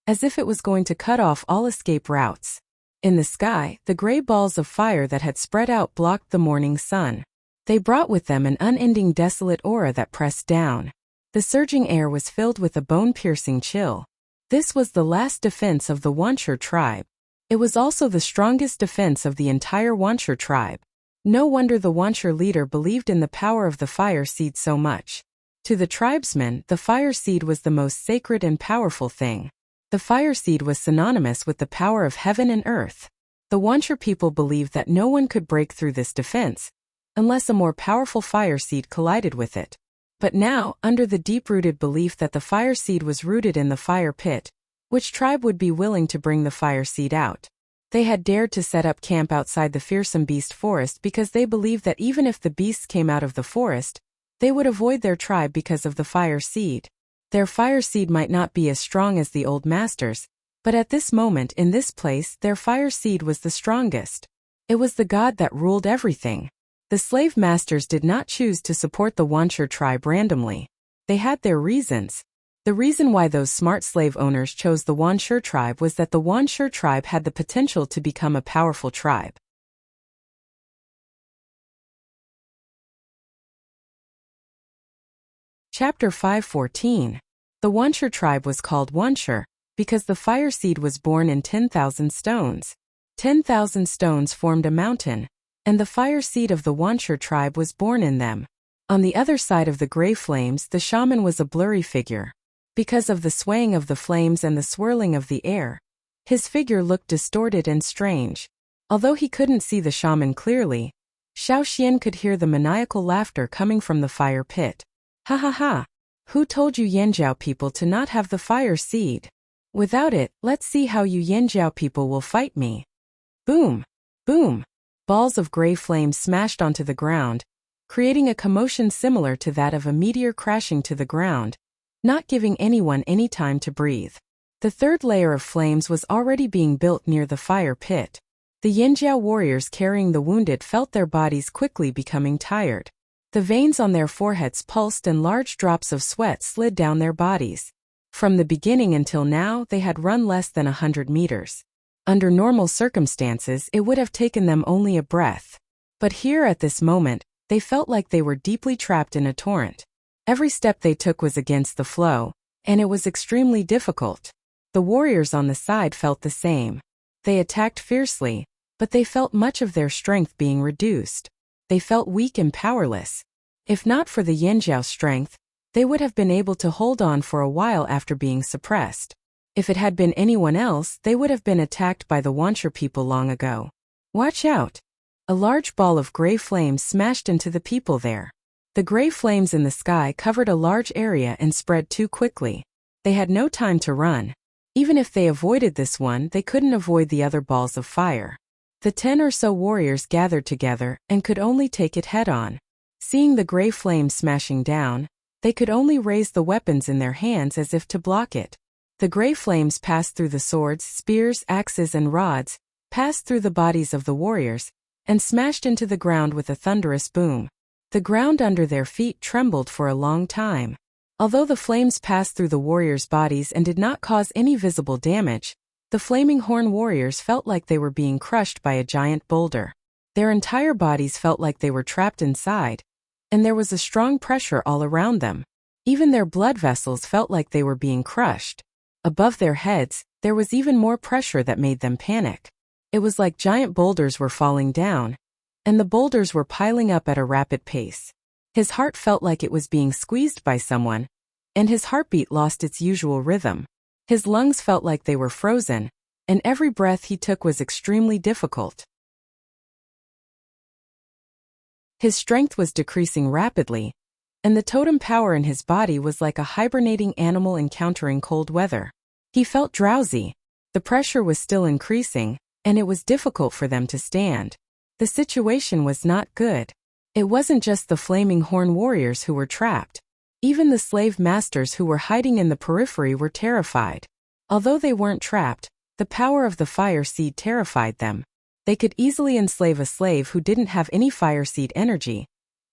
as if it was going to cut off all escape routes. In the sky, the gray balls of fire that had spread out blocked the morning sun. They brought with them an unending desolate aura that pressed down. The surging air was filled with a bone-piercing chill. This was the last defense of the Wuxia tribe. It was also the strongest defense of the entire Wuxia tribe. No wonder the Wuxia leader believed in the power of the fire seed so much. To the tribesmen, the fire seed was the most sacred and powerful thing. The fire seed was synonymous with the power of heaven and earth. The Wuxia people believed that no one could break through this defense, unless a more powerful fire seed collided with it. But now, under the deep-rooted belief that the fire seed was rooted in the fire pit, which tribe would be willing to bring the fire seed out? They had dared to set up camp outside the fearsome beast forest because they believed that even if the beasts came out of the forest, they would avoid their tribe because of the fire seed. Their fire seed might not be as strong as the old masters, but at this moment in this place their fire seed was the strongest. It was the god that ruled everything. The slave masters did not choose to support the Wuxia tribe randomly. They had their reasons. The reason why those smart slave owners chose the Wuxia tribe was that the Wuxia tribe had the potential to become a powerful tribe. Chapter 5:14. The Wuxia tribe was called Wuxia because the fire seed was born in 10,000 stones. 10,000 stones formed a mountain, and the fire seed of the Wuxia tribe was born in them. On the other side of the gray flames, the shaman was a blurry figure. Because of the swaying of the flames and the swirling of the air, his figure looked distorted and strange. Although he couldn't see the shaman clearly, Xiao Xian could hear the maniacal laughter coming from the fire pit. Ha ha ha! Who told you Yanjiao people to not have the fire seed? Without it, let's see how you Yanjiao people will fight me. Boom! Boom! Balls of gray flames smashed onto the ground, creating a commotion similar to that of a meteor crashing to the ground, not giving anyone any time to breathe. The third layer of flames was already being built near the fire pit. The Yanjiao warriors carrying the wounded felt their bodies quickly becoming tired. The veins on their foreheads pulsed and large drops of sweat slid down their bodies. From the beginning until now, they had run less than 100 meters. Under normal circumstances, it would have taken them only a breath. But here at this moment, they felt like they were deeply trapped in a torrent. Every step they took was against the flow, and it was extremely difficult. The warriors on the side felt the same. They attacked fiercely, but they felt much of their strength being reduced. They felt weak and powerless. If not for the Yanjiao strength, they would have been able to hold on for a while after being suppressed. If it had been anyone else, they would have been attacked by the Wuxia people long ago. Watch out! A large ball of gray flames smashed into the people there. The gray flames in the sky covered a large area and spread too quickly. They had no time to run. Even if they avoided this one, they couldn't avoid the other balls of fire. The 10 or so warriors gathered together and could only take it head-on. Seeing the gray flames smashing down, they could only raise the weapons in their hands as if to block it. The gray flames passed through the swords, spears, axes and rods, passed through the bodies of the warriors, and smashed into the ground with a thunderous boom. The ground under their feet trembled for a long time. Although the flames passed through the warriors' bodies and did not cause any visible damage, the flaming horn warriors felt like they were being crushed by a giant boulder. Their entire bodies felt like they were trapped inside, and there was a strong pressure all around them. Even their blood vessels felt like they were being crushed. Above their heads, there was even more pressure that made them panic. It was like giant boulders were falling down, and the boulders were piling up at a rapid pace. His heart felt like it was being squeezed by someone, and his heartbeat lost its usual rhythm. His lungs felt like they were frozen, and every breath he took was extremely difficult. His strength was decreasing rapidly, and the totem power in his body was like a hibernating animal encountering cold weather. He felt drowsy. The pressure was still increasing, and it was difficult for them to stand. The situation was not good. It wasn't just the flaming horn warriors who were trapped. Even the slave masters who were hiding in the periphery were terrified. Although they weren't trapped, the power of the fire seed terrified them. They could easily enslave a slave who didn't have any fire seed energy,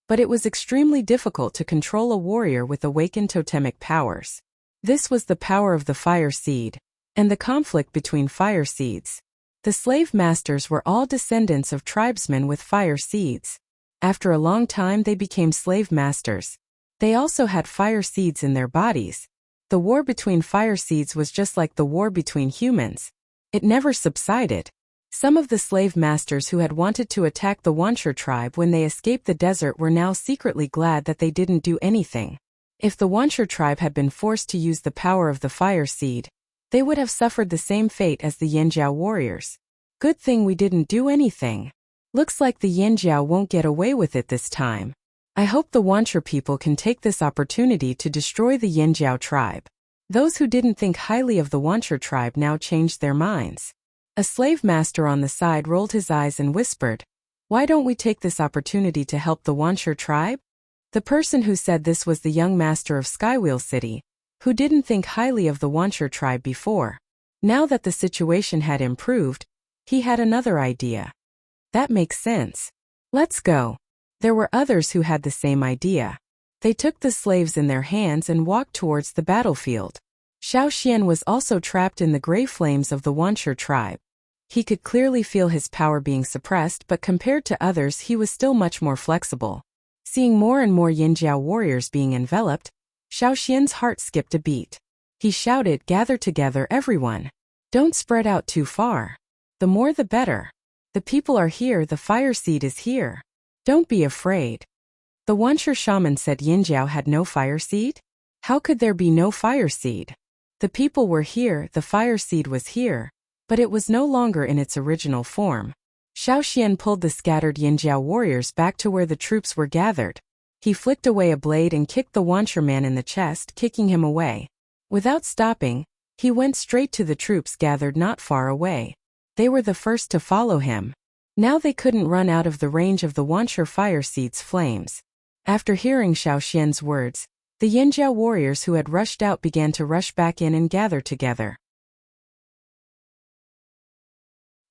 but it was extremely difficult to control a warrior with awakened totemic powers. This was the power of the fire seed, and the conflict between fire seeds. The slave masters were all descendants of tribesmen with fire seeds. After a long time they became slave masters. They also had fire seeds in their bodies. The war between fire seeds was just like the war between humans. It never subsided. Some of the slave masters who had wanted to attack the Wuxia tribe when they escaped the desert were now secretly glad that they didn't do anything. If the Wuxia tribe had been forced to use the power of the fire seed, they would have suffered the same fate as the Yanjiao warriors. Good thing we didn't do anything. Looks like the Yanjiao won't get away with it this time. I hope the Wuxia people can take this opportunity to destroy the Yanjiao tribe. Those who didn't think highly of the Wuxia tribe now changed their minds. A slave master on the side rolled his eyes and whispered, "Why don't we take this opportunity to help the Wuxia tribe?" The person who said this was the young master of Skywheel City, who didn't think highly of the Wuxia tribe before. Now that the situation had improved, he had another idea. That makes sense. Let's go. There were others who had the same idea. They took the slaves in their hands and walked towards the battlefield. Xiao Xian was also trapped in the gray flames of the Wuxia tribe. He could clearly feel his power being suppressed, but compared to others he was still much more flexible. Seeing more and more Yanjiao warriors being enveloped, Xiao Xian's heart skipped a beat. He shouted, "Gather together, everyone. Don't spread out too far. The more the better. The people are here, the fire seed is here. Don't be afraid." The Wuxia shaman said Yanjiao had no fire seed? How could there be no fire seed? The people were here, the fire seed was here, but it was no longer in its original form. Xiao Xian pulled the scattered Yanjiao warriors back to where the troops were gathered. He flicked away a blade and kicked the Wuxia man in the chest, kicking him away. Without stopping, he went straight to the troops gathered not far away. They were the first to follow him. Now they couldn't run out of the range of the Wuxia fire seed's flames. After hearing Xiao Xian's words, the Yanjiao warriors who had rushed out began to rush back in and gather together.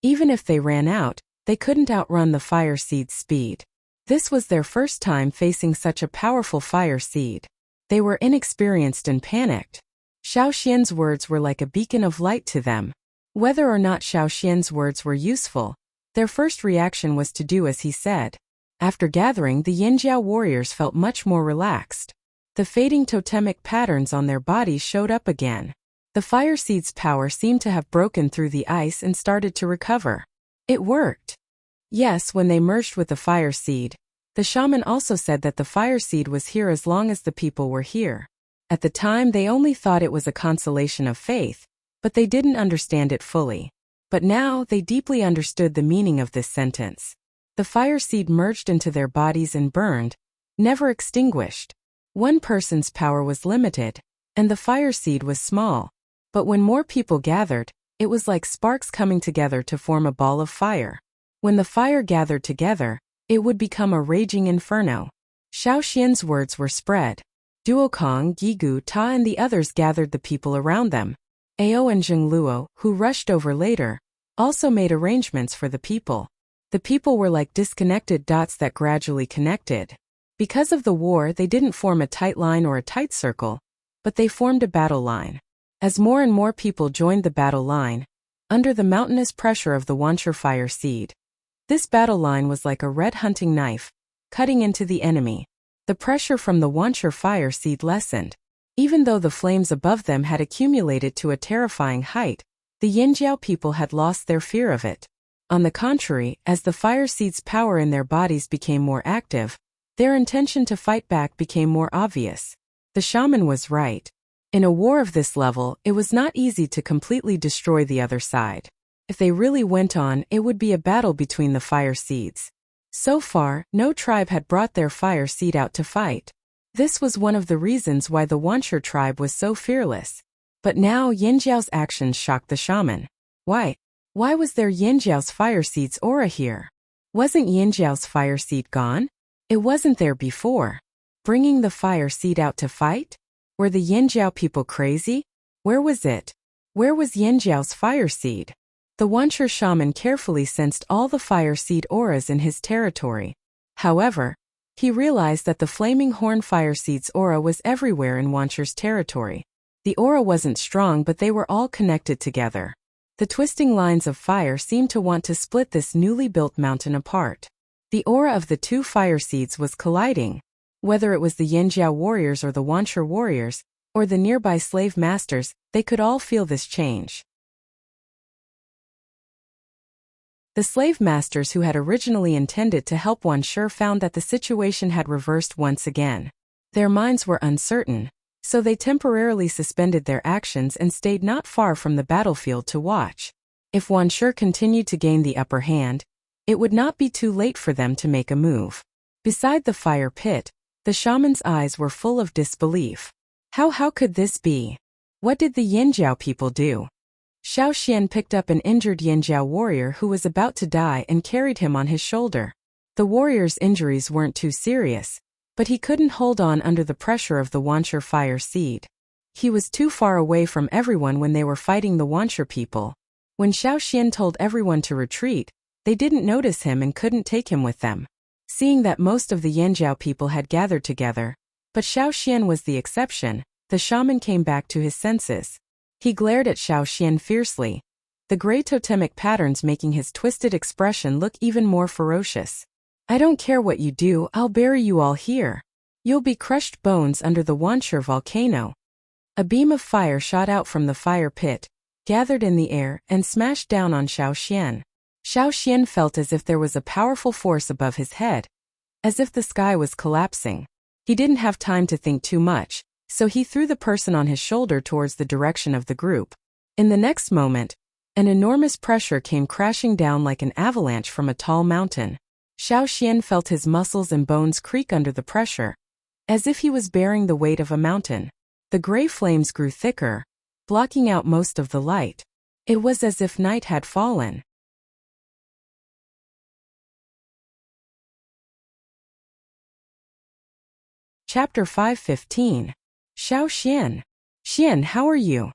Even if they ran out, they couldn't outrun the fire seed's speed. This was their first time facing such a powerful fire seed. They were inexperienced and panicked. Xiao Xian's words were like a beacon of light to them. Whether or not Xiao Xian's words were useful, their first reaction was to do as he said. After gathering, the Yanjiao warriors felt much more relaxed. The fading totemic patterns on their bodies showed up again. The fire seed's power seemed to have broken through the ice and started to recover. It worked. Yes, when they merged with the fire seed, the shaman also said that the fire seed was here as long as the people were here. At the time they only thought it was a consolation of faith, but they didn't understand it fully. But now they deeply understood the meaning of this sentence. The fire seed merged into their bodies and burned, never extinguished. One person's power was limited, and the fire seed was small. But when more people gathered, it was like sparks coming together to form a ball of fire. When the fire gathered together, it would become a raging inferno. Xiao Xian's words were spread. Duokong, Yigu, Ta and the others gathered the people around them. Ao and Zhengluo, who rushed over later, also made arrangements for the people. The people were like disconnected dots that gradually connected. Because of the war, they didn't form a tight line or a tight circle, but they formed a battle line. As more and more people joined the battle line, under the mountainous pressure of the Wuxia fire seed, this battle line was like a red hunting knife, cutting into the enemy. The pressure from the Wuxia fire seed lessened. Even though the flames above them had accumulated to a terrifying height, the Yanjiao people had lost their fear of it. On the contrary, as the fire seed's power in their bodies became more active, their intention to fight back became more obvious. The shaman was right. In a war of this level, it was not easy to completely destroy the other side. If they really went on, it would be a battle between the fire seeds. So far, no tribe had brought their fire seed out to fight. This was one of the reasons why the Wuxia tribe was so fearless. But now Yinjiao's actions shocked the shaman. Why was there Yinjiao's fire seed's aura here? Wasn't Yinjiao's fire seed gone? It wasn't there before. Bringing the fire seed out to fight? Were the Yinjiao people crazy? Where was it? Where was Yinjiao's fire seed? The Wuxia shaman carefully sensed all the fire seed auras in his territory. However, he realized that the flaming horn fire seed's aura was everywhere in Wuxia's territory. The aura wasn't strong, but they were all connected together. The twisting lines of fire seemed to want to split this newly built mountain apart. The aura of the two fire seeds was colliding. Whether it was the Yinjiao warriors or the Wuxia warriors, or the nearby slave masters, they could all feel this change. The slave masters who had originally intended to help Wuxia found that the situation had reversed once again. Their minds were uncertain, so they temporarily suspended their actions and stayed not far from the battlefield to watch. If Wuxia continued to gain the upper hand, it would not be too late for them to make a move. Beside the fire pit, the shaman's eyes were full of disbelief. How could this be? What did the Yinjiao people do? Xiao Xian picked up an injured Yinjiao warrior who was about to die and carried him on his shoulder. The warrior's injuries weren't too serious, but he couldn't hold on under the pressure of the Wuxia fire seed. He was too far away from everyone when they were fighting the Wuxia people. When Xiao Xian told everyone to retreat, they didn't notice him and couldn't take him with them. Seeing that most of the Yinjiao people had gathered together, but Xiao Xian was the exception, the shaman came back to his senses. He glared at Xiao Xian fiercely, the gray totemic patterns making his twisted expression look even more ferocious. I don't care what you do, I'll bury you all here. You'll be crushed bones under the Wuxia volcano. A beam of fire shot out from the fire pit, gathered in the air, and smashed down on Xiao Xian. Xiao Xian felt as if there was a powerful force above his head, as if the sky was collapsing. He didn't have time to think too much, so he threw the person on his shoulder towards the direction of the group. In the next moment, an enormous pressure came crashing down like an avalanche from a tall mountain. Xiao Xian felt his muscles and bones creak under the pressure, as if he was bearing the weight of a mountain. The gray flames grew thicker, blocking out most of the light. It was as if night had fallen. Chapter 5:15. Xiao Xian. Xian, how are you?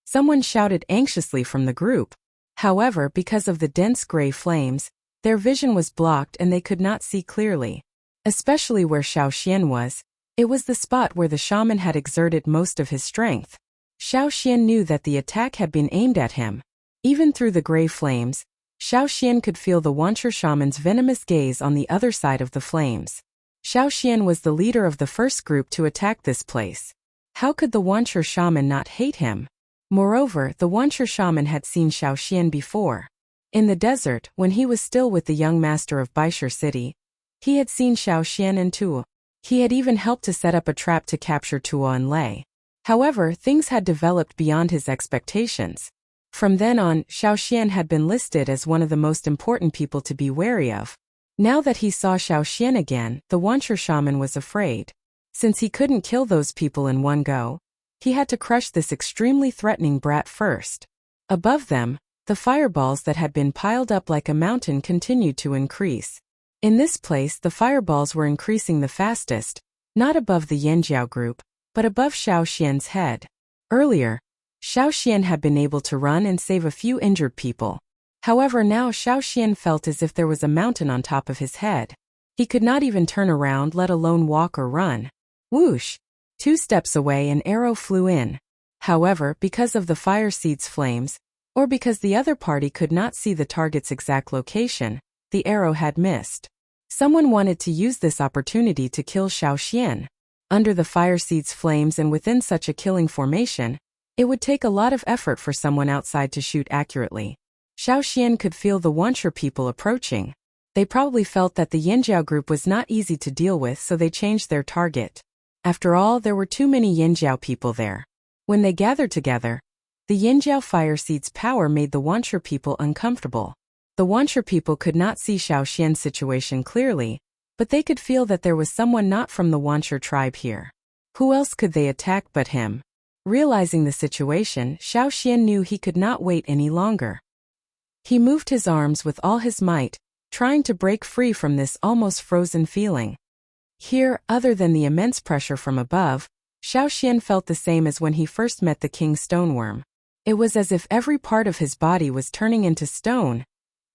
Someone shouted anxiously from the group. However, because of the dense gray flames, their vision was blocked and they could not see clearly. Especially where Xiao Xian was, it was the spot where the shaman had exerted most of his strength. Xiao Xian knew that the attack had been aimed at him. Even through the gray flames, Xiao Xian could feel the Wuxia shaman's venomous gaze on the other side of the flames. Xiao Xian was the leader of the first group to attack this place. How could the Wuxia shaman not hate him? Moreover, the Wuxia shaman had seen Xiao Xian before. In the desert, when he was still with the young master of Baishur city, he had seen Xiao Xian and Tuo. He had even helped to set up a trap to capture Tuo and Lei. However, things had developed beyond his expectations. From then on, Xiao Xian had been listed as one of the most important people to be wary of. Now that he saw Xiao Xian again, the Wuxia shaman was afraid. Since he couldn't kill those people in one go, he had to crush this extremely threatening brat first. Above them, the fireballs that had been piled up like a mountain continued to increase. In this place, the fireballs were increasing the fastest, not above the Yinjiao group, but above Xiao Xian's head. Earlier, Xiao Xian had been able to run and save a few injured people. However, now Xiao Xian felt as if there was a mountain on top of his head. He could not even turn around, let alone walk or run. Whoosh! 2 steps away, an arrow flew in. However, because of the fire seed's flames, or because the other party could not see the target's exact location, the arrow had missed. Someone wanted to use this opportunity to kill Xiao Xian. Under the fire seed's flames and within such a killing formation, it would take a lot of effort for someone outside to shoot accurately. Xiao Xian could feel the Wancher people approaching. They probably felt that the Yinjiao group was not easy to deal with, so they changed their target. After all, there were too many Yinjiao people there. When they gathered together, the Yinjiao fire seed's power made the Wancher people uncomfortable. The Wancher people could not see Xiao Xian's situation clearly, but they could feel that there was someone not from the Wancher tribe here. Who else could they attack but him? Realizing the situation, Xiao Xian knew he could not wait any longer. He moved his arms with all his might, trying to break free from this almost frozen feeling. Here, other than the immense pressure from above, Xiao Xian felt the same as when he first met the King Stoneworm. It was as if every part of his body was turning into stone,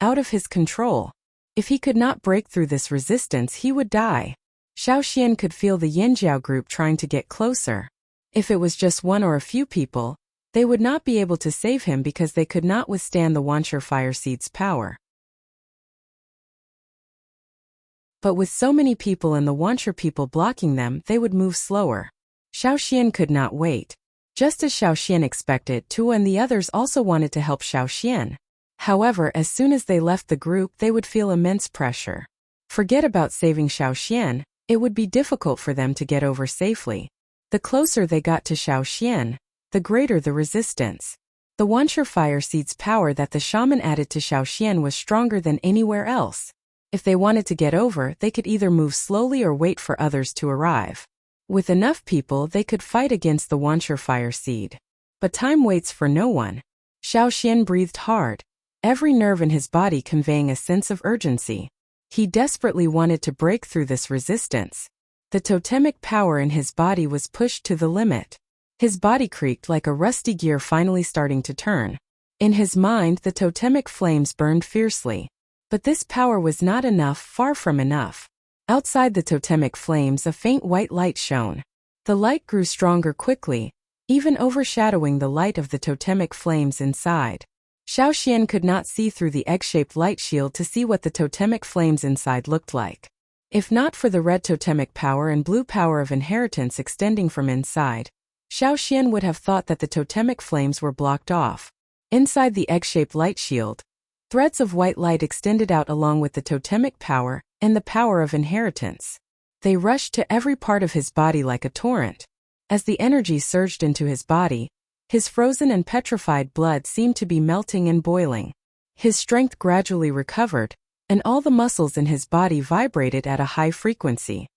out of his control. If he could not break through this resistance, he would die. Xiao Xian could feel the Yinjiao group trying to get closer. If it was just one or a few people, they would not be able to save him because they could not withstand the Wancher fire seed's power. But with so many people and the Wancher people blocking them, they would move slower. Xiao Xian could not wait. Just as Xiao Xian expected, Tu and the others also wanted to help Xiao Xian. However, as soon as they left the group, they would feel immense pressure. Forget about saving Xiao Xian, it would be difficult for them to get over safely. The closer they got to Xiao Xian, the greater the resistance. The Wancher fire seed's power that the shaman added to Xiao Xian was stronger than anywhere else. If they wanted to get over, they could either move slowly or wait for others to arrive. With enough people, they could fight against the Wancher fire seed. But time waits for no one. Xiao Xian breathed hard, every nerve in his body conveying a sense of urgency. He desperately wanted to break through this resistance. The totemic power in his body was pushed to the limit. His body creaked like a rusty gear finally starting to turn. In his mind, the totemic flames burned fiercely. But this power was not enough, far from enough. Outside the totemic flames, a faint white light shone. The light grew stronger quickly, even overshadowing the light of the totemic flames inside. Xiao Xian could not see through the egg-shaped light shield to see what the totemic flames inside looked like. If not for the red totemic power and blue power of inheritance extending from inside, Xiao Xian would have thought that the totemic flames were blocked off. Inside the egg-shaped light shield, threads of white light extended out along with the totemic power and the power of inheritance. They rushed to every part of his body like a torrent. As the energy surged into his body, his frozen and petrified blood seemed to be melting and boiling. His strength gradually recovered, and all the muscles in his body vibrated at a high frequency.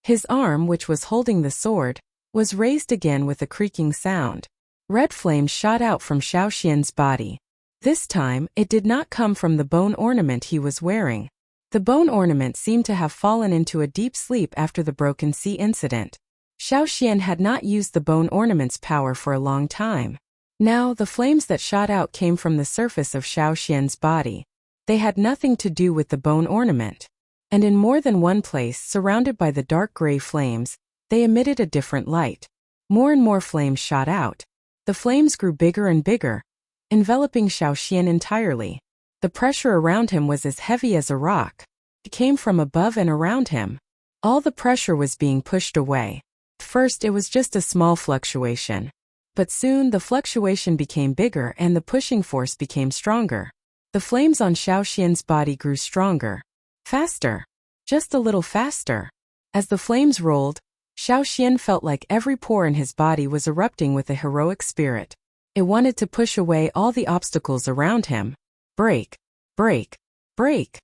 His arm, which was holding the sword, was raised again with a creaking sound. Red flames shot out from Xiao Xian's body. This time, it did not come from the bone ornament he was wearing. The bone ornament seemed to have fallen into a deep sleep after the Broken Sea incident. Xiao Xian had not used the bone ornament's power for a long time. Now, the flames that shot out came from the surface of Xiao Xian's body. They had nothing to do with the bone ornament. And in more than one place, surrounded by the dark gray flames, they emitted a different light. More and more flames shot out. The flames grew bigger and bigger, enveloping Xiao Xian entirely. The pressure around him was as heavy as a rock. It came from above and around him. All the pressure was being pushed away. First, it was just a small fluctuation. But soon the fluctuation became bigger and the pushing force became stronger. The flames on Xiao Xian's body grew stronger. Faster. Just a little faster. As the flames rolled, Xiao Xian felt like every pore in his body was erupting with a heroic spirit. It wanted to push away all the obstacles around him. Break. Break. Break.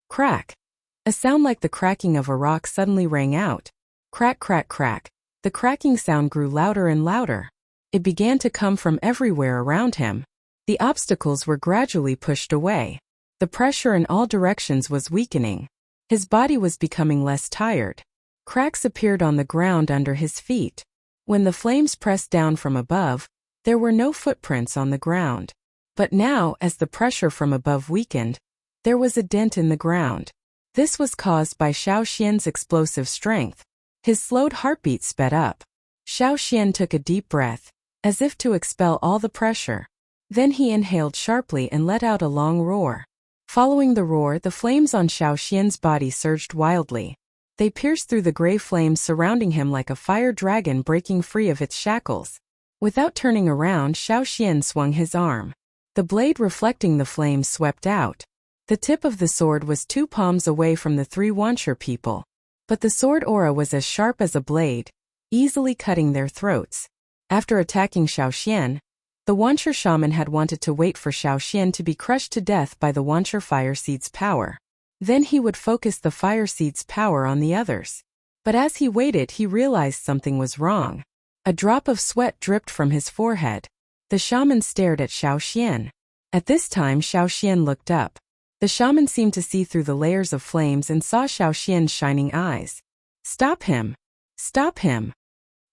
Crack. A sound like the cracking of a rock suddenly rang out. Crack, crack, crack. The cracking sound grew louder and louder. It began to come from everywhere around him. The obstacles were gradually pushed away. The pressure in all directions was weakening. His body was becoming less tired. Cracks appeared on the ground under his feet. When the flames pressed down from above, there were no footprints on the ground. But now, as the pressure from above weakened, there was a dent in the ground. This was caused by Xiao Xian's explosive strength. His slowed heartbeat sped up. Xiao Xian took a deep breath, as if to expel all the pressure. Then he inhaled sharply and let out a long roar. Following the roar, the flames on Xiao Xian's body surged wildly. They pierced through the gray flames surrounding him like a fire dragon breaking free of its shackles. Without turning around, Xiaoxian swung his arm. The blade reflecting the flames swept out. The tip of the sword was 2 palms away from the 3 Wuxia people. But the sword aura was as sharp as a blade, easily cutting their throats. After attacking Xiaoxian, the Wuxia shaman had wanted to wait for Xiaoxian to be crushed to death by the Wuxia fire seed's power. Then he would focus the fire seed's power on the others. But as he waited, he realized something was wrong. A drop of sweat dripped from his forehead. The shaman stared at Xiaoxian. At this time, Xiaoxian looked up. The shaman seemed to see through the layers of flames and saw Xiaoxian's shining eyes. "Stop him! Stop him!"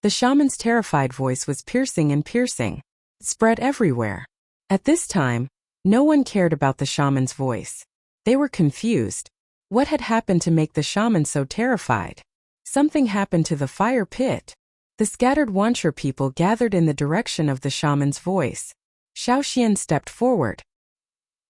The shaman's terrified voice was piercing and piercing. It spread everywhere. At this time, no one cared about the shaman's voice. They were confused. What had happened to make the shaman so terrified? Something happened to the fire pit. The scattered Wuxia people gathered in the direction of the shaman's voice. Xiaoxian stepped forward.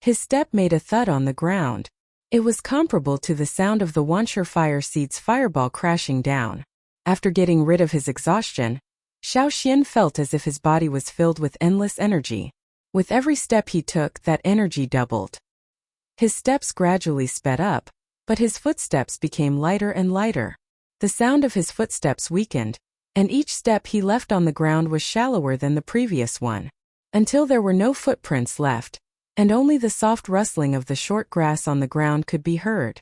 His step made a thud on the ground. It was comparable to the sound of the Wuxia fire seed's fireball crashing down. After getting rid of his exhaustion, Xiaoxian felt as if his body was filled with endless energy. With every step he took, that energy doubled. His steps gradually sped up, but his footsteps became lighter and lighter. The sound of his footsteps weakened, and each step he left on the ground was shallower than the previous one, until there were no footprints left, and only the soft rustling of the short grass on the ground could be heard.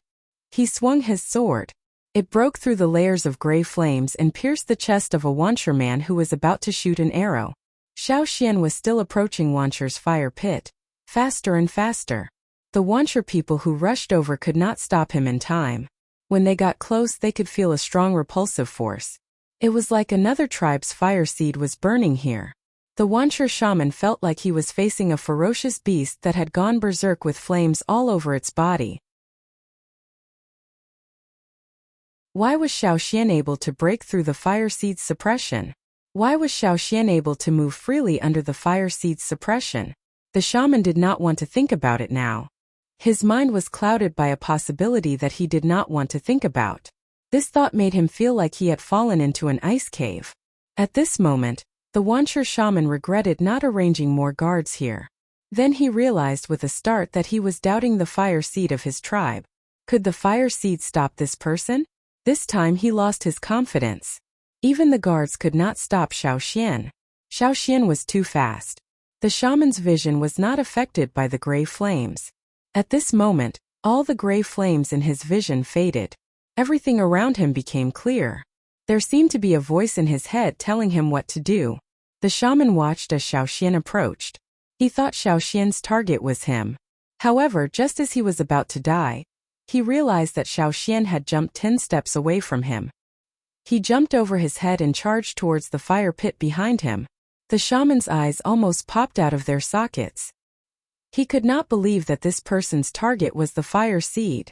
He swung his sword. It broke through the layers of gray flames and pierced the chest of a Wuxia man who was about to shoot an arrow. Xiaoxian was still approaching Wuxia's fire pit, faster and faster. The Wuxia people who rushed over could not stop him in time. When they got close, they could feel a strong repulsive force. It was like another tribe's fire seed was burning here. The Wuxia shaman felt like he was facing a ferocious beast that had gone berserk with flames all over its body. Why was Xiaoxian able to break through the fire seed's suppression? Why was Xiaoxian able to move freely under the fire seed's suppression? The shaman did not want to think about it now. His mind was clouded by a possibility that he did not want to think about. This thought made him feel like he had fallen into an ice cave. At this moment, the Wuxia shaman regretted not arranging more guards here. Then he realized with a start that he was doubting the fire seed of his tribe. Could the fire seed stop this person? This time he lost his confidence. Even the guards could not stop Xiaoxian. Xiaoxian was too fast. The shaman's vision was not affected by the gray flames. At this moment, all the gray flames in his vision faded. Everything around him became clear. There seemed to be a voice in his head telling him what to do. The shaman watched as Xiaoxian approached. He thought Xiaoxian's target was him. However, just as he was about to die, he realized that Xiaoxian had jumped 10 steps away from him. He jumped over his head and charged towards the fire pit behind him. The shaman's eyes almost popped out of their sockets. He could not believe that this person's target was the fire seed.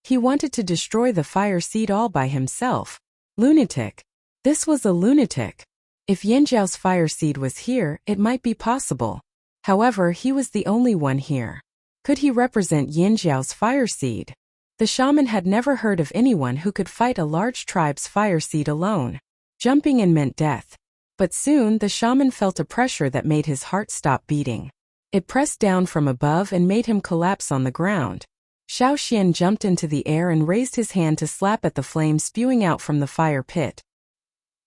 He wanted to destroy the fire seed all by himself. Lunatic. This was a lunatic. If Yanjiao's fire seed was here, it might be possible. However, he was the only one here. Could he represent Yanjiao's fire seed? The shaman had never heard of anyone who could fight a large tribe's fire seed alone. Jumping in meant death. But soon the shaman felt a pressure that made his heart stop beating. It pressed down from above and made him collapse on the ground. Xiaoxian jumped into the air and raised his hand to slap at the flames spewing out from the fire pit.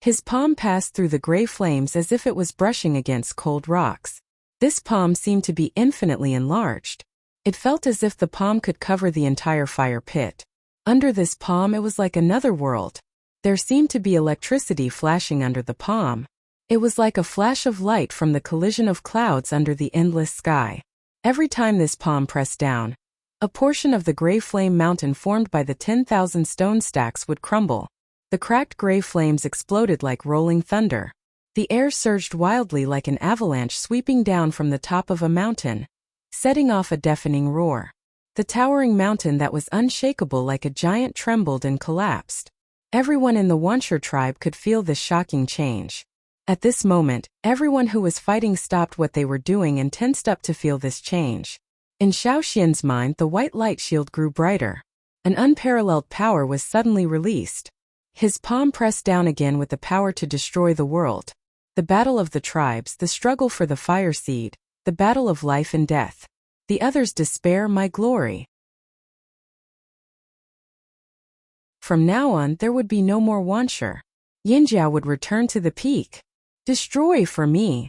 His palm passed through the gray flames as if it was brushing against cold rocks. This palm seemed to be infinitely enlarged. It felt as if the palm could cover the entire fire pit. Under this palm it was like another world. There seemed to be electricity flashing under the palm. It was like a flash of light from the collision of clouds under the endless sky. Every time this palm pressed down, a portion of the gray flame mountain formed by the 10,000 stone stacks would crumble. The cracked gray flames exploded like rolling thunder. The air surged wildly like an avalanche sweeping down from the top of a mountain, setting off a deafening roar. The towering mountain that was unshakable like a giant trembled and collapsed. Everyone in the Wuxia tribe could feel this shocking change. At this moment, everyone who was fighting stopped what they were doing and tensed up to feel this change. In Xiaoxian's mind, the white light shield grew brighter. An unparalleled power was suddenly released. His palm pressed down again with the power to destroy the world. The battle of the tribes, the struggle for the fire seed, the battle of life and death. The others' despair, my glory. From now on, there would be no more Wuxia. Yinjiao would return to the peak. Destroy for me.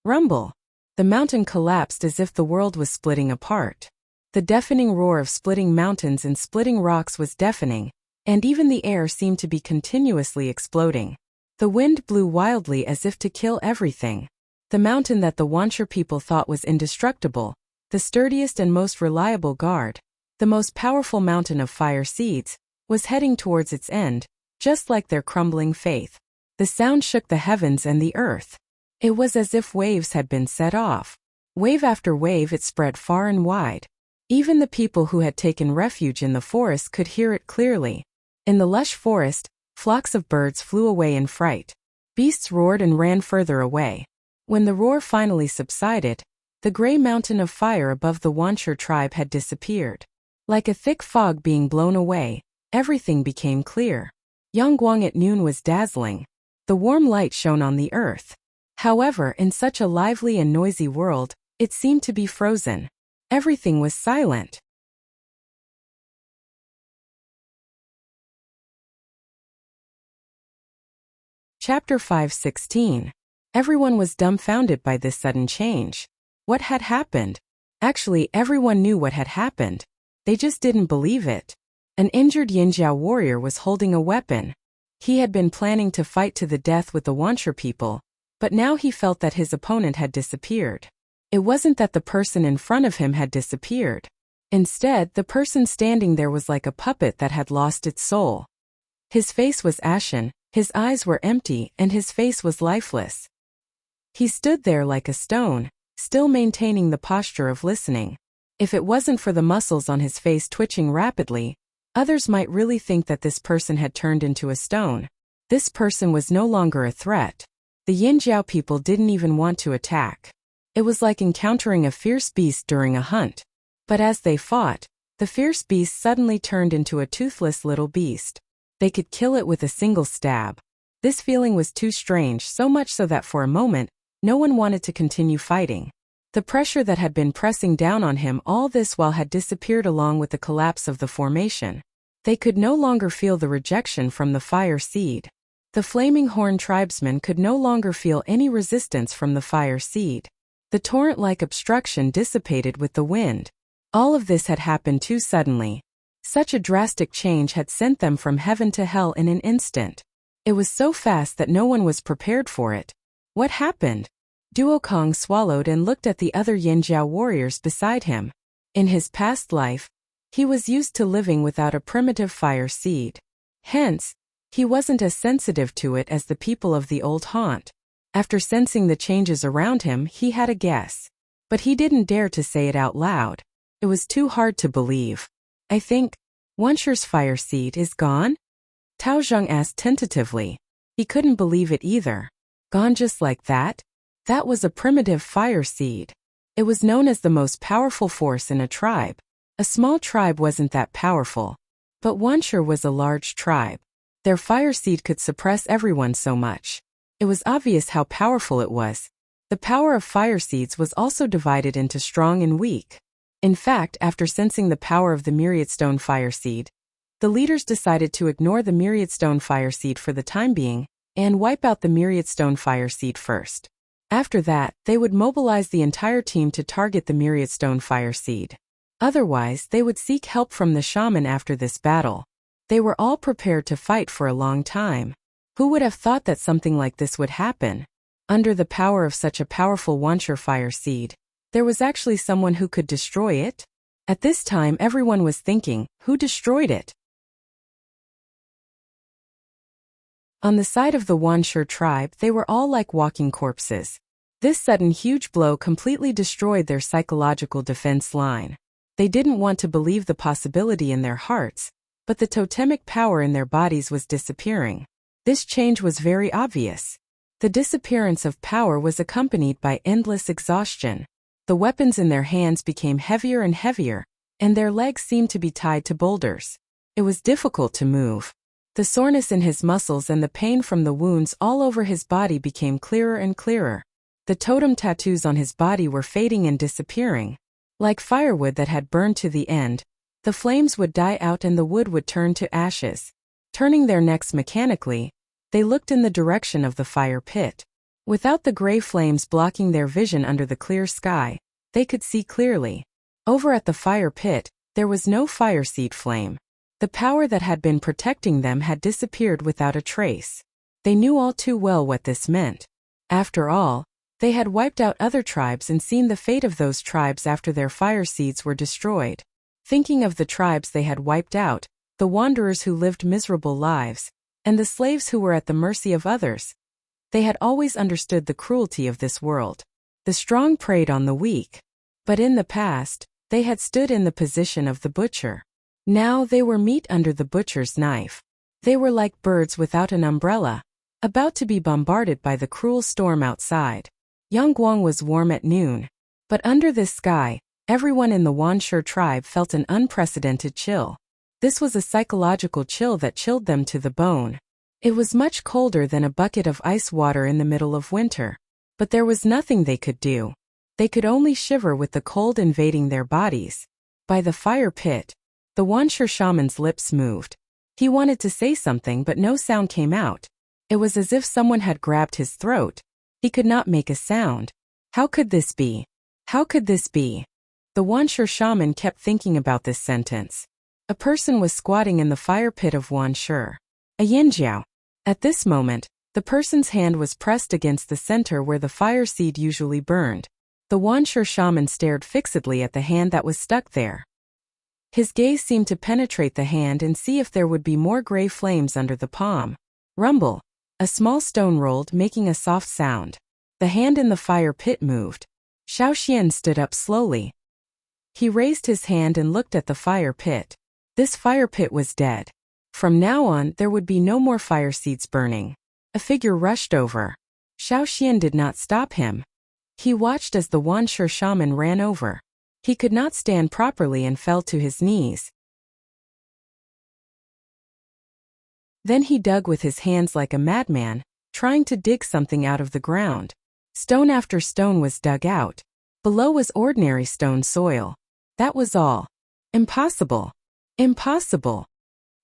Rumble. The mountain collapsed as if the world was splitting apart. The deafening roar of splitting mountains and splitting rocks was deafening, and even the air seemed to be continuously exploding. The wind blew wildly as if to kill everything. The mountain that the Wuxia people thought was indestructible, the sturdiest and most reliable guard, the most powerful mountain of fire seeds, was heading towards its end, just like their crumbling faith. The sound shook the heavens and the earth. It was as if waves had been set off. Wave after wave it spread far and wide. Even the people who had taken refuge in the forest could hear it clearly. In the lush forest, flocks of birds flew away in fright. Beasts roared and ran further away. When the roar finally subsided, the gray mountain of fire above the Wuxia tribe had disappeared. Like a thick fog being blown away, everything became clear. Yangguang at noon was dazzling. The warm light shone on the earth. However, in such a lively and noisy world, it seemed to be frozen. Everything was silent. Chapter 5:16. Everyone was dumbfounded by this sudden change. What had happened? Actually, everyone knew what had happened. They just didn't believe it. An injured Yinjiao warrior was holding a weapon. He had been planning to fight to the death with the Wuxia people, but now he felt that his opponent had disappeared. It wasn't that the person in front of him had disappeared. Instead, the person standing there was like a puppet that had lost its soul. His face was ashen, his eyes were empty, and his face was lifeless. He stood there like a stone, still maintaining the posture of listening. If it wasn't for the muscles on his face twitching rapidly, others might really think that this person had turned into a stone. This person was no longer a threat. The Yinjiao people didn't even want to attack. It was like encountering a fierce beast during a hunt. But as they fought, the fierce beast suddenly turned into a toothless little beast. They could kill it with a single stab. This feeling was too strange, so much so that for a moment, no one wanted to continue fighting. The pressure that had been pressing down on him all this while had disappeared along with the collapse of the formation. They could no longer feel the rejection from the fire seed. The flaming horn tribesmen could no longer feel any resistance from the fire seed. The torrent-like obstruction dissipated with the wind. All of this had happened too suddenly. Such a drastic change had sent them from heaven to hell in an instant. It was so fast that no one was prepared for it. What happened? Duokong swallowed and looked at the other Yinjiao warriors beside him. In his past life, he was used to living without a primitive fire seed. Hence, he wasn't as sensitive to it as the people of the old haunt. After sensing the changes around him, he had a guess. But he didn't dare to say it out loud. It was too hard to believe. I think, Wuxia's fire seed is gone? Tao Zheng asked tentatively. He couldn't believe it either. Gone just like that? That was a primitive fire seed. It was known as the most powerful force in a tribe. A small tribe wasn't that powerful. But Wuxia was a large tribe. Their fire seed could suppress everyone so much. It was obvious how powerful it was. The power of fire seeds was also divided into strong and weak. In fact, after sensing the power of the myriad stone fire seed, the leaders decided to ignore the myriad stone fire seed for the time being and wipe out the myriad stone fire seed first. After that, they would mobilize the entire team to target the myriad stone fire seed. Otherwise, they would seek help from the shaman after this battle. They were all prepared to fight for a long time. Who would have thought that something like this would happen? Under the power of such a powerful Wuxia fire seed, there was actually someone who could destroy it? At this time everyone was thinking, who destroyed it? On the side of the Wuxia tribe, they were all like walking corpses. This sudden huge blow completely destroyed their psychological defense line. They didn't want to believe the possibility in their hearts, but the totemic power in their bodies was disappearing. This change was very obvious. The disappearance of power was accompanied by endless exhaustion. The weapons in their hands became heavier and heavier, and their legs seemed to be tied to boulders. It was difficult to move. The soreness in his muscles and the pain from the wounds all over his body became clearer and clearer. The totem tattoos on his body were fading and disappearing. Like firewood that had burned to the end, the flames would die out and the wood would turn to ashes. Turning their necks mechanically, they looked in the direction of the fire pit. Without the gray flames blocking their vision under the clear sky, they could see clearly. Over at the fire pit, there was no fire seed flame. The power that had been protecting them had disappeared without a trace. They knew all too well what this meant. After all, they had wiped out other tribes and seen the fate of those tribes after their fire seeds were destroyed. Thinking of the tribes they had wiped out, the wanderers who lived miserable lives, and the slaves who were at the mercy of others, they had always understood the cruelty of this world. The strong preyed on the weak. But in the past, they had stood in the position of the butcher. Now they were meat under the butcher's knife. They were like birds without an umbrella, about to be bombarded by the cruel storm outside. Yangguang was warm at noon. But under this sky, everyone in the Wanshi tribe felt an unprecedented chill. This was a psychological chill that chilled them to the bone. It was much colder than a bucket of ice water in the middle of winter. But there was nothing they could do. They could only shiver with the cold invading their bodies. By the fire pit, the Wanshi shaman's lips moved. He wanted to say something but no sound came out. It was as if someone had grabbed his throat. He could not make a sound. How could this be? How could this be? The Wanshi shaman kept thinking about this sentence. A person was squatting in the fire pit of Wanshi. A Yinjiao. At this moment, the person's hand was pressed against the center where the fire seed usually burned. The Wanshi shaman stared fixedly at the hand that was stuck there. His gaze seemed to penetrate the hand and see if there would be more gray flames under the palm. Rumble. A small stone rolled, making a soft sound. The hand in the fire pit moved. Xiaoxian stood up slowly. He raised his hand and looked at the fire pit. This fire pit was dead. From now on, there would be no more fire seeds burning. A figure rushed over. Xiaoxian did not stop him. He watched as the Wanshi shaman ran over. He could not stand properly and fell to his knees. Then he dug with his hands like a madman, trying to dig something out of the ground. Stone after stone was dug out. Below was ordinary stone soil. That was all. Impossible. Impossible.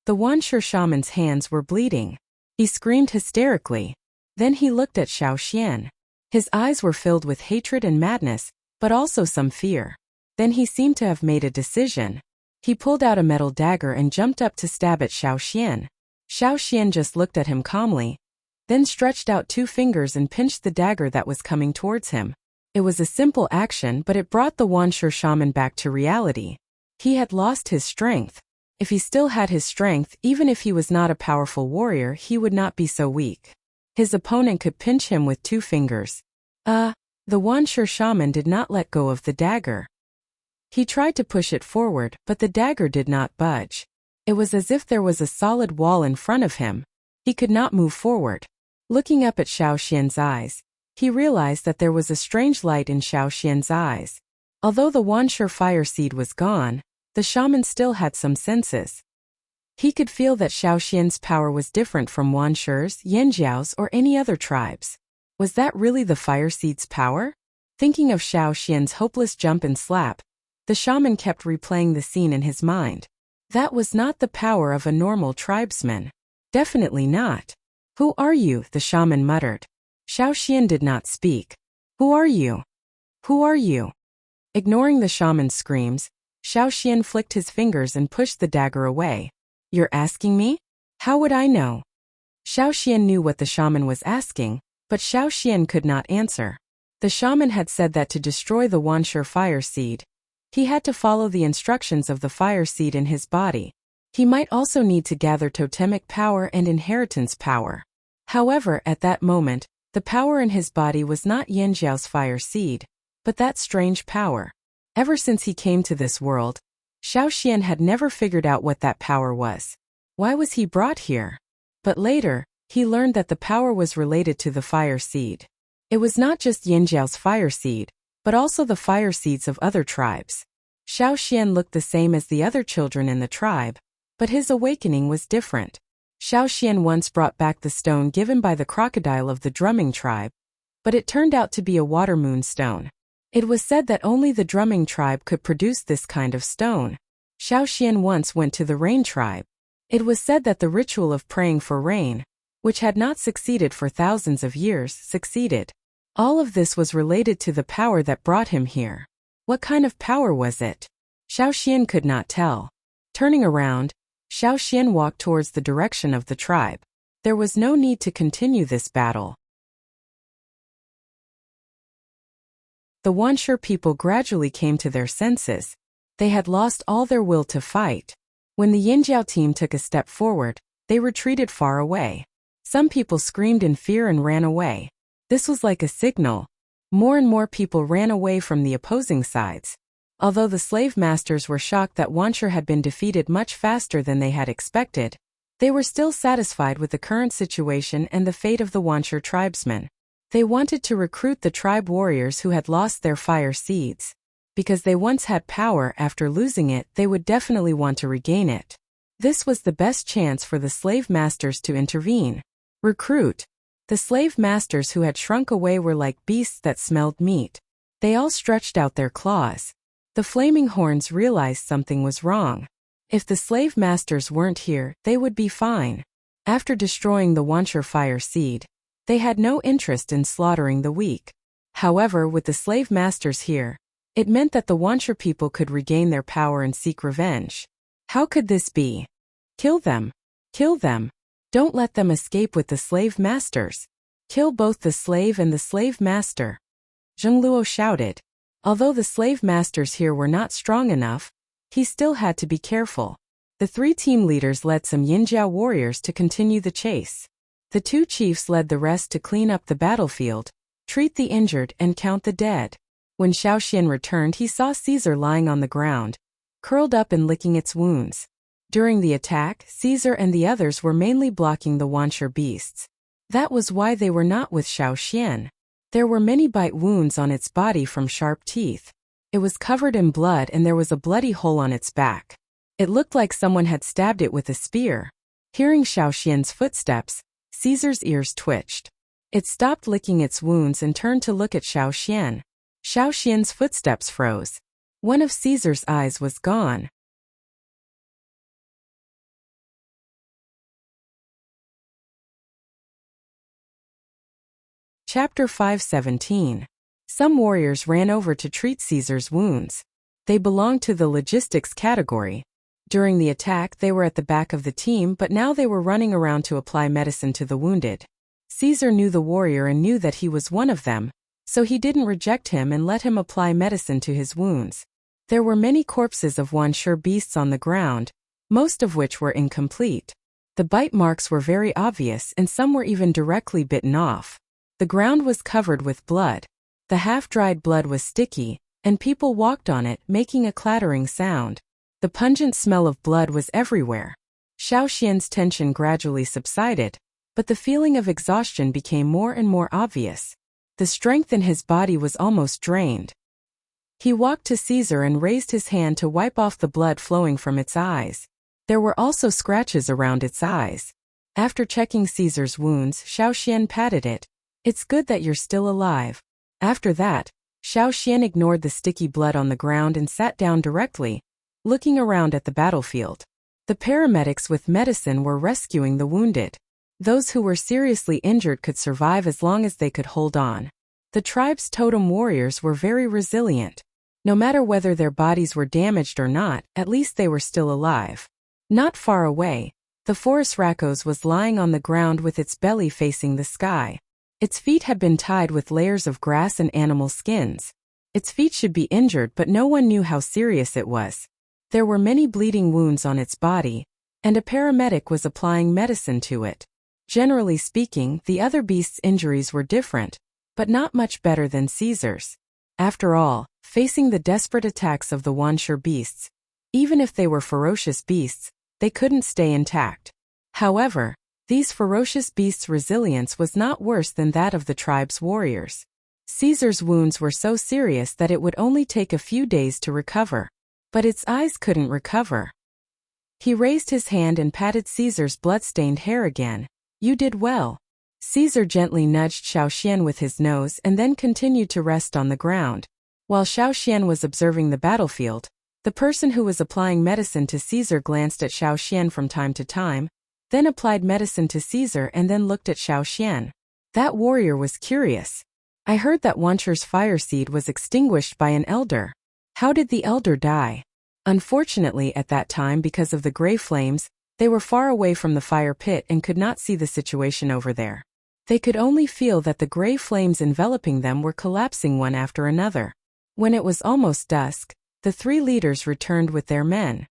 The Wanshi shaman's hands were bleeding. He screamed hysterically. Then he looked at Xiaoxian. His eyes were filled with hatred and madness, but also some fear. Then he seemed to have made a decision. He pulled out a metal dagger and jumped up to stab at Xiaoxian. Xiaoxian just looked at him calmly, then stretched out 2 fingers and pinched the dagger that was coming towards him. It was a simple action, but it brought the Wanshi shaman back to reality. He had lost his strength. If he still had his strength, even if he was not a powerful warrior, he would not be so weak. His opponent could pinch him with 2 fingers. The Wanshi shaman did not let go of the dagger. He tried to push it forward, but the dagger did not budge. It was as if there was a solid wall in front of him. He could not move forward. Looking up at Xiaoxian's eyes, he realized that there was a strange light in Xiaoxian's eyes. Although the Wanshi fire seed was gone, the shaman still had some senses. He could feel that Xiaoxian's power was different from Wanshi's, Yanjiao's, or any other tribes. Was that really the fire seed's power? Thinking of Xiaoxian's hopeless jump and slap, the shaman kept replaying the scene in his mind. That was not the power of a normal tribesman. Definitely not. Who are you? The shaman muttered. Xiaoxian did not speak. Who are you? Who are you? Ignoring the shaman's screams, Xiaoxian flicked his fingers and pushed the dagger away. You're asking me? How would I know? Xiaoxian knew what the shaman was asking, but Xiaoxian could not answer. The shaman had said that to destroy the Wanshi fire seed, he had to follow the instructions of the fire seed in his body. He might also need to gather totemic power and inheritance power. However, at that moment, the power in his body was not Yanjiao's fire seed, but that strange power. Ever since he came to this world, Xiaoxian had never figured out what that power was. Why was he brought here? But later, he learned that the power was related to the fire seed. It was not just Yanjiao's fire seed, but also the fire seeds of other tribes. Xiaoxian looked the same as the other children in the tribe, but his awakening was different. Xiaoxian once brought back the stone given by the crocodile of the drumming tribe, but it turned out to be a water moon stone. It was said that only the drumming tribe could produce this kind of stone. Xiaoxian once went to the rain tribe. It was said that the ritual of praying for rain, which had not succeeded for thousands of years, succeeded. All of this was related to the power that brought him here. What kind of power was it? Xiaoxian could not tell. Turning around, Xiaoxian walked towards the direction of the tribe. There was no need to continue this battle. The Wuxia people gradually came to their senses. They had lost all their will to fight. When the Yinjiao team took a step forward, they retreated far away. Some people screamed in fear and ran away. This was like a signal. More and more people ran away from the opposing sides. Although the slave masters were shocked that Wuxia had been defeated much faster than they had expected, they were still satisfied with the current situation and the fate of the Wuxia tribesmen. They wanted to recruit the tribe warriors who had lost their fire seeds. Because they once had power, after losing it, they would definitely want to regain it. This was the best chance for the slave masters to intervene. Recruit. The slave masters who had shrunk away were like beasts that smelled meat. They all stretched out their claws. The flaming horns realized something was wrong. If the slave masters weren't here, they would be fine. After destroying the Wuxia fire seed, they had no interest in slaughtering the weak. However, with the slave masters here, it meant that the Wuxia people could regain their power and seek revenge. How could this be? Kill them. Kill them. Don't let them escape with the slave masters. Kill both the slave and the slave master. Zheng Luo shouted. Although the slave masters here were not strong enough, he still had to be careful. The three team leaders led some Yinjiao warriors to continue the chase. The two chiefs led the rest to clean up the battlefield, treat the injured, and count the dead. When Xiaoxian returned, he saw Caesar lying on the ground, curled up and licking its wounds. During the attack, Caesar and the others were mainly blocking the Wuxia beasts. That was why they were not with Xiaoxian. There were many bite wounds on its body from sharp teeth. It was covered in blood and there was a bloody hole on its back. It looked like someone had stabbed it with a spear. Hearing Xiaoxian's footsteps, Caesar's ears twitched. It stopped licking its wounds and turned to look at Xiaoxian. Xiaoxian's footsteps froze. One of Caesar's eyes was gone. Chapter 5:17. Some warriors ran over to treat Caesar's wounds. They belonged to the logistics category. During the attack, they were at the back of the team, but now they were running around to apply medicine to the wounded. Caesar knew the warrior and knew that he was one of them, so he didn't reject him and let him apply medicine to his wounds. There were many corpses of Wuxia beasts on the ground, most of which were incomplete. The bite marks were very obvious and some were even directly bitten off. The ground was covered with blood. The half-dried blood was sticky, and people walked on it, making a clattering sound. The pungent smell of blood was everywhere. Xiaoxian's tension gradually subsided, but the feeling of exhaustion became more and more obvious. The strength in his body was almost drained. He walked to Caesar and raised his hand to wipe off the blood flowing from its eyes. There were also scratches around its eyes. After checking Caesar's wounds, Xiaoxian patted it. "It's good that you're still alive." After that, Xiaoxian ignored the sticky blood on the ground and sat down directly, looking around at the battlefield. The paramedics with medicine were rescuing the wounded. Those who were seriously injured could survive as long as they could hold on. The tribe's totem warriors were very resilient. No matter whether their bodies were damaged or not, at least they were still alive. Not far away, the forest Rakos was lying on the ground with its belly facing the sky. Its feet had been tied with layers of grass and animal skins. Its feet should be injured, but no one knew how serious it was. There were many bleeding wounds on its body, and a paramedic was applying medicine to it. Generally speaking, the other beasts' injuries were different, but not much better than Caesar's. After all, facing the desperate attacks of the Wuxia beasts, even if they were ferocious beasts, they couldn't stay intact. However, these ferocious beasts' resilience was not worse than that of the tribe's warriors. Caesar's wounds were so serious that it would only take a few days to recover. But its eyes couldn't recover. He raised his hand and patted Caesar's blood-stained hair again. "You did well." Caesar gently nudged Xiaoxian with his nose and then continued to rest on the ground. While Xiaoxian was observing the battlefield, the person who was applying medicine to Caesar glanced at Xiaoxian from time to time, then applied medicine to Caesar and then looked at Xiaoxian. That warrior was curious. "I heard that Wancher's fire seed was extinguished by an elder. How did the elder die?" Unfortunately, at that time, because of the gray flames, they were far away from the fire pit and could not see the situation over there. They could only feel that the gray flames enveloping them were collapsing one after another. When it was almost dusk, the 3 leaders returned with their men.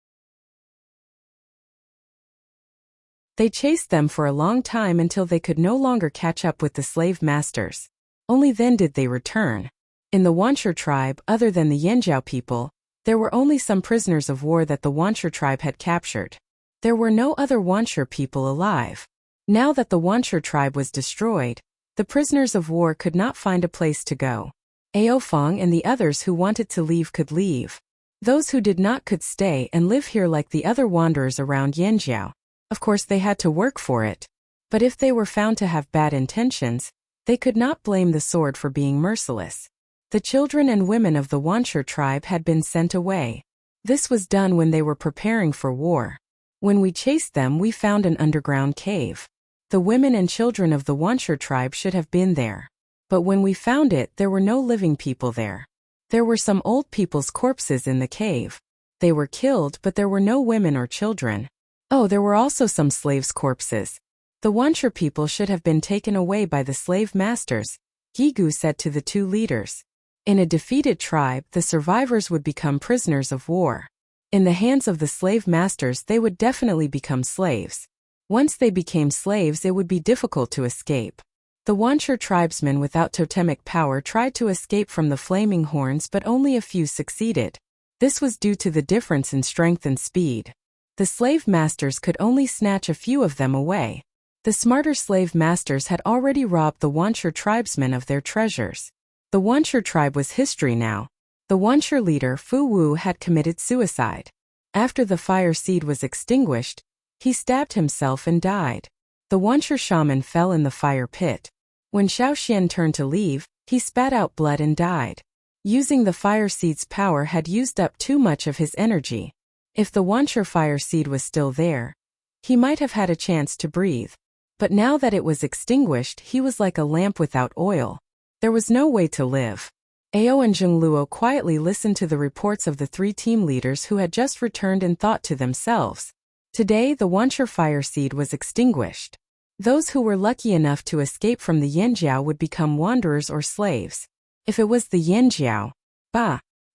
They chased them for a long time until they could no longer catch up with the slave masters. Only then did they return. In the Wancher tribe, other than the Yanjiao people, there were only some prisoners of war that the Wancher tribe had captured. There were no other Wancher people alive. Now that the Wancher tribe was destroyed, the prisoners of war could not find a place to go. Aofeng and the others who wanted to leave could leave. Those who did not could stay and live here like the other wanderers around Yanjiao. Of course, they had to work for it. But if they were found to have bad intentions, they could not blame the sword for being merciless. The children and women of the Wancher tribe had been sent away. This was done when they were preparing for war. When we chased them, we found an underground cave. The women and children of the Wancher tribe should have been there. But when we found it, there were no living people there. There were some old people's corpses in the cave. They were killed, but there were no women or children. Oh, there were also some slaves' corpses. The Wancher people should have been taken away by the slave masters, Gigu said to the 2 leaders. In a defeated tribe, the survivors would become prisoners of war. In the hands of the slave masters, they would definitely become slaves. Once they became slaves, it would be difficult to escape. The Wancher tribesmen without totemic power tried to escape from the flaming horns, but only a few succeeded. This was due to the difference in strength and speed. The slave masters could only snatch a few of them away. The smarter slave masters had already robbed the Wancher tribesmen of their treasures. The Wancher tribe was history now. The Wancher leader Fu Wu had committed suicide. After the fire seed was extinguished, he stabbed himself and died. The Wancher shaman fell in the fire pit. When Xiaoxian turned to leave, he spat out blood and died. Using the fire seed's power had used up too much of his energy. If the Wancher fire seed was still there, he might have had a chance to breathe. But now that it was extinguished, he was like a lamp without oil. There was no way to live. Ao and Zhengluo quietly listened to the reports of the 3 team leaders who had just returned and thought to themselves. Today, the Wancher fire seed was extinguished. Those who were lucky enough to escape from the Yanjiao would become wanderers or slaves. If it was the Yanjiao,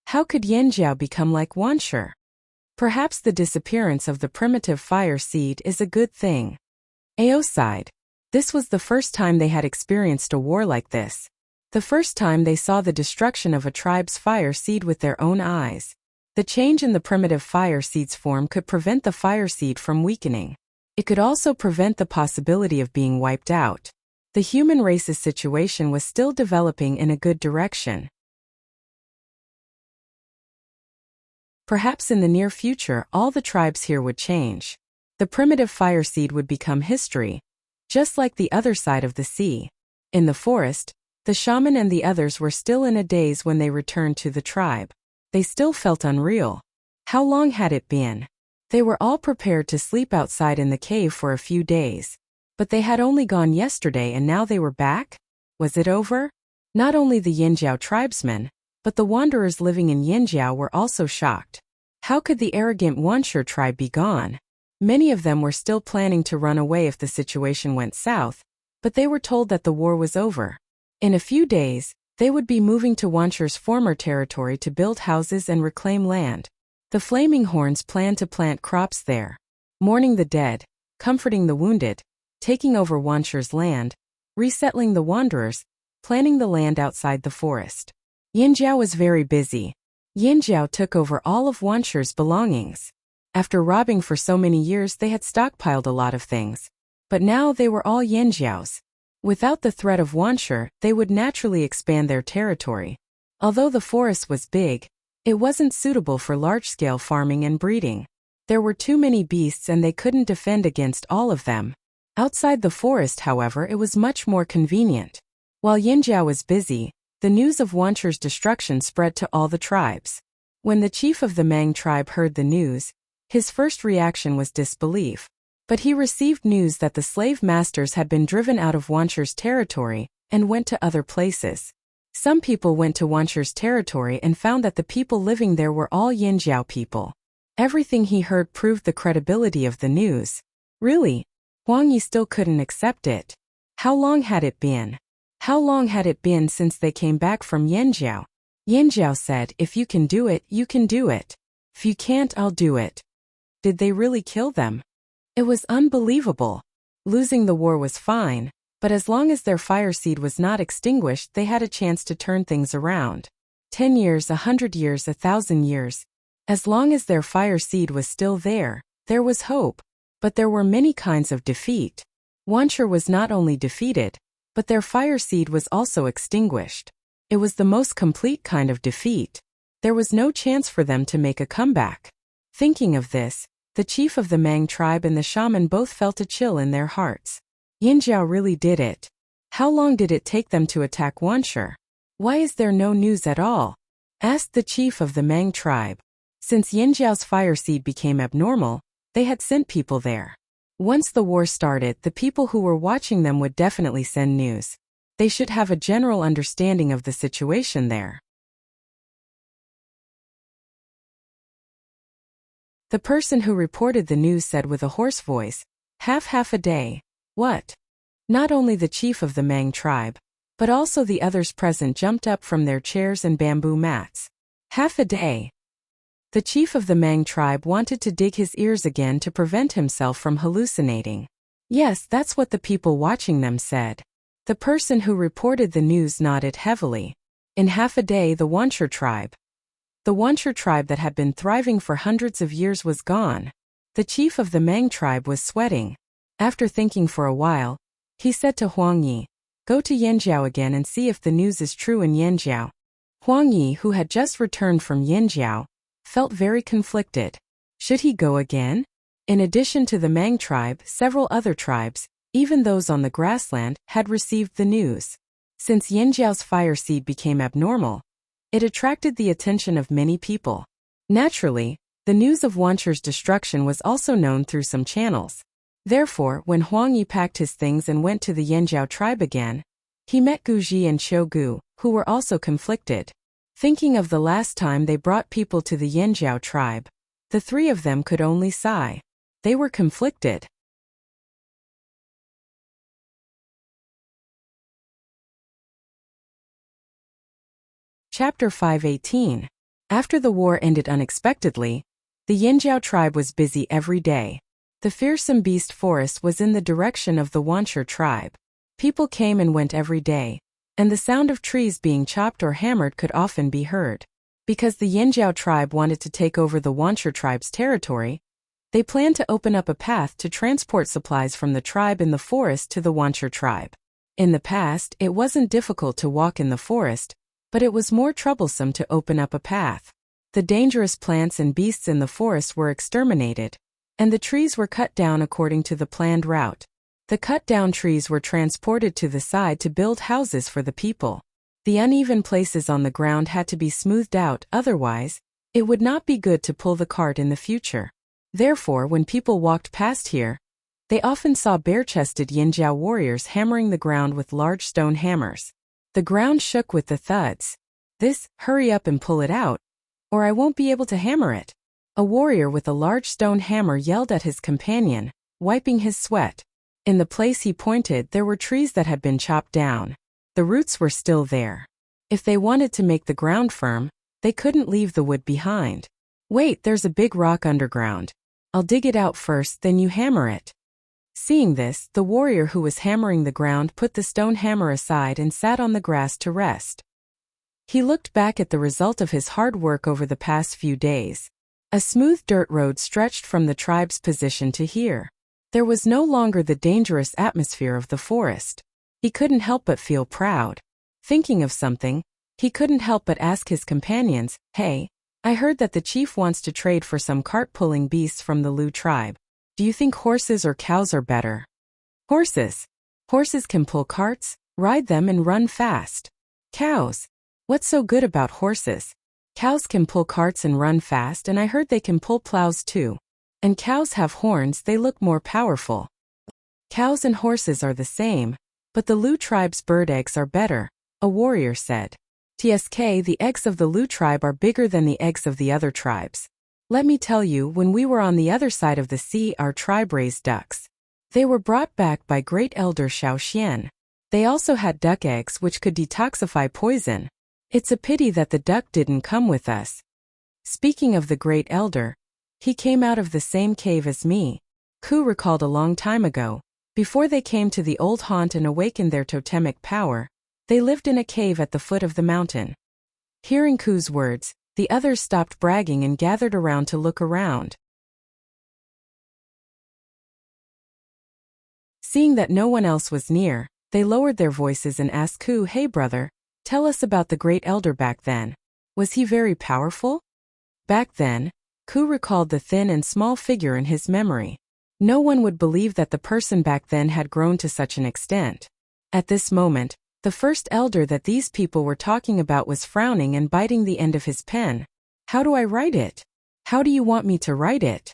how could Yanjiao become like Wancher? Perhaps the disappearance of the primitive fire seed is a good thing. Ao sighed. This was the first time they had experienced a war like this. The first time they saw the destruction of a tribe's fire seed with their own eyes. The change in the primitive fire seed's form could prevent the fire seed from weakening. It could also prevent the possibility of being wiped out. The human race's situation was still developing in a good direction. Perhaps in the near future, all the tribes here would change. The primitive fire seed would become history, just like the other side of the sea. In the forest, the shaman and the others were still in a daze when they returned to the tribe. They still felt unreal. How long had it been? They were all prepared to sleep outside in the cave for a few days. But they had only gone yesterday and now they were back? Was it over? Not only the Yanjiao tribesmen, but the wanderers living in Yanjiao were also shocked. How could the arrogant Wancher tribe be gone? Many of them were still planning to run away if the situation went south, but they were told that the war was over. In a few days, they would be moving to Wancher's former territory to build houses and reclaim land. The Flaming Horns planned to plant crops there, mourning the dead, comforting the wounded, taking over Wancher's land, resettling the wanderers, planning the land outside the forest. Yanjiao was very busy. Yanjiao took over all of Wancher's belongings. After robbing for so many years, they had stockpiled a lot of things. But now they were all Yanjiao's. Without the threat of Wancher, they would naturally expand their territory. Although the forest was big, it wasn't suitable for large-scale farming and breeding. There were too many beasts and they couldn't defend against all of them. Outside the forest, however, it was much more convenient. While Yinjiao was busy, the news of Wanchu's destruction spread to all the tribes. When the chief of the Mang tribe heard the news, his first reaction was disbelief. But he received news that the slave masters had been driven out of Wanchu's territory and went to other places. Some people went to Wanchu's territory and found that the people living there were all Yinjiao people. Everything he heard proved the credibility of the news. Really? Huang Yi still couldn't accept it. How long had it been? How long had it been since they came back from Yinjiao? Yinjiao said, if you can do it, you can do it. If you can't, I'll do it. Did they really kill them? It was unbelievable. Losing the war was fine, but as long as their fire seed was not extinguished, they had a chance to turn things around. 10 years, 100 years, 1,000 years. As long as their fire seed was still there was hope. But there were many kinds of defeat. Wanchu was not only defeated, but their fire seed was also extinguished. It was the most complete kind of defeat. There was no chance for them to make a comeback. Thinking of this, the chief of the Mang tribe and the shaman both felt a chill in their hearts. Yinjiao really did it. How long did it take them to attack Wanchu? Why is there no news at all? Asked the chief of the Mang tribe. Since Yinjiao's fire seed became abnormal, they had sent people there. Once the war started, the people who were watching them would definitely send news. They should have a general understanding of the situation there. The person who reported the news said with a hoarse voice, half a day. What? Not only the chief of the Mang tribe, but also the others present jumped up from their chairs and bamboo mats. Half a day. The chief of the Mang tribe wanted to dig his ears again to prevent himself from hallucinating. Yes, that's what the people watching them said. The person who reported the news nodded heavily. In half a day, the Wanchu tribe. The Wanchu tribe that had been thriving for hundreds of years was gone. The chief of the Mang tribe was sweating. After thinking for a while, he said to Huang Yi, go to Yinjiao again and see if the news is true in Yinjiao. Huang Yi, who had just returned from Yinjiao, felt very conflicted. Should he go again? In addition to the Mang tribe, several other tribes, even those on the grassland, had received the news. Since Yinjiao's fire seed became abnormal, it attracted the attention of many people. Naturally, the news of Wanchu's destruction was also known through some channels. Therefore, when Huang Yi packed his things and went to the Yinjiao tribe again, he met Guji and Qiu, who were also conflicted. Thinking of the last time they brought people to the Yinjiao tribe, the three of them could only sigh. They were conflicted. Chapter 518. After the war ended unexpectedly, the Yinjiao tribe was busy every day. The fearsome beast forest was in the direction of the Wanchu tribe. People came and went every day, and the sound of trees being chopped or hammered could often be heard. Because the Yinjiao tribe wanted to take over the Wanchu tribe's territory, they planned to open up a path to transport supplies from the tribe in the forest to the Wanchu tribe. In the past, it wasn't difficult to walk in the forest, but it was more troublesome to open up a path. The dangerous plants and beasts in the forest were exterminated, and the trees were cut down according to the planned route. The cut-down trees were transported to the side to build houses for the people. The uneven places on the ground had to be smoothed out, otherwise, it would not be good to pull the cart in the future. Therefore, when people walked past here, they often saw bare-chested Yinjiao warriors hammering the ground with large stone hammers. The ground shook with the thuds. Hurry up and pull it out, or I won't be able to hammer it. A warrior with a large stone hammer yelled at his companion, wiping his sweat. In the place he pointed, there were trees that had been chopped down. The roots were still there. If they wanted to make the ground firm, they couldn't leave the wood behind. Wait, there's a big rock underground. I'll dig it out first, then you hammer it. Seeing this, the warrior who was hammering the ground put the stone hammer aside and sat on the grass to rest. He looked back at the result of his hard work over the past few days. A smooth dirt road stretched from the tribe's position to here. There was no longer the dangerous atmosphere of the forest. He couldn't help but feel proud. Thinking of something, he couldn't help but ask his companions, "Hey, I heard that the chief wants to trade for some cart-pulling beasts from the Lu tribe. Do you think horses or cows are better? Horses. Horses can pull carts, ride them and run fast. Cows. What's so good about horses? Cows can pull carts and run fast, and I heard they can pull plows too. And cows have horns, they look more powerful. Cows and horses are the same, but the Lu tribe's bird eggs are better, a warrior said. TSK, the eggs of the Lu tribe are bigger than the eggs of the other tribes. Let me tell you, when we were on the other side of the sea, our tribe raised ducks. They were brought back by Great Elder Xiaoxian. They also had duck eggs which could detoxify poison. It's a pity that the duck didn't come with us. Speaking of the Great Elder, he came out of the same cave as me. Ku recalled a long time ago, before they came to the old haunt and awakened their totemic power, they lived in a cave at the foot of the mountain. Hearing Ku's words, the others stopped bragging and gathered around to look around. Seeing that no one else was near, they lowered their voices and asked Ku, "Hey brother, tell us about the Great Elder back then. Was he very powerful?" Back then, Ku recalled the thin and small figure in his memory. No one would believe that the person back then had grown to such an extent. At this moment, the first elder that these people were talking about was frowning and biting the end of his pen. "How do I write it? How do you want me to write it?"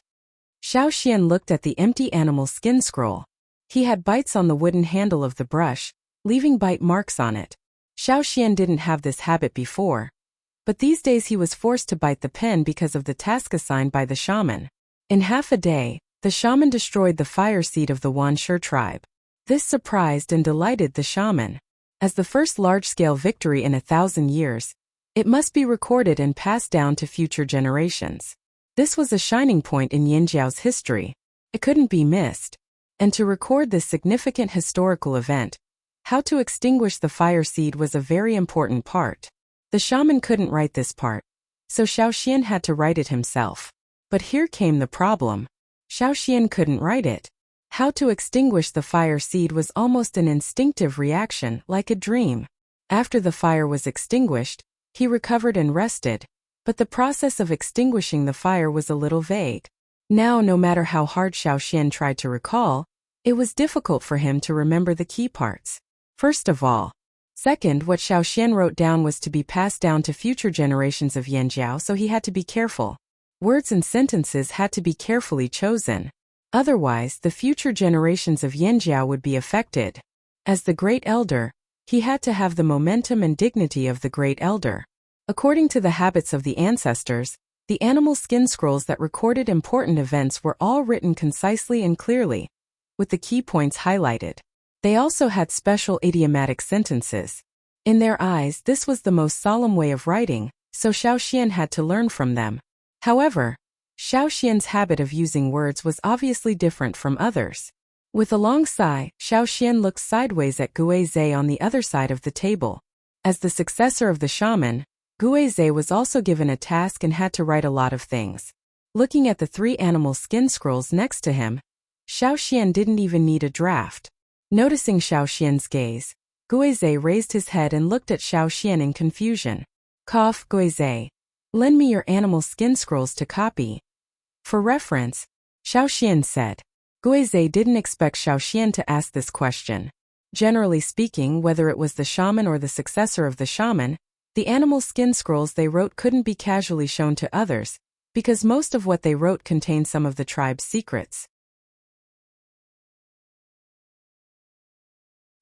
Xiaoxian looked at the empty animal skin scroll. He had bites on the wooden handle of the brush, leaving bite marks on it. Xiaoxian didn't have this habit before, but these days he was forced to bite the pen because of the task assigned by the shaman. In half a day, the shaman destroyed the fire seed of the Wanshi tribe. This surprised and delighted the shaman. As the first large-scale victory in 1,000 years, it must be recorded and passed down to future generations. This was a shining point in Yinjiao's history. It couldn't be missed. And to record this significant historical event, how to extinguish the fire seed was a very important part. The shaman couldn't write this part, so Xiaoxian had to write it himself. But here came the problem. Xiaoxian couldn't write it. How to extinguish the fire seed was almost an instinctive reaction, like a dream. After the fire was extinguished, he recovered and rested, but the process of extinguishing the fire was a little vague. Now, no matter how hard Xiaoxian tried to recall, it was difficult for him to remember the key parts. First of all. Second, what Xiaoxian wrote down was to be passed down to future generations of Yanjiao, so he had to be careful. Words and sentences had to be carefully chosen. Otherwise, the future generations of Yanjiao would be affected. As the Great Elder, he had to have the momentum and dignity of the Great Elder. According to the habits of the ancestors, the animal skin scrolls that recorded important events were all written concisely and clearly, with the key points highlighted. They also had special idiomatic sentences. In their eyes, this was the most solemn way of writing, so Xiaoxian had to learn from them. However, Xiaoxian's habit of using words was obviously different from others. With a long sigh, Xiaoxian looked sideways at Guizhe on the other side of the table. As the successor of the shaman, Guizhe was also given a task and had to write a lot of things. Looking at the 3 animal skin scrolls next to him, Xiaoxian didn't even need a draft. Noticing Xiaoxian's gaze, Guizhe raised his head and looked at Xiaoxian in confusion. "Cough, Guizhe. Lend me your animal skin scrolls to copy." For reference, Xiaoxian said. Guizhe didn't expect Xiaoxian to ask this question. Generally speaking, whether it was the shaman or the successor of the shaman, the animal skin scrolls they wrote couldn't be casually shown to others, because most of what they wrote contained some of the tribe's secrets.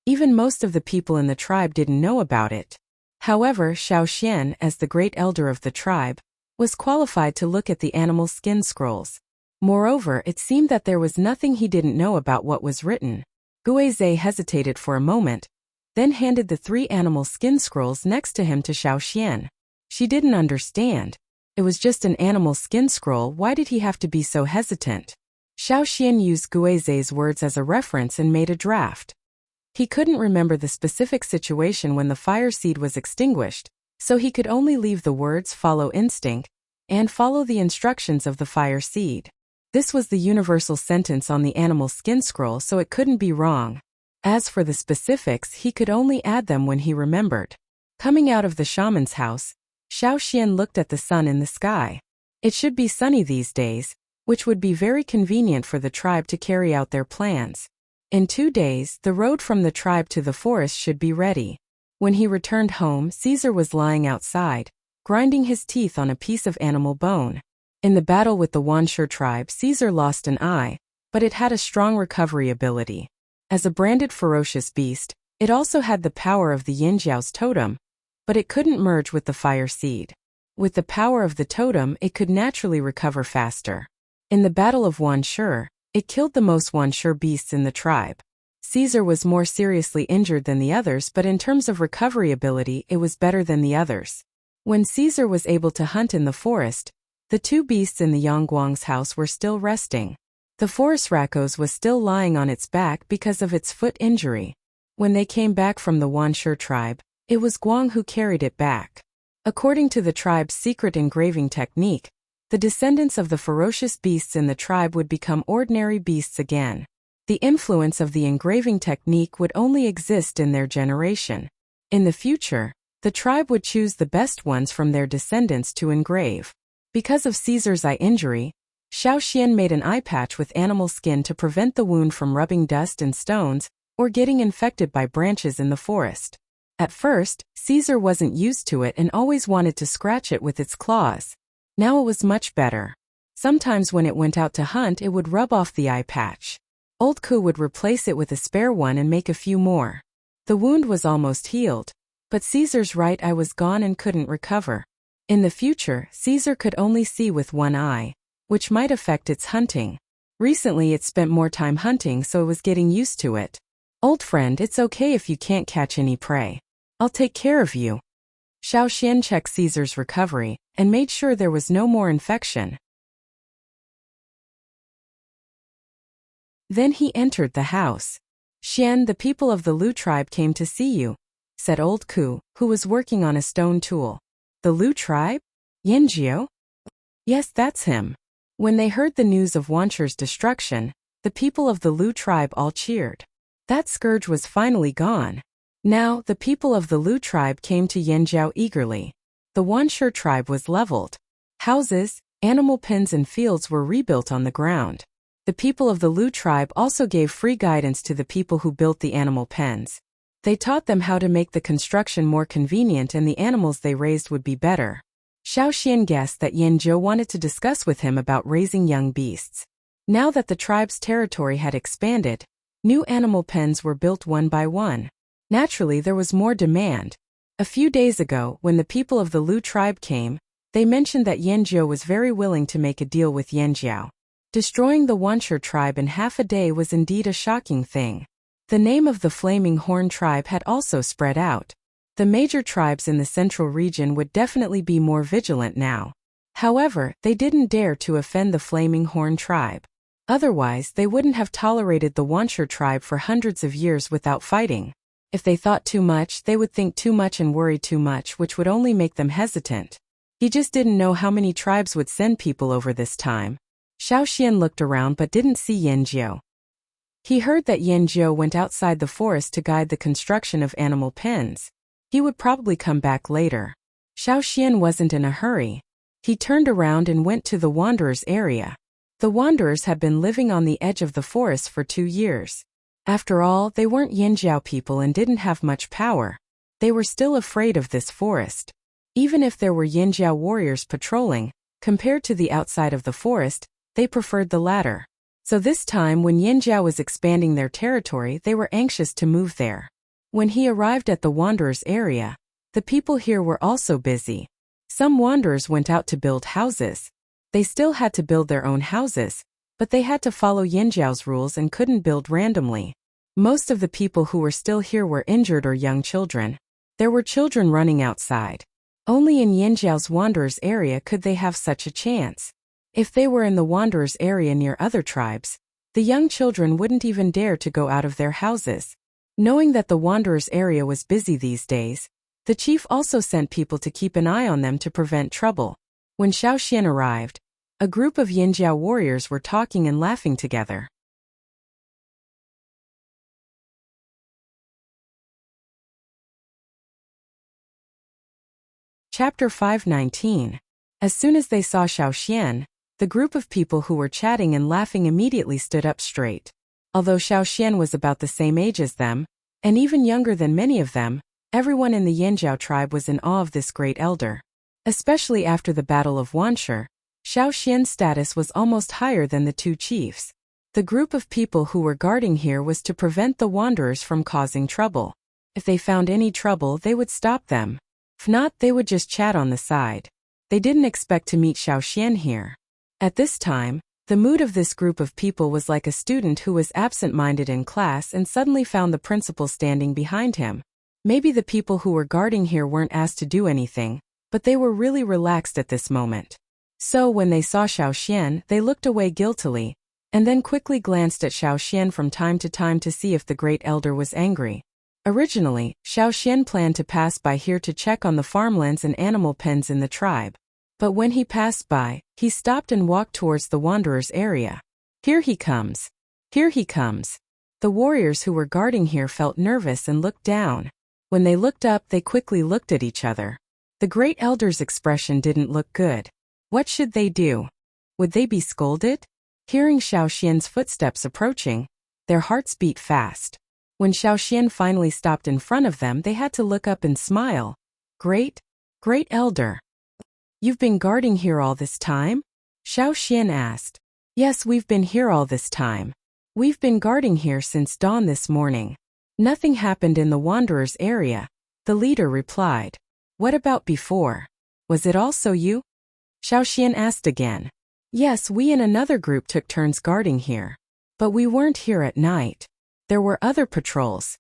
Even most of the people in the tribe didn't know about it. However, Xiaoxian, as the Great Elder of the tribe, was qualified to look at the animal skin scrolls. Moreover, it seemed that there was nothing he didn't know about what was written. Guizhe hesitated for a moment, then handed the 3 animal skin scrolls next to him to Xiaoxian. She didn't understand. It was just an animal skin scroll, why did he have to be so hesitant? Xiaoxian used Guizhe's words as a reference and made a draft. He couldn't remember the specific situation when the fire seed was extinguished, so he could only leave the words "follow instinct" and "follow the instructions of the fire seed." This was the universal sentence on the animal skin scroll, so it couldn't be wrong. As for the specifics, he could only add them when he remembered. Coming out of the shaman's house, Xiao Xian looked at the sun in the sky. It should be sunny these days, which would be very convenient for the tribe to carry out their plans. In 2 days, the road from the tribe to the forest should be ready. When he returned home, Caesar was lying outside, grinding his teeth on a piece of animal bone. In the battle with the Wuxia tribe, Caesar lost an eye, but it had a strong recovery ability. As a branded ferocious beast, it also had the power of the Yinjiao's totem, but it couldn't merge with the fire seed. With the power of the totem, it could naturally recover faster. In the Battle of Wuxia, it killed the most Wuxia beasts in the tribe. Caesar was more seriously injured than the others, but in terms of recovery ability, it was better than the others. When Caesar was able to hunt in the forest, the 2 beasts in the Yangguang's house were still resting. The forest Rakos was still lying on its back because of its foot injury. When they came back from the Wuxia tribe, it was Guang who carried it back. According to the tribe's secret engraving technique, the descendants of the ferocious beasts in the tribe would become ordinary beasts again. The influence of the engraving technique would only exist in their generation. In the future, the tribe would choose the best ones from their descendants to engrave. Because of Caesar's eye injury, Xiao Xian made an eye patch with animal skin to prevent the wound from rubbing dust and stones or getting infected by branches in the forest. At first, Caesar wasn't used to it and always wanted to scratch it with its claws. Now it was much better. Sometimes when it went out to hunt, it would rub off the eye patch. Old Ku would replace it with a spare one and make a few more. The wound was almost healed, but Caesar's right eye was gone and couldn't recover. In the future, Caesar could only see with one eye, which might affect its hunting. Recently it spent more time hunting, so it was getting used to it. Old friend, it's okay if you can't catch any prey. I'll take care of you. Xiao Xian checked Caesar's recovery and made sure there was no more infection. Then he entered the house. Xian, the people of the Lu tribe came to see you, said old Ku, who was working on a stone tool. The Lu tribe? Yinjiao? Yes, that's him. When they heard the news of Wuxia's destruction, the people of the Lu tribe all cheered. That scourge was finally gone. Now, the people of the Lu tribe came to Yinjiao eagerly. The Wuxia tribe was leveled. Houses, animal pens and fields were rebuilt on the ground. The people of the Lu tribe also gave free guidance to the people who built the animal pens. They taught them how to make the construction more convenient and the animals they raised would be better. Xiao Xian guessed that Yinjiao wanted to discuss with him about raising young beasts. Now that the tribe's territory had expanded, new animal pens were built one by one. Naturally, there was more demand. A few days ago, when the people of the Lu tribe came, they mentioned that Yinjiao was very willing to make a deal with Yinjiao. Destroying the Wuxia tribe in half a day was indeed a shocking thing. The name of the Flaming Horn tribe had also spread out. The major tribes in the central region would definitely be more vigilant now. However, they didn't dare to offend the Flaming Horn tribe. Otherwise, they wouldn't have tolerated the Wuxia tribe for hundreds of years without fighting. If they thought too much, they would think too much and worry too much, which would only make them hesitant. He just didn't know how many tribes would send people over this time. Xiao Xian looked around but didn't see Yinjiao. He heard that Yinjiao went outside the forest to guide the construction of animal pens. He would probably come back later. Xiao Xian wasn't in a hurry. He turned around and went to the Wanderers area. The Wanderers had been living on the edge of the forest for 2 years. After all, they weren't Yinjiao people and didn't have much power. They were still afraid of this forest. Even if there were Yinjiao warriors patrolling, compared to the outside of the forest, they preferred the latter. So this time when Yinjiao was expanding their territory, they were anxious to move there. When he arrived at the Wanderers area, the people here were also busy. Some Wanderers went out to build houses. They still had to build their own houses, but they had to follow Yinjiao's rules and couldn't build randomly. Most of the people who were still here were injured or young children. There were children running outside. Only in Yinjiao's Wanderers area could they have such a chance. If they were in the Wanderers area near other tribes, the young children wouldn't even dare to go out of their houses. Knowing that the Wanderers area was busy these days, the chief also sent people to keep an eye on them to prevent trouble. When Xiao Xian arrived, a group of Yinjiao warriors were talking and laughing together. Chapter 519. As soon as they saw Xiaoxian, the group of people who were chatting and laughing immediately stood up straight. Although Xiaoxian was about the same age as them, and even younger than many of them, everyone in the Yanjiao tribe was in awe of this great elder. Especially after the Battle of Wanshi, Xiaoxian's status was almost higher than the two chiefs. The group of people who were guarding here was to prevent the wanderers from causing trouble. If they found any trouble, they would stop them. If not, they would just chat on the side. They didn't expect to meet Xiaoxian here. At this time, the mood of this group of people was like a student who was absent-minded in class and suddenly found the principal standing behind him. Maybe the people who were guarding here weren't asked to do anything, but they were really relaxed at this moment. So when they saw Xiaoxian, they looked away guiltily, and then quickly glanced at Xiaoxian from time to see if the great elder was angry. Originally, Xiaoxian planned to pass by here to check on the farmlands and animal pens in the tribe. But when he passed by, he stopped and walked towards the wanderers' area. Here he comes. Here he comes. The warriors who were guarding here felt nervous and looked down. When they looked up, they quickly looked at each other. The great elder's expression didn't look good. What should they do? Would they be scolded? Hearing Xiaoxian's footsteps approaching, their hearts beat fast. When Xiaoxian finally stopped in front of them, they had to look up and smile. Great elder. You've been guarding here all this time? Xiaoxian asked. Yes, we've been here all this time. We've been guarding here since dawn this morning. Nothing happened in the wanderers' area, the leader replied. What about before? Was it also you? Xiaoxian asked again. Yes, we and another group took turns guarding here. But we weren't here at night. There were other patrols.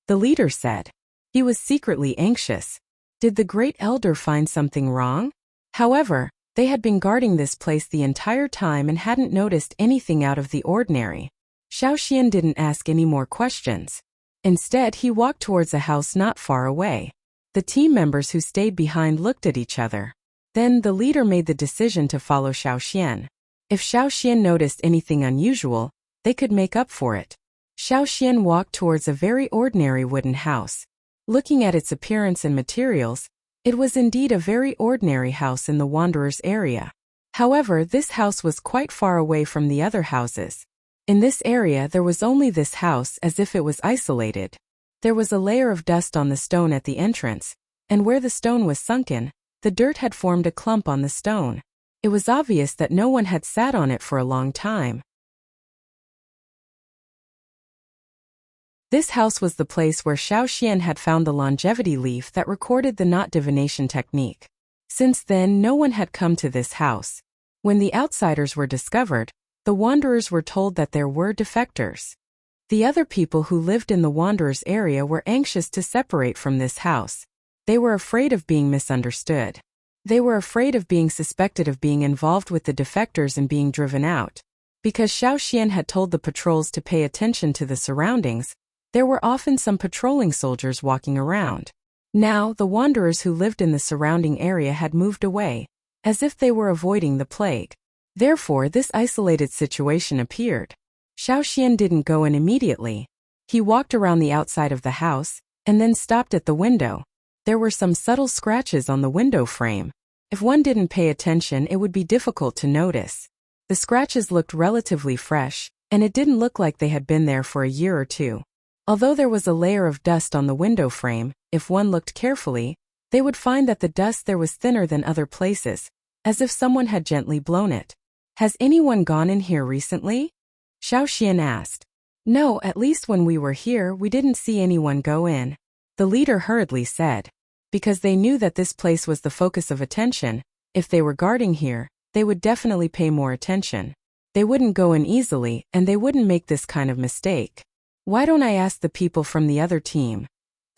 The leader said. He was secretly anxious. Did the great elder find something wrong? However, they had been guarding this place the entire time and hadn't noticed anything out of the ordinary. Xiaoxian didn't ask any more questions. Instead, he walked towards a house not far away. The team members who stayed behind looked at each other. Then the leader made the decision to follow Xiaoxian. If Xiaoxian noticed anything unusual, they could make up for it. Xiaoxian walked towards a very ordinary wooden house. Looking at its appearance and materials, it was indeed a very ordinary house in the wanderers' area. However, this house was quite far away from the other houses. In this area there was only this house, as if it was isolated. There was a layer of dust on the stone at the entrance, and where the stone was sunken, the dirt had formed a clump on the stone. It was obvious that no one had sat on it for a long time. This house was the place where Xiaoxian had found the longevity leaf that recorded the knot divination technique. Since then, no one had come to this house. When the outsiders were discovered, the wanderers were told that there were defectors. The other people who lived in the wanderers' area were anxious to separate from this house. They were afraid of being misunderstood. They were afraid of being suspected of being involved with the defectors and being driven out. Because Xiaoxian had told the patrols to pay attention to the surroundings, there were often some patrolling soldiers walking around. Now, the wanderers who lived in the surrounding area had moved away, as if they were avoiding the plague. Therefore, this isolated situation appeared. Xiaoxian didn't go in immediately. He walked around the outside of the house, and then stopped at the window. There were some subtle scratches on the window frame. If one didn't pay attention, it would be difficult to notice. The scratches looked relatively fresh, and it didn't look like they had been there for a year or two. Although there was a layer of dust on the window frame, if one looked carefully, they would find that the dust there was thinner than other places, as if someone had gently blown it. Has anyone gone in here recently? Xiaoxian asked. No, at least when we were here, we didn't see anyone go in. The leader hurriedly said. Because they knew that this place was the focus of attention, if they were guarding here, they would definitely pay more attention. They wouldn't go in easily, and they wouldn't make this kind of mistake. Why don't I ask the people from the other team?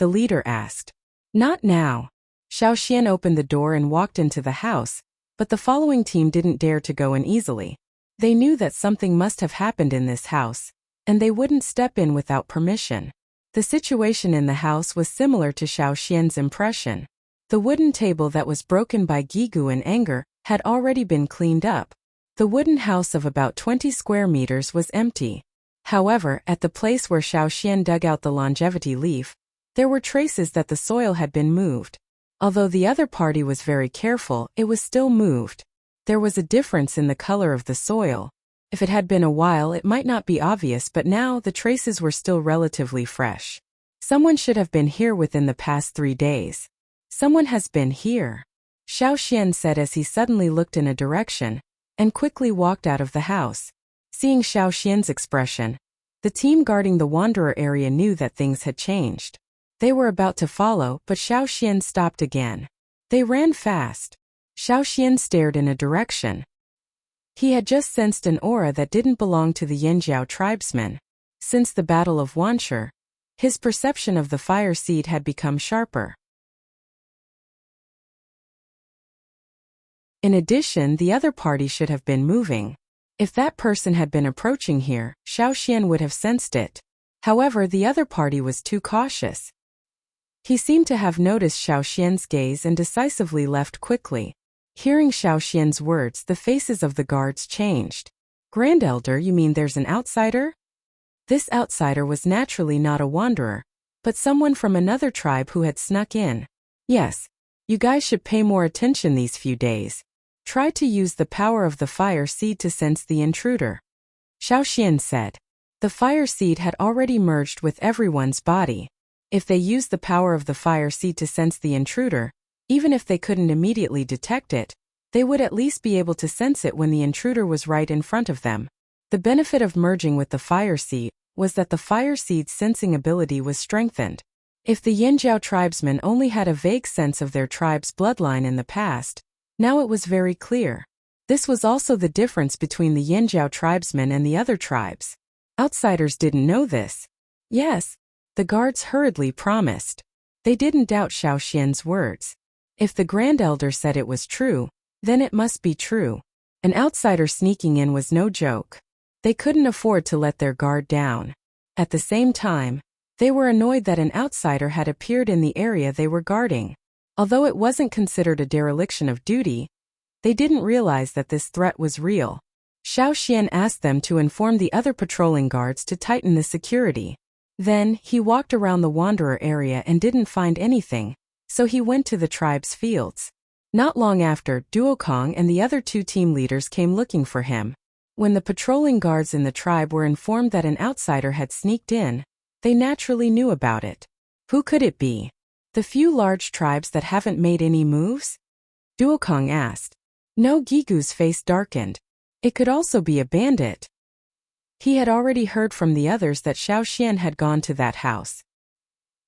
The leader asked. Not now. Xiaoxian opened the door and walked into the house, but the following team didn't dare to go in easily. They knew that something must have happened in this house, and they wouldn't step in without permission. The situation in the house was similar to Xiaoxian's impression. The wooden table that was broken by Gigu in anger had already been cleaned up. The wooden house of about 20 square meters was empty. However, at the place where Xiaoxian dug out the longevity leaf, there were traces that the soil had been moved. Although the other party was very careful, it was still moved. There was a difference in the color of the soil. If it had been a while, it might not be obvious, but now the traces were still relatively fresh. Someone should have been here within the past 3 days. Someone has been here, Xiao Xian said as he suddenly looked in a direction and quickly walked out of the house. Seeing Xiao Xian's expression, the team guarding the Wanderer area knew that things had changed. They were about to follow, but Xiao Xian stopped again. They ran fast. Xiao Xian stared in a direction. He had just sensed an aura that didn't belong to the Yanjiao tribesmen. Since the Battle of Wanshi, his perception of the fire seed had become sharper. In addition, the other party should have been moving. If that person had been approaching here, Xiao Xian would have sensed it. However, the other party was too cautious. He seemed to have noticed Xiao Xian's gaze and decisively left quickly. Hearing Xiao Xian's words, the faces of the guards changed. Grand Elder, you mean there's an outsider? This outsider was naturally not a wanderer, but someone from another tribe who had snuck in. Yes, you guys should pay more attention these few days. Try to use the power of the fire seed to sense the intruder, Xiao Xian said. The fire seed had already merged with everyone's body. If they used the power of the fire seed to sense the intruder, even if they couldn't immediately detect it, they would at least be able to sense it when the intruder was right in front of them. The benefit of merging with the fire seed was that the fire seed's sensing ability was strengthened. If the Yanjiao tribesmen only had a vague sense of their tribe's bloodline in the past, now it was very clear. This was also the difference between the Yanjiao tribesmen and the other tribes. Outsiders didn't know this. Yes, the guards hurriedly promised. They didn't doubt Xiao Xian's words. If the Grand Elder said it was true, then it must be true. An outsider sneaking in was no joke. They couldn't afford to let their guard down. At the same time, they were annoyed that an outsider had appeared in the area they were guarding. Although it wasn't considered a dereliction of duty, they didn't realize that this threat was real. Xiao Xian asked them to inform the other patrolling guards to tighten the security. Then, he walked around the Wanderer area and didn't find anything, so he went to the tribe's fields. Not long after, Duokong and the other 2 team leaders came looking for him. When the patrolling guards in the tribe were informed that an outsider had sneaked in, they naturally knew about it. Who could it be? The few large tribes that haven't made any moves? Duokong asked. No, Gigu's face darkened. It could also be a bandit. He had already heard from the others that Xiao Xian had gone to that house.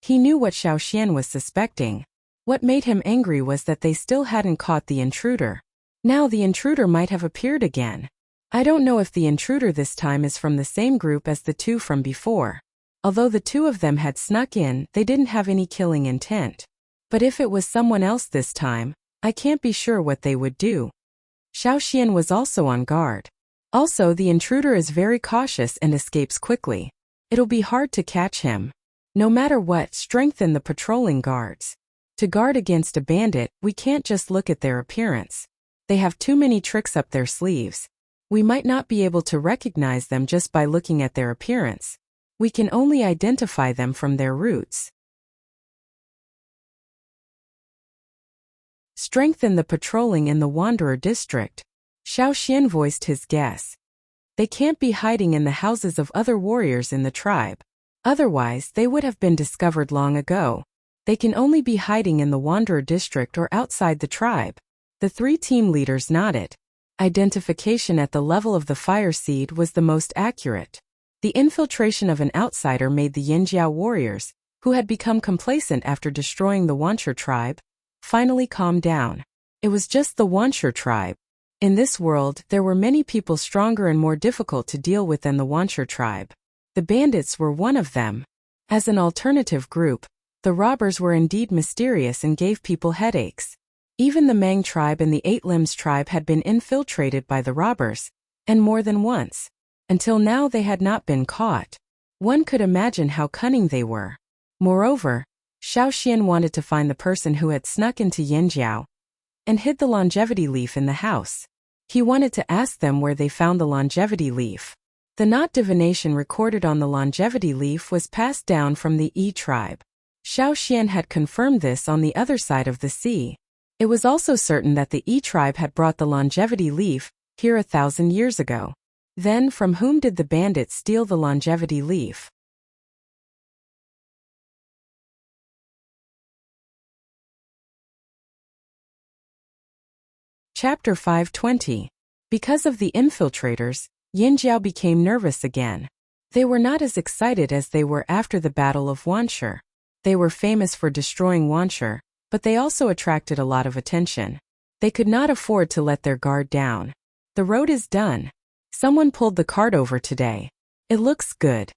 He knew what Xiao Xian was suspecting. What made him angry was that they still hadn't caught the intruder. Now the intruder might have appeared again. I don't know if the intruder this time is from the same group as the 2 from before. Although the 2 of them had snuck in, they didn't have any killing intent. But if it was someone else this time, I can't be sure what they would do. Xiao Xian was also on guard. Also, the intruder is very cautious and escapes quickly. It'll be hard to catch him. No matter what, strengthen the patrolling guards. To guard against a bandit, we can't just look at their appearance. They have too many tricks up their sleeves. We might not be able to recognize them just by looking at their appearance. We can only identify them from their roots. Strengthen the patrolling in the Wanderer district. Xiao Xian voiced his guess. They can't be hiding in the houses of other warriors in the tribe. Otherwise, they would have been discovered long ago. They can only be hiding in the Wanderer district or outside the tribe. The 3 team leaders nodded. Identification at the level of the fire seed was the most accurate. The infiltration of an outsider made the Yanjiao warriors, who had become complacent after destroying the Wanshi tribe, finally calm down. It was just the Wanshi tribe. In this world, there were many people stronger and more difficult to deal with than the Wanshi tribe. The bandits were one of them. As an alternative group, the robbers were indeed mysterious and gave people headaches. Even the Mang tribe and the 8 Limbs tribe had been infiltrated by the robbers, and more than once. Until now they had not been caught. One could imagine how cunning they were. Moreover, Xiao Xian wanted to find the person who had snuck into Yanjiao and hid the longevity leaf in the house. He wanted to ask them where they found the longevity leaf. The knot divination recorded on the longevity leaf was passed down from the E tribe. Xiao Xian had confirmed this on the other side of the sea. It was also certain that the Yi tribe had brought the longevity leaf here 1,000 years ago. Then, from whom did the bandits steal the longevity leaf? Chapter 520. Because of the infiltrators, Yinjiao became nervous again. They were not as excited as they were after the Battle of Wuxia. They were famous for destroying Wuxia, but they also attracted a lot of attention. They could not afford to let their guard down. The road is done. Someone pulled the cart over today. It looks good.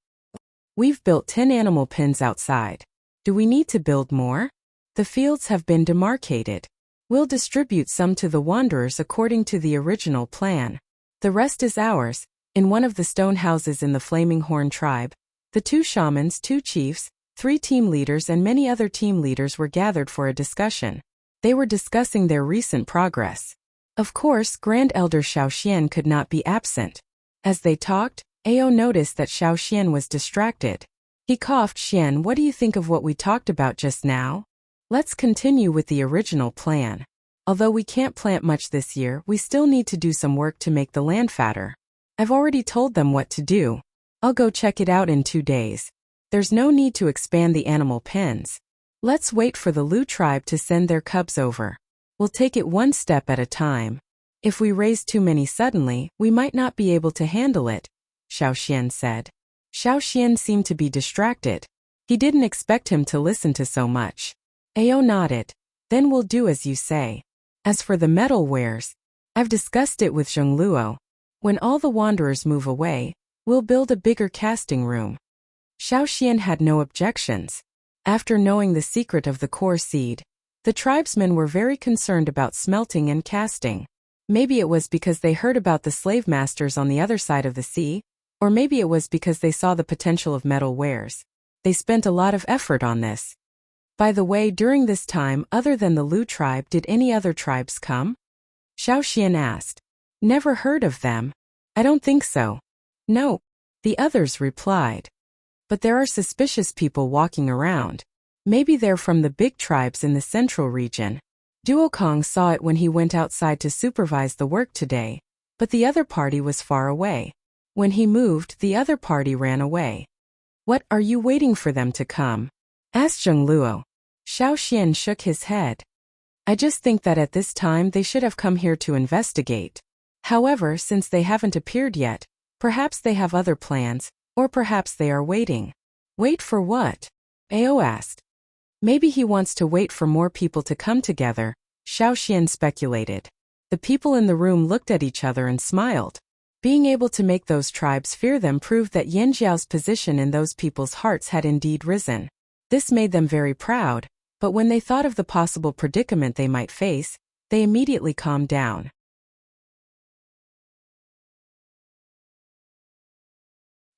We've built 10 animal pens outside. Do we need to build more? The fields have been demarcated. We'll distribute some to the wanderers according to the original plan. The rest is ours. In one of the stone houses in the Flaming Horn tribe, the 2 shamans, 2 chiefs, 3 team leaders and many other team leaders were gathered for a discussion. They were discussing their recent progress. Of course, Grand Elder Xiao Xian could not be absent. As they talked, Ao noticed that Xiao Xian was distracted. He coughed. Xian, what do you think of what we talked about just now? Let's continue with the original plan. Although we can't plant much this year, we still need to do some work to make the land fatter. I've already told them what to do. I'll go check it out in 2 days. There's no need to expand the animal pens. Let's wait for the Lu tribe to send their cubs over. We'll take it one step at a time. If we raise too many suddenly, we might not be able to handle it, Xiao Xian said. Xiao Xian seemed to be distracted. He didn't expect him to listen to so much. Ao nodded. Then we'll do as you say. As for the metal wares, I've discussed it with Zhongluo. When all the wanderers move away, we'll build a bigger casting room. Xiao Xian had no objections. After knowing the secret of the core seed, the tribesmen were very concerned about smelting and casting. Maybe it was because they heard about the slave masters on the other side of the sea, or maybe it was because they saw the potential of metal wares. They spent a lot of effort on this. By the way, during this time, other than the Lu tribe, did any other tribes come? Xiao Xian asked. Never heard of them. I don't think so. No. The others replied. But there are suspicious people walking around. Maybe they're from the big tribes in the central region. Duokong saw it when he went outside to supervise the work today, but the other party was far away. When he moved, the other party ran away. What, are you waiting for them to come? Asked Zhongluo. Xiao Xian shook his head. I just think that at this time they should have come here to investigate. However, since they haven't appeared yet, perhaps they have other plans, or perhaps they are waiting. Wait for what? Ao asked. Maybe he wants to wait for more people to come together, Xiao Xian speculated. The people in the room looked at each other and smiled. Being able to make those tribes fear them proved that Yinjiao's position in those people's hearts had indeed risen. This made them very proud, but when they thought of the possible predicament they might face, they immediately calmed down.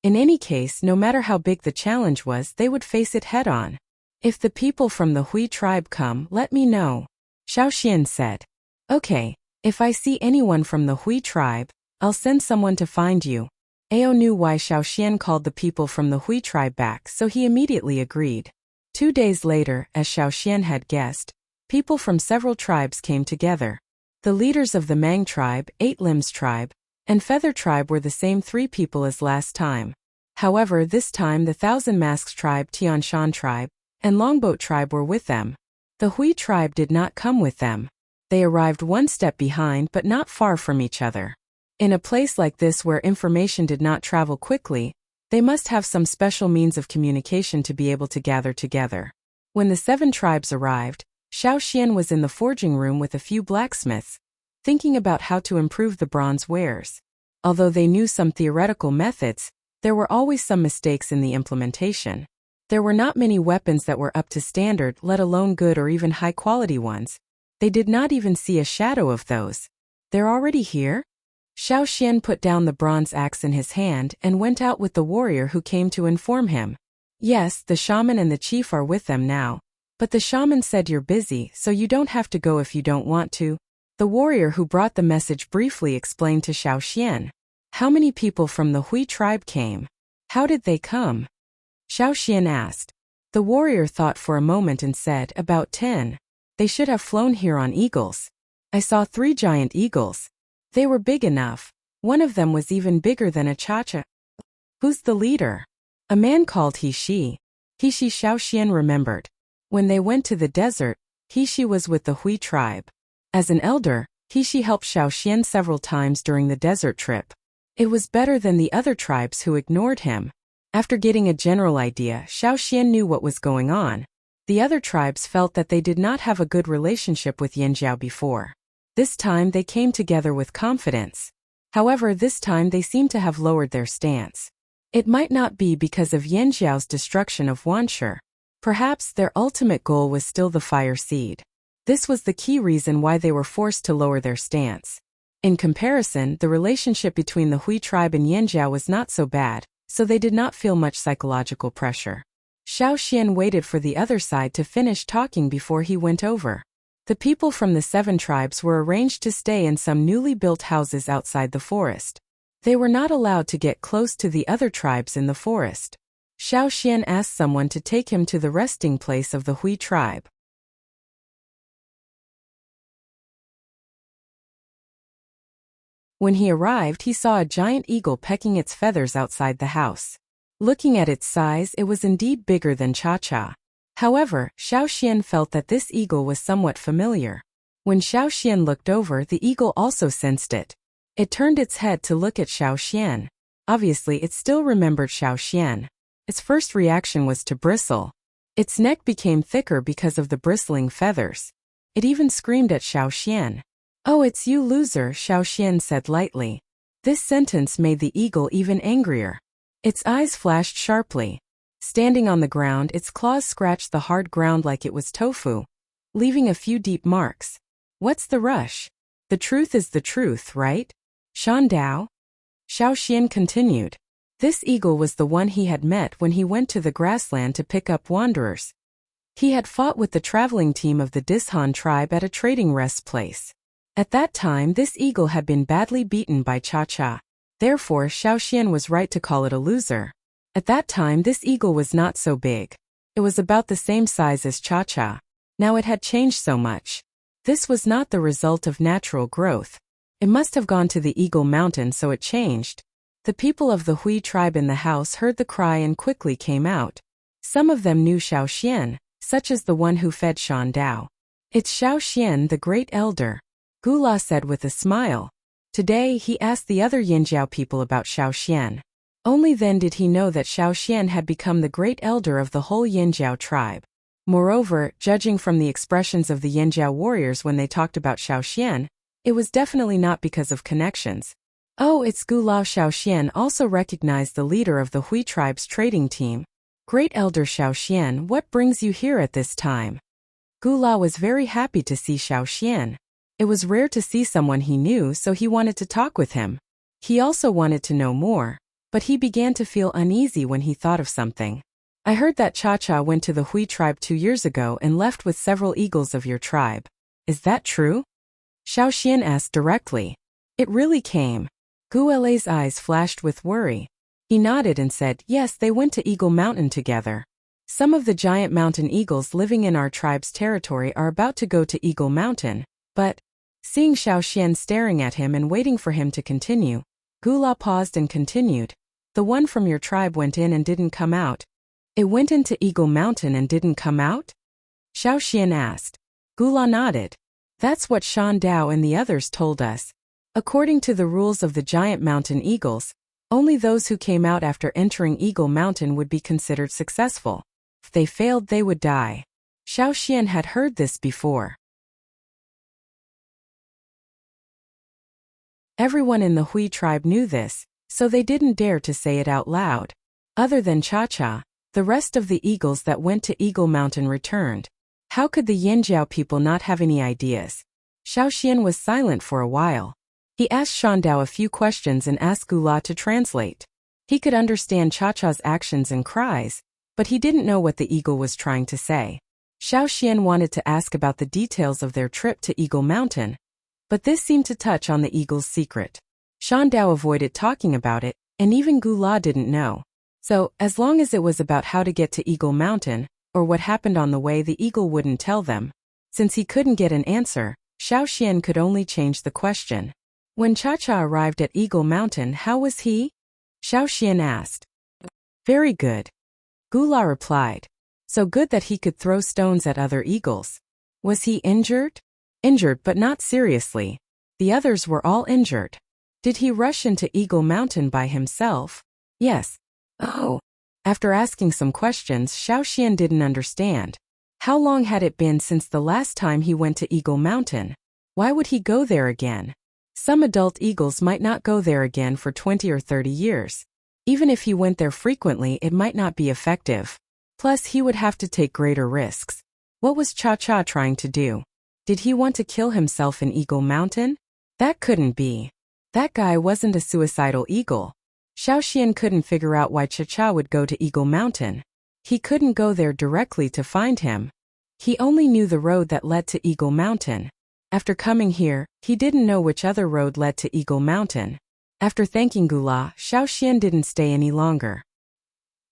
In any case, no matter how big the challenge was, they would face it head-on. If the people from the Hui tribe come, let me know, Xiao Xian said. Okay, if I see anyone from the Hui tribe, I'll send someone to find you. Ao knew why Xiao Xian called the people from the Hui tribe back, so he immediately agreed. 2 days later, as Xiao Xian had guessed, people from several tribes came together. The leaders of the Mang tribe, 8 Limbs tribe, and Feather tribe were the same 3 people as last time. However, this time the Thousand Masks tribe, Tianshan tribe, and Longboat tribe were with them. The Hui tribe did not come with them. They arrived one step behind but not far from each other. In a place like this where information did not travel quickly, they must have some special means of communication to be able to gather together. When the 7 tribes arrived, Xiao Xian was in the forging room with a few blacksmiths, thinking about how to improve the bronze wares. Although they knew some theoretical methods, there were always some mistakes in the implementation. There were not many weapons that were up to standard, let alone good or even high-quality ones. They did not even see a shadow of those. They're already here? Xiao Xian put down the bronze axe in his hand and went out with the warrior who came to inform him. Yes, the shaman and the chief are with them now. But the shaman said you're busy, so you don't have to go if you don't want to. The warrior who brought the message briefly explained to Xiao Xian. How many people from the Hui tribe came? How did they come? Xiao Xian asked. The warrior thought for a moment and said, "About 10. They should have flown here on eagles. I saw 3 giant eagles. They were big enough. One of them was even bigger than a cha-cha." "Who's the leader?" "A man called He-Shi." He-Shi Xiaoxian remembered. When they went to the desert, He-Shi was with the Hui tribe. As an elder, He-Shi helped Xiaoxian several times during the desert trip. It was better than the other tribes who ignored him. After getting a general idea, Xiaoxian knew what was going on. The other tribes felt that they did not have a good relationship with Yanjiao before. This time they came together with confidence. However, this time they seemed to have lowered their stance. It might not be because of Yanjiao's destruction of Wanshi. Perhaps their ultimate goal was still the fire seed. This was the key reason why they were forced to lower their stance. In comparison, the relationship between the Hui tribe and Yanjiao was not so bad, so they did not feel much psychological pressure. Xiaoxian waited for the other side to finish talking before he went over. The people from the 7 tribes were arranged to stay in some newly built houses outside the forest. They were not allowed to get close to the other tribes in the forest. Xiaoxian asked someone to take him to the resting place of the Hui tribe. When he arrived, he saw a giant eagle pecking its feathers outside the house. Looking at its size, it was indeed bigger than Cha-Cha. However, Xiaoxian felt that this eagle was somewhat familiar. When Xiaoxian looked over, the eagle also sensed it. It turned its head to look at Xiaoxian. Obviously, it still remembered Xiaoxian. Its first reaction was to bristle. Its neck became thicker because of the bristling feathers. It even screamed at Xiaoxian. "Oh, it's you, loser," Xiaoxian said lightly. This sentence made the eagle even angrier. Its eyes flashed sharply. Standing on the ground, its claws scratched the hard ground like it was tofu, leaving a few deep marks. "What's the rush? The truth is the truth, right? Shan Dao?" Xiaoxian continued. This eagle was the one he had met when he went to the grassland to pick up wanderers. He had fought with the traveling team of the Dishan tribe at a trading rest place. At that time, this eagle had been badly beaten by Cha-Cha. Therefore, Xiaoxian was right to call it a loser. At that time, this eagle was not so big. It was about the same size as Cha-Cha. Now it had changed so much. This was not the result of natural growth. It must have gone to the Eagle Mountain, so it changed. The people of the Hui tribe in the house heard the cry and quickly came out. Some of them knew Xiaoxian, such as the one who fed Shan Dao. "It's Xiaoxian, the great elder," Gula said with a smile. Today, he asked the other Yanjiao people about Xiaoxian. Only then did he know that Xiaoxian had become the great elder of the whole Yanjiao tribe. Moreover, judging from the expressions of the Yanjiao warriors when they talked about Xiaoxian, it was definitely not because of connections. "Oh, it's Gulao." Xiaoxian also recognized the leader of the Hui tribe's trading team. "Great elder Xiaoxian, what brings you here at this time?" Gulao was very happy to see Xiaoxian. It was rare to see someone he knew, so he wanted to talk with him. He also wanted to know more, but he began to feel uneasy when he thought of something. "I heard that Cha-Cha went to the Hui tribe 2 years ago and left with several eagles of your tribe. Is that true?" Xiaoxian asked directly. "It really came." Guele's eyes flashed with worry. He nodded and said, "Yes, they went to Eagle Mountain together. Some of the giant mountain eagles living in our tribe's territory are about to go to Eagle Mountain, but..." Seeing Xiaoxian staring at him and waiting for him to continue, Gula paused and continued. "The one from your tribe went in and didn't come out." "It went into Eagle Mountain and didn't come out?" Xiaoxian asked. Gula nodded. "That's what Shan Dao and the others told us. According to the rules of the giant mountain eagles, only those who came out after entering Eagle Mountain would be considered successful. If they failed, they would die." Xiaoxian had heard this before. Everyone in the Hui tribe knew this, so they didn't dare to say it out loud. Other than Cha-Cha, the rest of the eagles that went to Eagle Mountain returned. How could the Yanjiao people not have any ideas? Xiaoxian was silent for a while. He asked Shan Dao a few questions and asked Gula to translate. He could understand Cha-Cha's actions and cries, but he didn't know what the eagle was trying to say. Xiaoxian wanted to ask about the details of their trip to Eagle Mountain, but this seemed to touch on the eagle's secret. Shan Dao avoided talking about it, and even Gula didn't know. So, as long as it was about how to get to Eagle Mountain, or what happened on the way, the eagle wouldn't tell them. Since he couldn't get an answer, Xiaoxian could only change the question. When Cha-Cha arrived at Eagle Mountain, how was he? Xiaoxian asked. Very good. Gula replied. So good that he could throw stones at other eagles. Was he injured? Injured, but not seriously. The others were all injured. Did he rush into Eagle Mountain by himself? Yes. Oh. After asking some questions, Xiaoxian didn't understand. How long had it been since the last time he went to Eagle Mountain? Why would he go there again? Some adult eagles might not go there again for 20 or 30 years. Even if he went there frequently, it might not be effective. Plus, he would have to take greater risks. What was Cha-Cha trying to do? Did he want to kill himself in Eagle Mountain? That couldn't be. That guy wasn't a suicidal eagle. Xiaoxian couldn't figure out why Cha-Cha would go to Eagle Mountain. He couldn't go there directly to find him. He only knew the road that led to Eagle Mountain. After coming here, he didn't know which other road led to Eagle Mountain. After thanking Gula, Xiaoxian didn't stay any longer.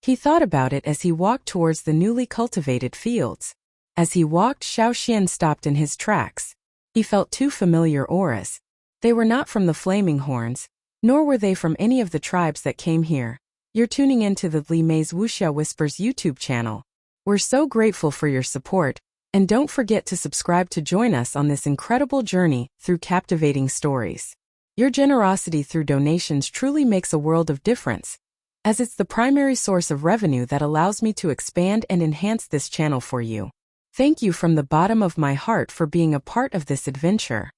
He thought about it as he walked towards the newly cultivated fields. As he walked, Xiaoxian stopped in his tracks. He felt two familiar auras. They were not from the Flaming Horns, nor were they from any of the tribes that came here. You're tuning into the Li Mei's Wuxia Whispers YouTube channel. We're so grateful for your support, and don't forget to subscribe to join us on this incredible journey through captivating stories. Your generosity through donations truly makes a world of difference, as it's the primary source of revenue that allows me to expand and enhance this channel for you. Thank you from the bottom of my heart for being a part of this adventure.